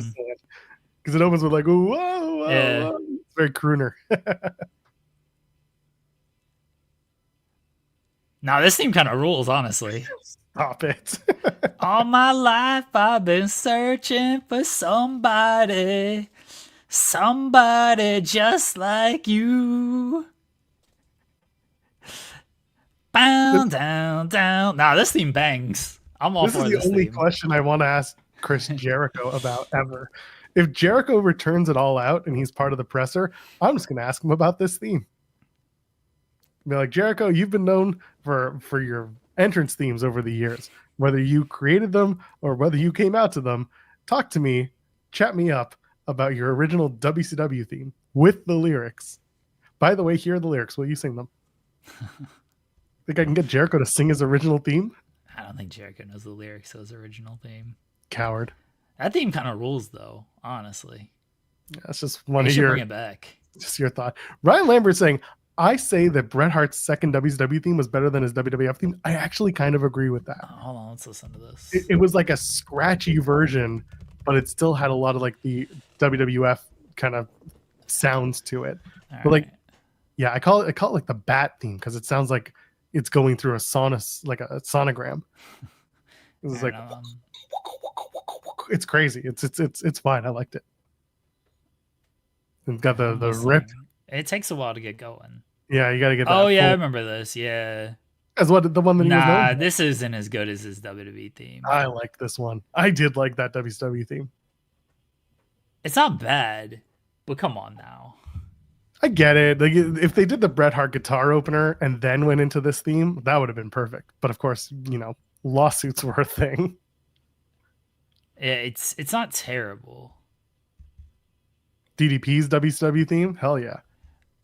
because it opens with like whoa, whoa, yeah. Whoa. It's very crooner. Now this theme kind of rules, honestly. Stop it. All my life I've been searching for somebody just like you. Bound down. Now this theme bangs. I'm all for this. This is the only question I want to ask Chris Jericho about ever. If Jericho returns it all out and he's part of the presser, I'm just going to ask him about this theme. Be like, Jericho, you've been known for your entrance themes over the years, whether you created them or whether you came out to them. Talk to me, chat me up about your original WCW theme with the lyrics. By the way, here are the lyrics. Will you sing them? Think I can get Jericho to sing his original theme? I don't think Jericho knows the lyrics of his original theme. Coward. That theme kind of rules, though, honestly. Yeah, that's just one of your... bring it back. Just your thought. Ryan Lambert saying, I say that Bret Hart's second WCW theme was better than his WWF theme. I actually kind of agree with that. Hold on, let's listen to this. It was like a scratchy version, but it still had a lot of like the WWF kind of sounds to it. But like, Yeah, I call it like the bat theme because it sounds like it's going through a like a sonogram. It's like it's crazy. It's fine. I liked it. It's got the rip. It takes a while to get going. Yeah, you got to get that. Oh yeah, I remember this. Yeah. As what the one that he was known for. This isn't as good as his WWE theme. I like this one. I did like that WCW theme. It's not bad, but come on now. I get it. Like if they did the Bret Hart guitar opener and then went into this theme, that would have been perfect. But of course, lawsuits were a thing. Yeah, it's not terrible. DDP's WCW theme? Hell yeah.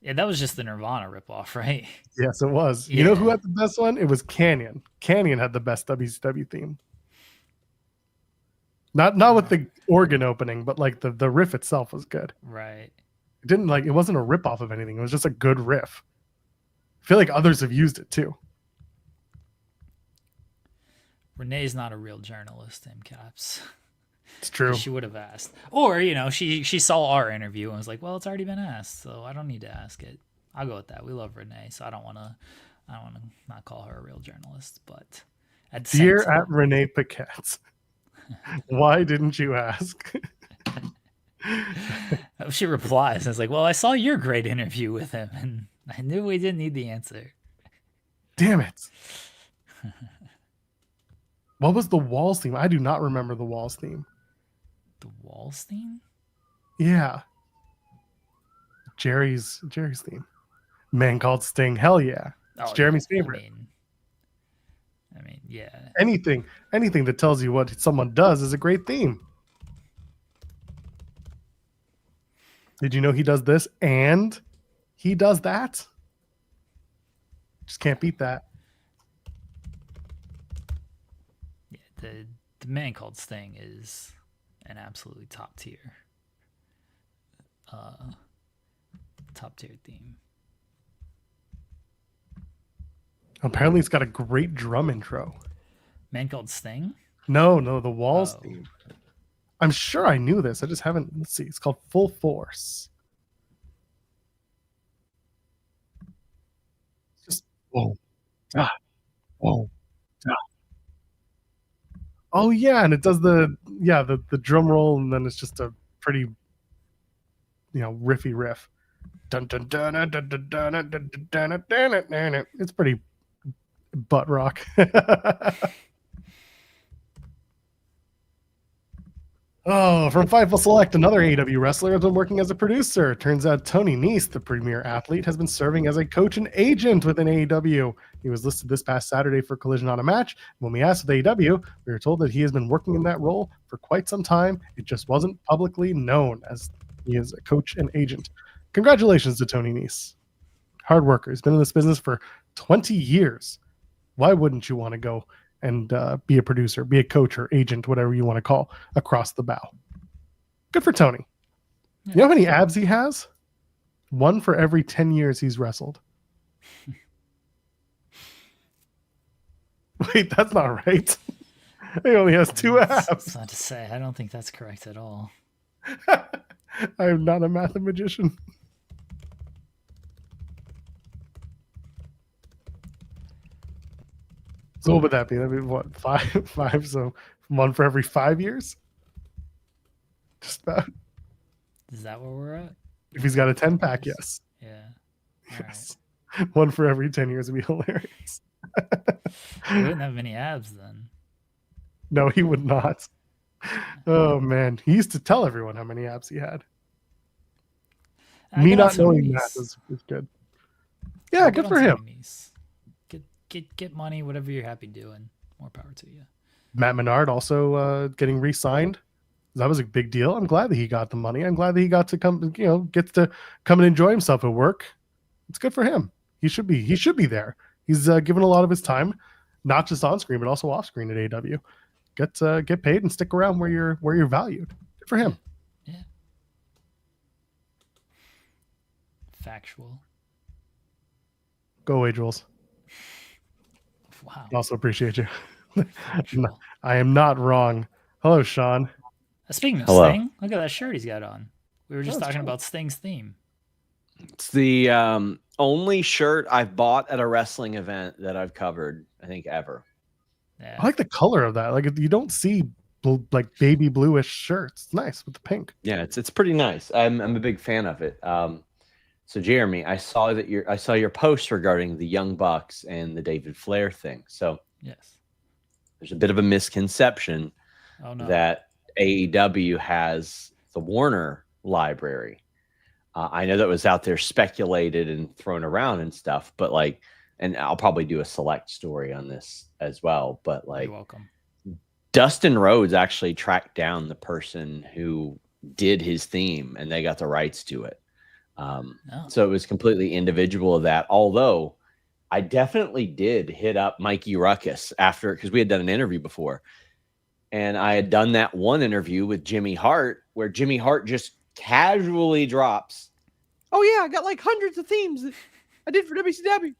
Yeah, that was just the Nirvana ripoff, right? Yes, it was. Yeah. You know who had the best one? It was Canyon. Canyon had the best WCW theme. Not with the organ opening, but like the riff itself was good. Right. It wasn't a ripoff of anything. It was just a good riff. I feel like others have used it too. Renee's not a real journalist, in caps. It's true. She would have asked. Or, she saw our interview and was like, well, it's already been asked, so I don't need to ask it. I'll go with that. We love Renee, so I don't want to not call her a real journalist, but Dear at Renee Paquette, why didn't you ask? She replies, and it's like, well, I saw your great interview with him, and I knew we didn't need the answer. Damn it. What was the Walls theme? I do not remember the Walls theme. The Walls theme? Yeah. Jerry's theme. Man Called Sting. Hell yeah. It's Jeremy's favorite. I mean, yeah. Anything that tells you what someone does is a great theme. Did you know he does this and he does that? Just can't beat that. Yeah, the Man Called Sting is an absolutely top tier theme. Apparently it's got a great drum intro. Man Called Sting? No, the Walls theme. I'm sure I knew this. I just haven't. Let's see. It's called Full Force. Just whoa, whoa. Oh yeah, and it does the drum roll, and then it's just a pretty riffy riff. Dun dun dun dun dun dun dun dun dun dun. It's pretty butt rock. Oh, from Fightful Select, another AEW wrestler has been working as a producer. Turns out Tony Nese, the premier athlete, has been serving as a coach and agent within AEW. He was listed this past Saturday for Collision on a Match. When we asked with AEW, we were told that he has been working in that role for quite some time. It just wasn't publicly known as he is a coach and agent. Congratulations to Tony Nese. Hard worker. He's been in this business for 20 years. Why wouldn't you want to go and be a producer, be a coach or agent, whatever you want to call, across the bow? Good for Tony. Yeah. You know how many abs he has? 1 for every 10 years he's wrestled. Wait, that's not right. He only has 2 abs. That's not to say. I don't think that's correct at all. I am not a mathematician. So what would that be? That'd be what, 5? So 1 for every 5 years? Just about. Is that where we're at? If he's got a 10-pack, yes. Yeah. Yes. Right. 1 for every 10 years would be hilarious. He wouldn't have many abs then. No, he would not. Oh man, he used to tell everyone how many abs he had. Me not knowing that is good. Yeah, good for him. Get money, whatever you're happy doing. More power to you. Matt Menard also getting re-signed. That was a big deal. I'm glad that he got the money. I'm glad that he got to come, gets to come and enjoy himself at work. It's good for him. He should be there. He's given a lot of his time, not just on screen, but also off screen at AEW. Get paid and stick around where you're valued. Good for him. Yeah. Factual. Go away, Jules. Wow. Also appreciate you. No, I am not wrong. Hello, Sean. Speaking of Sting, look at that shirt he's got on. We were just talking about Sting's theme. It's the only shirt I've bought at a wrestling event that I've covered, I think, ever. Yeah. I like the color of that. Like you don't see like baby bluish shirts. It's nice with the pink. Yeah, it's pretty nice. I'm a big fan of it. So Jeremy, I saw your post regarding the Young Bucks and the David Flair thing. So yes, there's a bit of a misconception that AEW has the Warner library. I know that was out there speculated and thrown around and stuff, but like, and I'll probably do a select story on this as well. But like, you're welcome. Dustin Rhodes actually tracked down the person who did his theme, and they got the rights to it. So it was completely individual of that. Although I definitely did hit up Mikey Ruckus after, because we had done an interview before, and I had done that one interview with Jimmy Hart where Jimmy Hart just casually drops, "Oh yeah, I got like hundreds of themes that I did for WCW."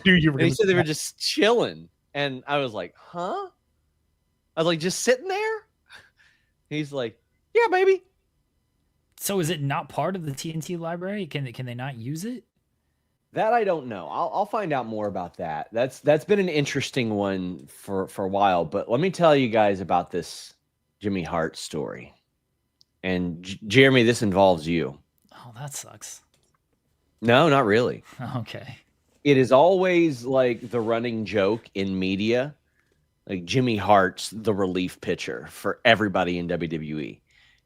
Dude, and he said they were just chilling, and I was like, "Huh?" I was like, "Just sitting there?" He's like, "Yeah, baby." So is it not part of the TNT library? Can they not use it? That I don't know. I'll find out more about that. That's been an interesting one for a while. But let me tell you guys about this Jimmy Hart story. And Jeremy, this involves you. Oh, that sucks. No, not really. Okay. It is always like the running joke in media, like Jimmy Hart's the relief pitcher for everybody in WWE.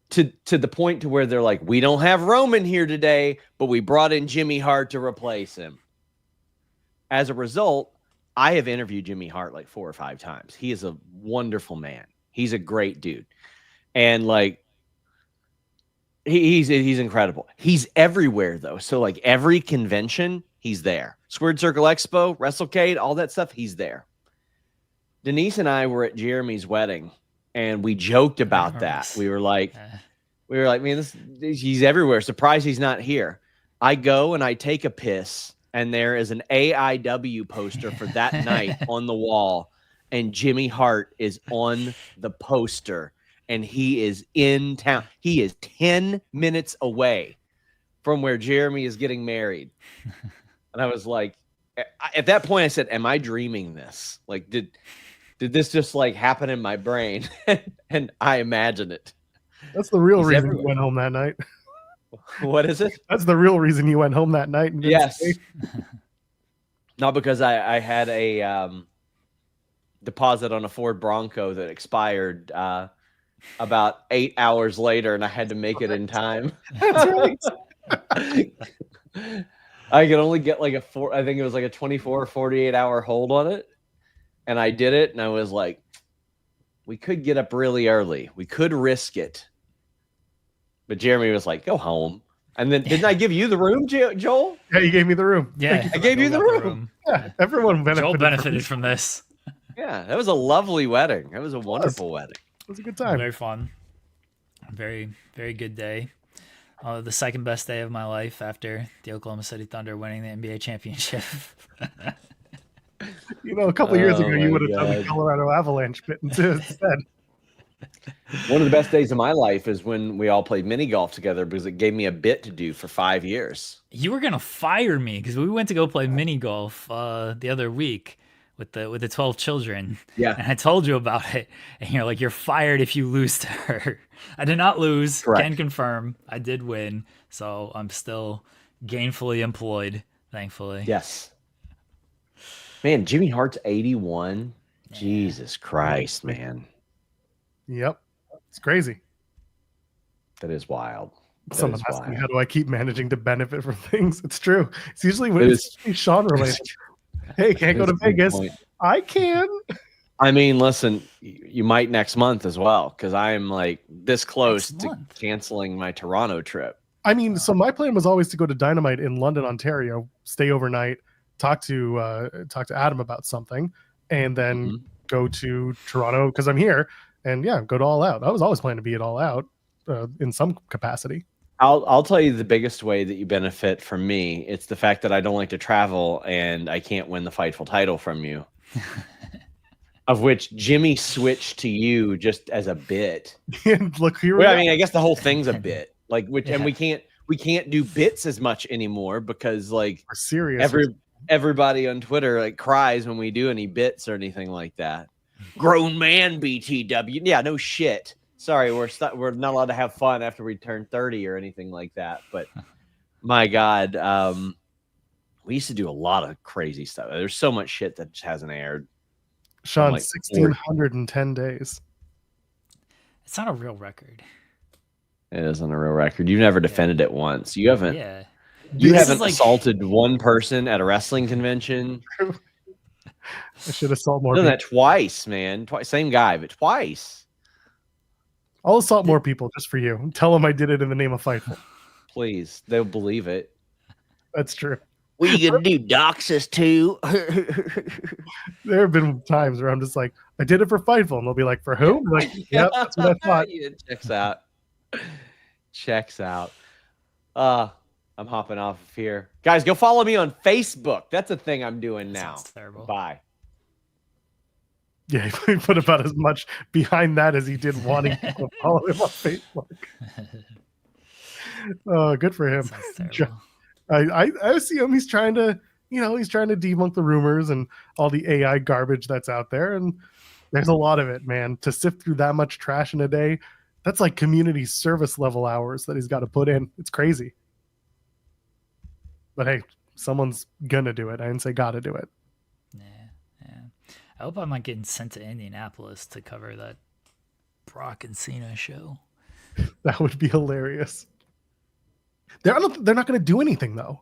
To the point to where they're like, we don't have Roman here today, but we brought in Jimmy Hart to replace him. As a result, I have interviewed Jimmy Hart like 4 or 5 times. He is a wonderful man. He's a great dude. And like, he's incredible. He's everywhere though. So like every convention, he's there. Squared Circle Expo, WrestleCade, all that stuff, he's there. Denise and I were at Jeremy's wedding, and we joked about that. We were like, man, he's everywhere. Surprised he's not here. I go and I take a piss, and there is an AEW poster for that night on the wall, and Jimmy Hart is on the poster, and he is in town. He is 10 minutes away from where Jeremy is getting married. And I was like, at that point I said, am I dreaming this? Like, did this just like happen in my brain? And I imagined it. That's the real reason you went home that night. What is it? That's the real reason you went home that night. And yes. Not because I had a deposit on a Ford Bronco that expired about 8 hours later, and I had to make it in time. That's right. I could only get like I think it was like a 24 or 48 hour hold on it. And I did it, and I was like, we could get up really early. We could risk it. But Jeremy was like, go home. And then didn't I give you the room, Joel? Yeah, you gave me the room. Yeah, I gave you the room. Yeah, everyone benefited. Joel benefited from this. Yeah, that was a lovely wedding. That was a wonderful wedding. It was a good time. Very fun. Very, very good day. The second best day of my life after the Oklahoma City Thunder winning the NBA championship. You know, a couple of years ago, you would have done the Colorado Avalanche bit instead. One of the best days of my life is when we all played mini golf together, because it gave me a bit to do for 5 years. You were gonna fire me because we went to go play mini golf the other week with the 12 children. Yeah, and I told you about it, and you're like, you're fired if you lose to her. I did not lose. Correct. Can confirm I did win, so I'm still gainfully employed, thankfully. Yes. Man, Jimmy Hart's 81. Yeah. Jesus Christ, man. Yep. It's crazy. That is wild. Someone asked me, how do I keep managing to benefit from things? It's true. It's usually when it's Sean related. Hey, can't go to Vegas. I can. I mean, listen, you might next month as well, because I am like this close to canceling my Toronto trip. I mean, so my plan was always to go to Dynamite in London, Ontario, stay overnight, talk to Adam about something, and then go to Toronto because I'm here, and yeah, go to All Out. I was always planning to be at All Out in some capacity. I'll tell you the biggest way that you benefit from me. It's the fact that I don't like to travel and I can't win the Fightful title from you. Of which Jimmy switched to you just as a bit. And look here. Well, I mean, I guess the whole thing's a bit. Like, and we we can't do bits as much anymore because like We're serious. everybody on Twitter like cries when we do any bits or anything like that. Grown man BTW. Yeah, no shit. Sorry, we're not allowed to have fun after we turn 30 or anything like that. But my God, we used to do a lot of crazy stuff. There's so much shit that just hasn't aired. Sean, like 1,610 days. It's not a real record. It isn't a real record. You've never defended it once. You haven't. Yeah. You This haven't is assaulted one person at a wrestling convention. I should assault more Done people. that twice, man. Same guy, but twice. I'll assault more people just for you. Tell them I did it in the name of Fightful. Please, they'll believe it. That's true. What are you gonna do? Dox us too? There have been times where I'm just like, I did it for Fightful, and they'll be like, for who? I'm like, yep, that's what I thought. Yeah, checks out. Checks out. I'm hopping off of here. Guys, go follow me on Facebook. That's a thing I'm doing now. Sounds terrible. Bye. Yeah, he put about as much behind that as he did wanting people to follow him on Facebook. Oh, good for him. Sounds terrible. I see him. He's trying to, he's trying to debunk the rumors and all the AI garbage that's out there. And there's a lot of it, man. To sift through that much trash in a day, that's like community service level hours that he's got to put in. It's crazy. But hey, someone's gonna do it. I didn't say gotta do it. Yeah. I hope I'm not getting sent to Indianapolis to cover that Brock and Cena show. That would be hilarious. They're not going to do anything though.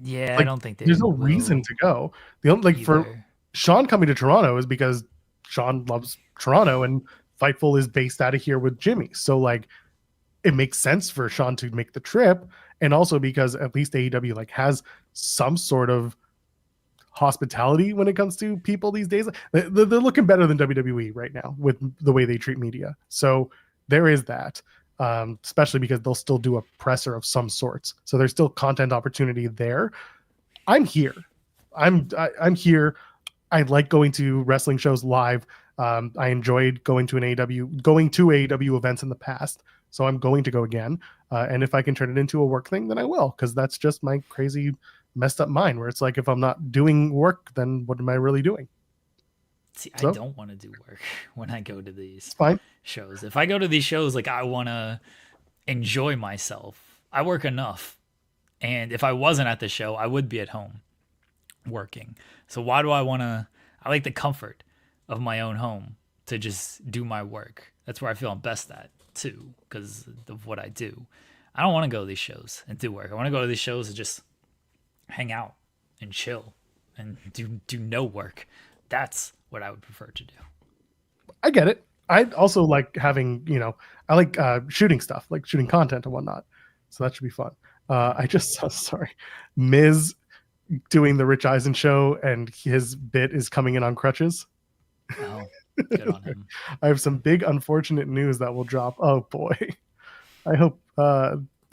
Yeah, Like, I don't think there's no reason to go. The only for Sean coming to Toronto is because Sean loves Toronto and Fightful is based out of here with Jimmy. So like it makes sense for Sean to make the trip, and also because at least AEW like has some sort of hospitality when it comes to people these days. They're looking better than WWE right now with the way they treat media. So there is that. Especially because they'll still do a presser of some sorts. So there's still content opportunity there. I'm here. I'm here. I like going to wrestling shows live. I enjoyed going to AEW events in the past. So I'm going to go again. And if I can turn it into a work thing, then I will, because that's just my crazy messed up mind where it's like, if I'm not doing work, then what am I really doing? See, I don't want to do work when I go to these Fine. shows. If I go to these shows, like I want to enjoy myself. I work enough. And if I wasn't at the show, I would be at home working. So why do I want to? I like the comfort of my own home to just do my work. That's where I feel I'm best at too, because of what I do. I don't want to go to these shows and do work. I want to go to these shows and just hang out and chill and do no work. That's what I would prefer to do. I get it. I also like having, I like shooting stuff, like shooting content and whatnot. So that should be fun. I just saw, Miz doing the Rich Eisen show, and his bit is coming in on crutches. Oh, good on him. I have some big unfortunate news that will drop. Oh boy. I hope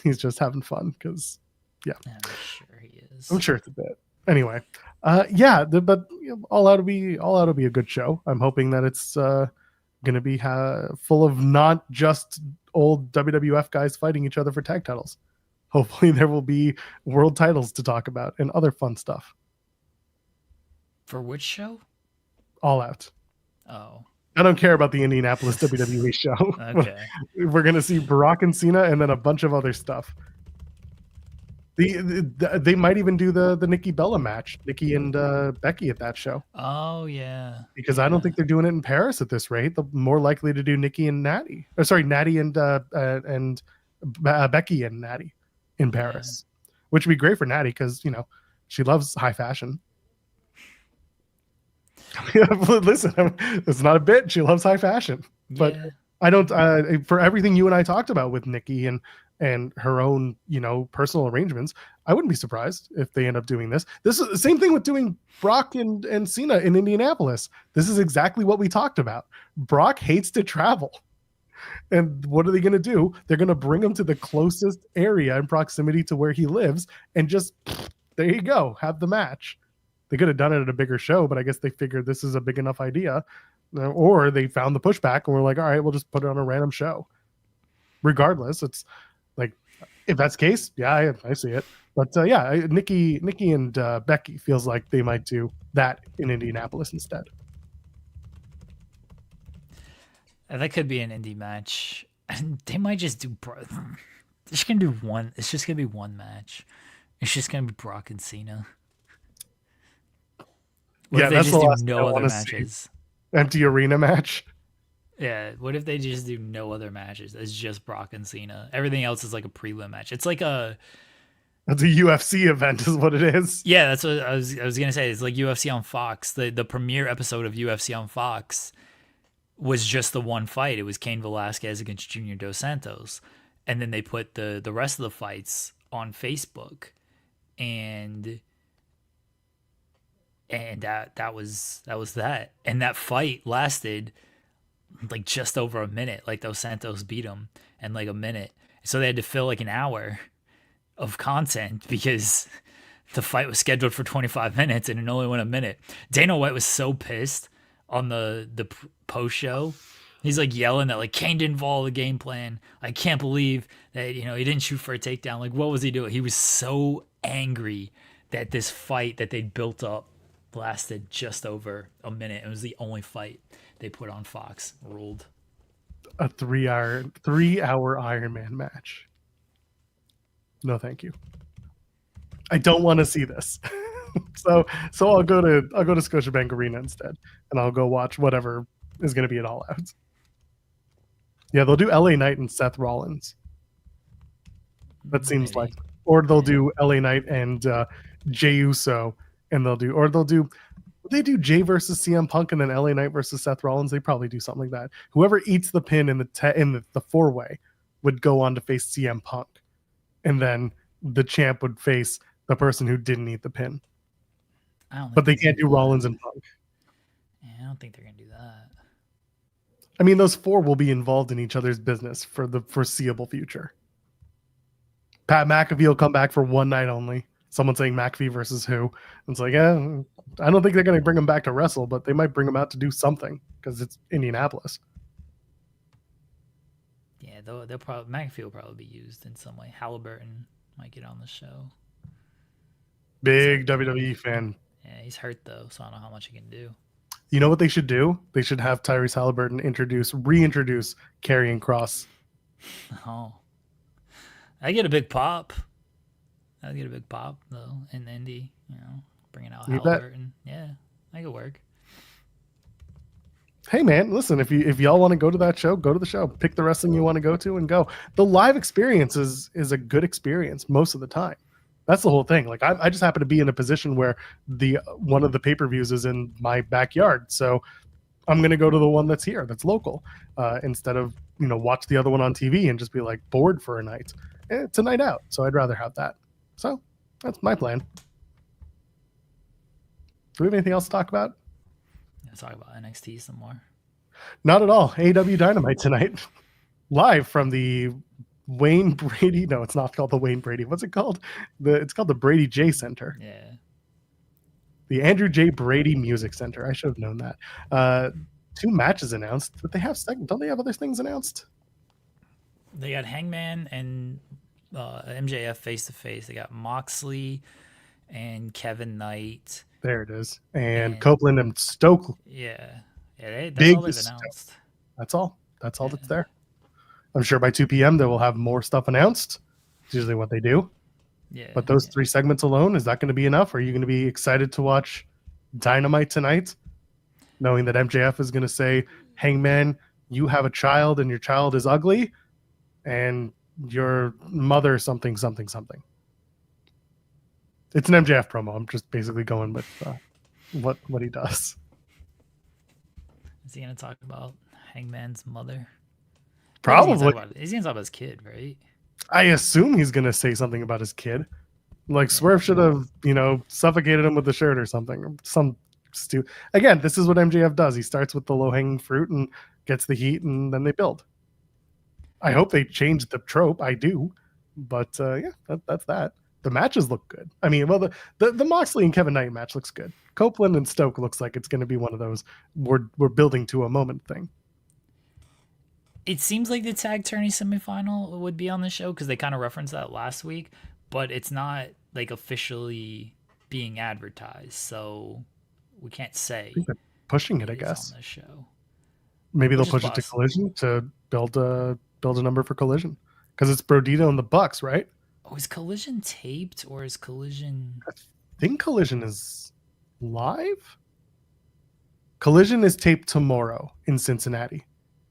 he's just having fun because, yeah. I'm sure he is. I'm sure it's a bit. Anyway, but all out to be a good show. I'm hoping that it's going to be full of not just old WWF guys fighting each other for tag titles. Hopefully there will be world titles to talk about and other fun stuff. For which show? All Out. Oh. I don't care about the Indianapolis WWE show. Okay. We're going to see Brock and Cena and then a bunch of other stuff. They might even do the Nikki Bella match, Nikki and Becky at that show. Oh yeah. Because I don't think they're doing it in Paris at this rate. They're more likely to do Nikki and Natty. Or sorry, Natty and Becky and Natty in Paris, which would be great for Natty because she loves high fashion. Listen, it's not a bit. She loves high fashion, but I don't. For everything you and I talked about with Nikki and her own, personal arrangements, I wouldn't be surprised if they end up doing this. This is the same thing with doing Brock and Cena in Indianapolis. This is exactly what we talked about. Brock hates to travel. And what are they going to do? They're going to bring him to the closest area in proximity to where he lives and just, there you go, have the match. They could have done it at a bigger show, but I guess they figured this is a big enough idea. Or they found the pushback and we're like, all right, we'll just put it on a random show. Regardless, it's like, If that's the case, yeah, I see it. But yeah, Nikki and Becky feels like they might do that in Indianapolis instead. That could be an indie match. And they might just do. They're just gonna do one. It's just gonna be one match. It's just gonna be Brock and Cena. What if they that's just the do last thing I no other wanna see. matches? Empty arena match. Yeah. What if they just do no other matches? It's just Brock and Cena. Everything else is like a prelim match. It's like a. That's a UFC event, is what it is. Yeah, that's what I was gonna say. It's like UFC on Fox. The premiere episode of UFC on Fox was just the one fight. It was Cain Velasquez against Junior Dos Santos, and then they put the rest of the fights on Facebook, and that was that. And that fight lasted like just over a minute. Like Dos Santos beat him in like a minute, so they had to fill like an hour of content because the fight was scheduled for 25 minutes and it only went a minute. Dana White was so pissed on the post show. He's like yelling that like Kane didn't follow the game plan. I can't believe that, he didn't shoot for a takedown. Like, what was he doing? He was so angry that this fight that they'd built up lasted just over a minute. It was the only fight they put on Fox. Ruled. A 3-hour Iron Man match. No, thank you. I don't want to see this. so I'll go to Scotiabank Arena instead, and I'll go watch whatever is going to be at All Out. Yeah, they'll do LA Knight and Seth Rollins. That seems like, or they'll do LA Knight and Jey Uso, and they'll do Jay versus CM Punk and then LA Knight versus Seth Rollins. They probably do something like that. Whoever eats the pin in the 4-way would go on to face CM Punk. And then the champ would face the person who didn't eat the pin. But they can't do Rollins and Punk. Yeah, I don't think they're going to do that. I mean, those 4 will be involved in each other's business for the foreseeable future. Pat McAfee will come back for one night only. Someone saying McAfee versus who. It's like, I don't think they're going to bring him back to wrestle, but they might bring him out to do something because it's Indianapolis. Yeah, they'll probably McAfee will probably be used in some way. Halliburton might get on the show. Big WWE fan. Yeah, he's hurt though, so I don't know how much he can do. You know what they should do? They should have Tyrese Halliburton reintroduce Karrion Kross. Oh, I get a big pop. I get a big pop though in Indy. Bringing out Halliburton. Yeah, that could work. Hey man, listen, if y'all want to go to that show, go to the show. Pick the wrestling you want to go to and go. The live experience is a good experience most of the time. That's the whole thing. Like I just happen to be in a position where one of the pay-per-views is in my backyard. So I'm going to go to the one that's here, that's local, instead of, watch the other one on TV and just be like bored for a night. It's a night out. So I'd rather have that. So that's my plan. Do we have anything else to talk about? Let's talk about NXT some more. Not at all. AEW Dynamite tonight. Live from the Wayne Brady. No, it's not called the Wayne Brady. What's it called? It's called the Brady J Center. Yeah. The Andrew J. Brady Music Center. I should have known that. 2 matches announced, but don't they have other things announced? They got Hangman and MJF face to face. They got Moxley and Kevin Knight. There it is. And Copeland and Stokely. Yeah. That's Big all they've announced. That's all. That's all that's there. I'm sure by 2 p.m. they will have more stuff announced. It's usually what they do. Yeah. But those 3 segments alone, is that going to be enough? Or are you going to be excited to watch Dynamite tonight, knowing that MJF is going to say, Hangman, you have a child and your child is ugly, and your mother something, something, something. It's an MJF promo. I'm just basically going with what he does. Is he going to talk about Hangman's mother? Probably. He's going to talk about his kid, right? I assume he's going to say something about his kid. Like Swerve should have, suffocated him with the shirt or something. Again, this is what MJF does. He starts with the low-hanging fruit and gets the heat, and then they build. I hope they change the trope. I do. But, that's that. The matches look good. I mean, well, the Moxley and Kevin Knight match looks good. Copeland and Stoke looks like it's going to be one of those we're building to a moment thing. It seems like the tag tourney semifinal would be on the show because they kind of referenced that last week, but it's not like officially being advertised, so we can't say. I think they're pushing it, I guess. On the show. Maybe they'll push it to Collision to build a number for Collision because it's Brodito and the Bucks, right? Oh, is Collision taped or is Collision? I think Collision is live. Collision is taped tomorrow in Cincinnati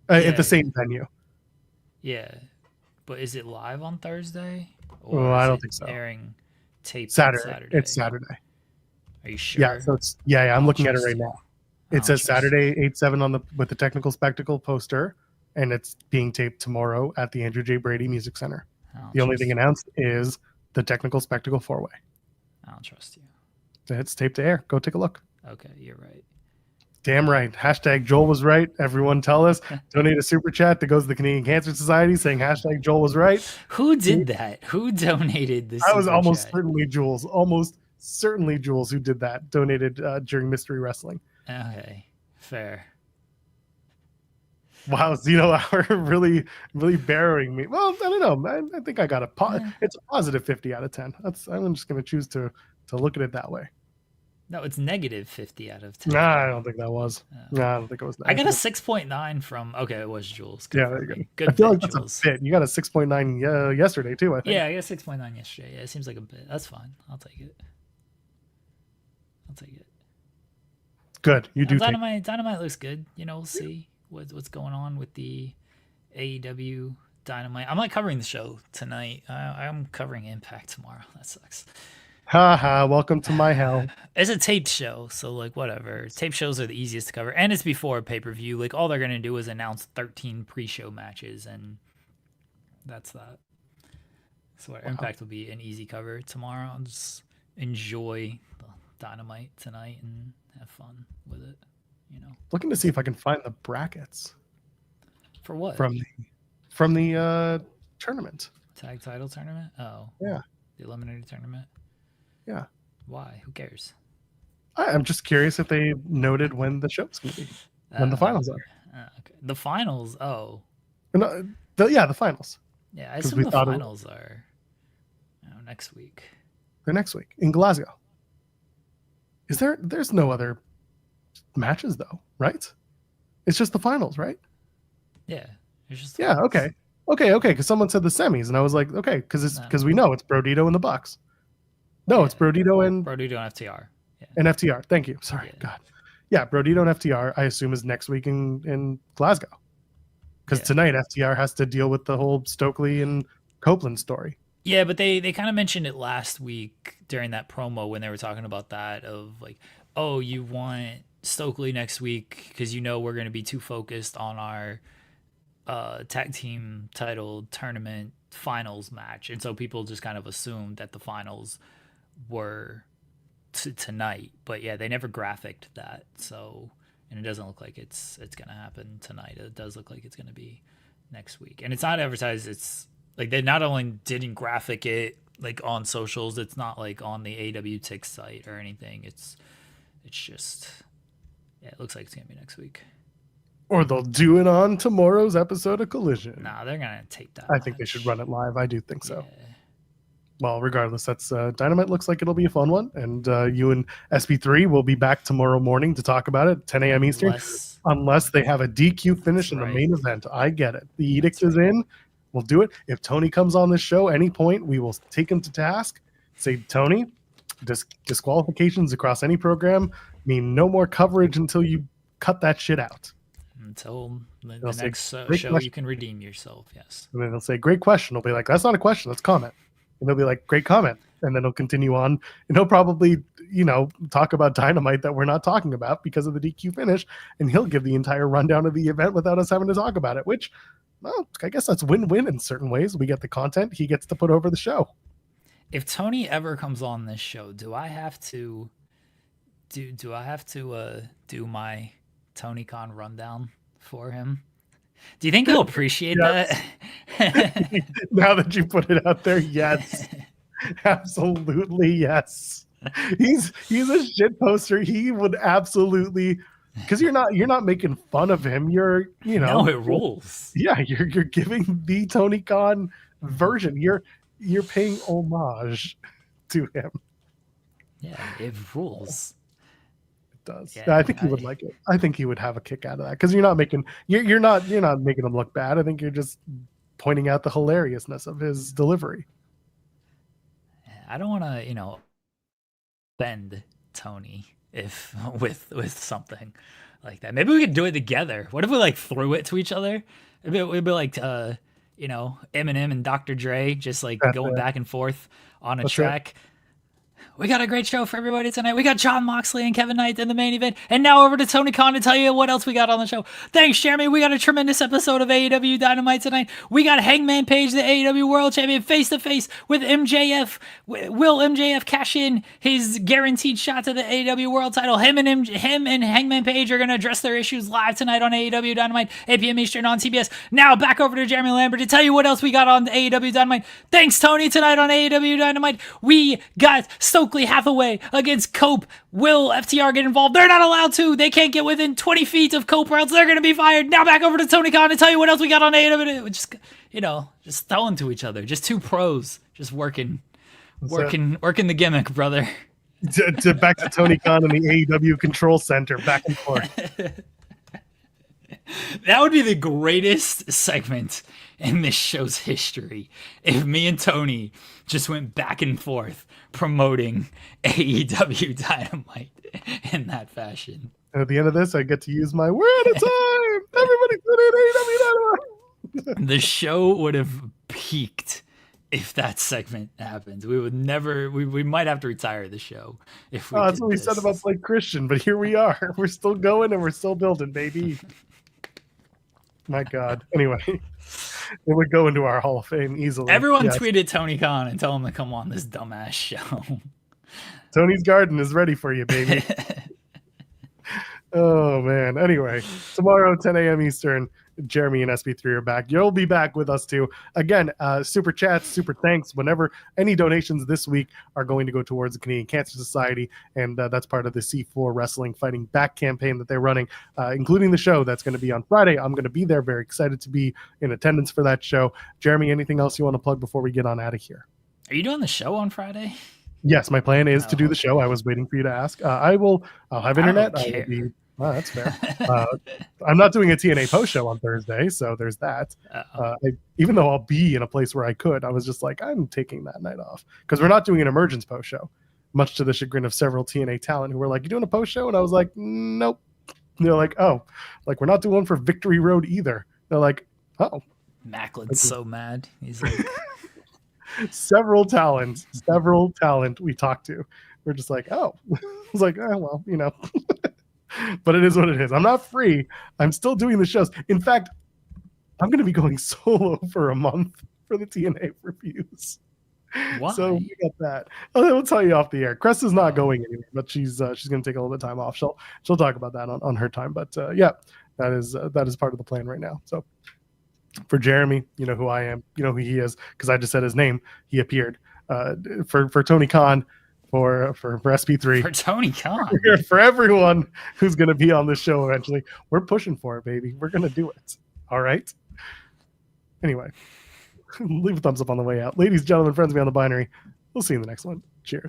at the same venue. Yeah, but is it live on Thursday? Or I don't think so. Airing taped Saturday. It's Saturday. Are you sure? Yeah, so it's I'm looking at it right now. It says Saturday 8/7 with the Technical Spectacle poster, and it's being taped tomorrow at the Andrew J. Brady Music Center. The only thing announced is the Technical Spectacle 4-way. I don't trust you. It's taped to air. Go take a look. Okay, you're right. Damn right. Hashtag Joel was right. Everyone tell us. Donate a super chat that goes to the Canadian Cancer Society saying hashtag Joel was right. Who did that? Who donated this? I was almost certainly Jules. Almost certainly Jules who did that. Donated during Mystery Wrestling. Okay, fair. Wow, Zeno Hour really, really burying me. Well, I don't know. I think I got it's a positive 50 out of 10. I'm just going to choose to look at it that way. No, it's negative 50 out of 10. Nah, I don't think that was. Nah, I don't think it was. I got a 6.9 from. Okay, it was Jules. Good there you go. Good. I feel like that's Jules. A bit. You got a 6.9 yesterday too. I think. Yeah, I got a 6.9 yesterday. Yeah, it seems like a bit. That's fine. I'll take it. Good. You do. Dynamite looks good. We'll see what's going on with the AEW Dynamite. I'm not covering the show tonight. I'm covering Impact tomorrow. That sucks. Haha, welcome to my hell. It's a taped show, so whatever. Taped shows are the easiest to cover, and it's before a pay-per-view. All they're gonna do is announce 13 pre-show matches, and that's that. So Impact will be an easy cover tomorrow. I'll just enjoy the Dynamite tonight and have fun with it. Looking to see if I can find the brackets. For what? From the tournament. Tag title tournament? Oh. Yeah. The eliminator tournament? Yeah. Why? Who cares? I'm just curious if they noted when the show's going to be. When the finals are. Okay. The finals? Oh. No, the finals. Yeah, I assume the finals are next week. They're next week in Glasgow. There's no other matches though, right? It's just the finals, right? Yeah. It's just okay. Because someone said the semis, and I was like, okay, because we know it's Brodito and the Bucks. No, it's Brodito and FTR. Yeah. And FTR. Thank you. Sorry, God. Yeah, Brodito and FTR. I assume is next week in Glasgow, because tonight FTR has to deal with the whole Stokely and Copeland story. Yeah, but they kind of mentioned it last week during that promo when they were talking about that of oh, you want Stokely next week because we're going to be too focused on our tag team title tournament finals match, and so people just kind of assumed that the finals were tonight, but they never graphicked that, so, and it doesn't look like it's gonna happen tonight. It does look like it's gonna be next week, and it's not advertised. It's they not only didn't graphic it on socials, it's not on the AEW Tix site or anything. It's just it looks like it's gonna be next week. Or they'll do it on tomorrow's episode of Collision. Nah, they're gonna tape that. I think they should run it live. I do think so. Well, regardless, that's Dynamite looks like it'll be a fun one, and you and SB3 will be back tomorrow morning to talk about it, 10 a.m. Eastern, unless they have a DQ finish in the main event. I get it. The edict is in. We'll do it. If Tony comes on this show any point, we will take him to task. Say, Tony, disqualifications across any program mean no more coverage until you cut that shit out. Until the next show, you can redeem yourself. Yes. And then they'll say, "Great question." They'll be like, "That's not a question. That's comment." And they'll be like, "Great comment." And then he'll continue on, and he'll probably, talk about Dynamite that we're not talking about because of the DQ finish, and he'll give the entire rundown of the event without us having to talk about it. Which, well, I guess that's win-win in certain ways. We get the content; he gets to put over the show. If Tony ever comes on this show, do I have to do my TonyCon rundown for him? Do you think he'll appreciate that? Now that you put it out there, yes. Absolutely, yes. He's a shit poster. He would absolutely because you're not making fun of him. You're No, it rules. Yeah, you're giving the Tony Khan version. You're paying homage to him. Yeah, it rules. It does. Yeah, I think he would like it. I think he would have a kick out of that because you're not making him look bad. I think you're just pointing out the hilariousness of his delivery. I don't want to, bend Tony with something like that. Maybe we could do it together. What if we threw it to each other? It'd be like Eminem and Dr. Dre just going back and forth on a track. We got a great show for everybody tonight. We got Jon Moxley and Kevin Knight in the main event. And now over to Tony Khan to tell you what else we got on the show. Thanks, Jeremy. We got a tremendous episode of AEW Dynamite tonight. We got Hangman Page, the AEW World Champion, face-to-face with MJF. Will MJF cash in his guaranteed shot to the AEW World title? Him and Hangman Page are going to address their issues live tonight on AEW Dynamite, 8 p.m. Eastern on TBS. Now back over to Jeremy Lambert to tell you what else we got on AEW Dynamite. Thanks, Tony. Tonight on AEW Dynamite, we got Stokely Hathaway against Cope. Will FTR get involved? They're not allowed to. They can't get within 20 feet of Cope or else they're going to be fired. Now back over to Tony Khan to tell you what else we got on AEW. Just throwing to each other. Just two pros. Just working the gimmick, brother. Back to Tony Khan and the AEW Control Center, back and forth. That would be the greatest segment in this show's history if me and Tony just went back and forth promoting AEW Dynamite in that fashion. And at the end of this, I get to use my "we're out of time. Everybody put in AEW Dynamite." The show would have peaked if that segment happened. We would never. We might have to retire the show if we. That's what we said about Blake Christian, but here we are. We're still going and we're still building, baby. My God. Anyway, it would go into our Hall of Fame easily. Everyone tweeted Tony Khan and tell him to come on this dumbass show. Tony's Garden is ready for you, baby. Oh, man. Anyway, tomorrow, 10 a.m. Eastern, Jeremy and SB3 are back. You'll be back with us, too. Again, super chats, super thanks. Whenever any donations this week are going to go towards the Canadian Cancer Society, and that's part of the C4 Wrestling Fighting Back campaign that they're running, including the show that's going to be on Friday. I'm going to be there. Very excited to be in attendance for that show. Jeremy, anything else you want to plug before we get on out of here? Are you doing the show on Friday? Yes, my plan is to do the show. I was waiting for you to ask. I'll have internet. I don't care. That's fair. I'm not doing a TNA post show on Thursday, so there's that. Even though I'll be in a place where I could, I was just like, I'm taking that night off because we're not doing an emergence post show, much to the chagrin of several TNA talent who were like, "You doing a post show?" And I was like, "Nope." And they're like, "Oh, we're not doing one for Victory Road either." They're like, "Oh." Macklin's so mad. He's like, several talent we talked to. We're just like, "Oh," I was like, "Oh well, But it is what it is. I'm not free. I'm still doing the shows. In fact, I'm going to be going solo for a month for the TNA reviews. Why? So we got that. I'll tell you off the air. Crest is not going anywhere, but she's going to take a little bit of time off. She'll talk about that on her time. But yeah, that is part of the plan right now. So for Jeremy, you know who I am. You know who he is because I just said his name. He appeared. For Tony Khan. For SP3, for Tony Khan, for everyone who's going to be on this show eventually, we're pushing for it, baby. We're going to do it. All right. Anyway, leave a thumbs up on the way out, ladies, gentlemen, friends, me on the binary. We'll see you in the next one. Cheers.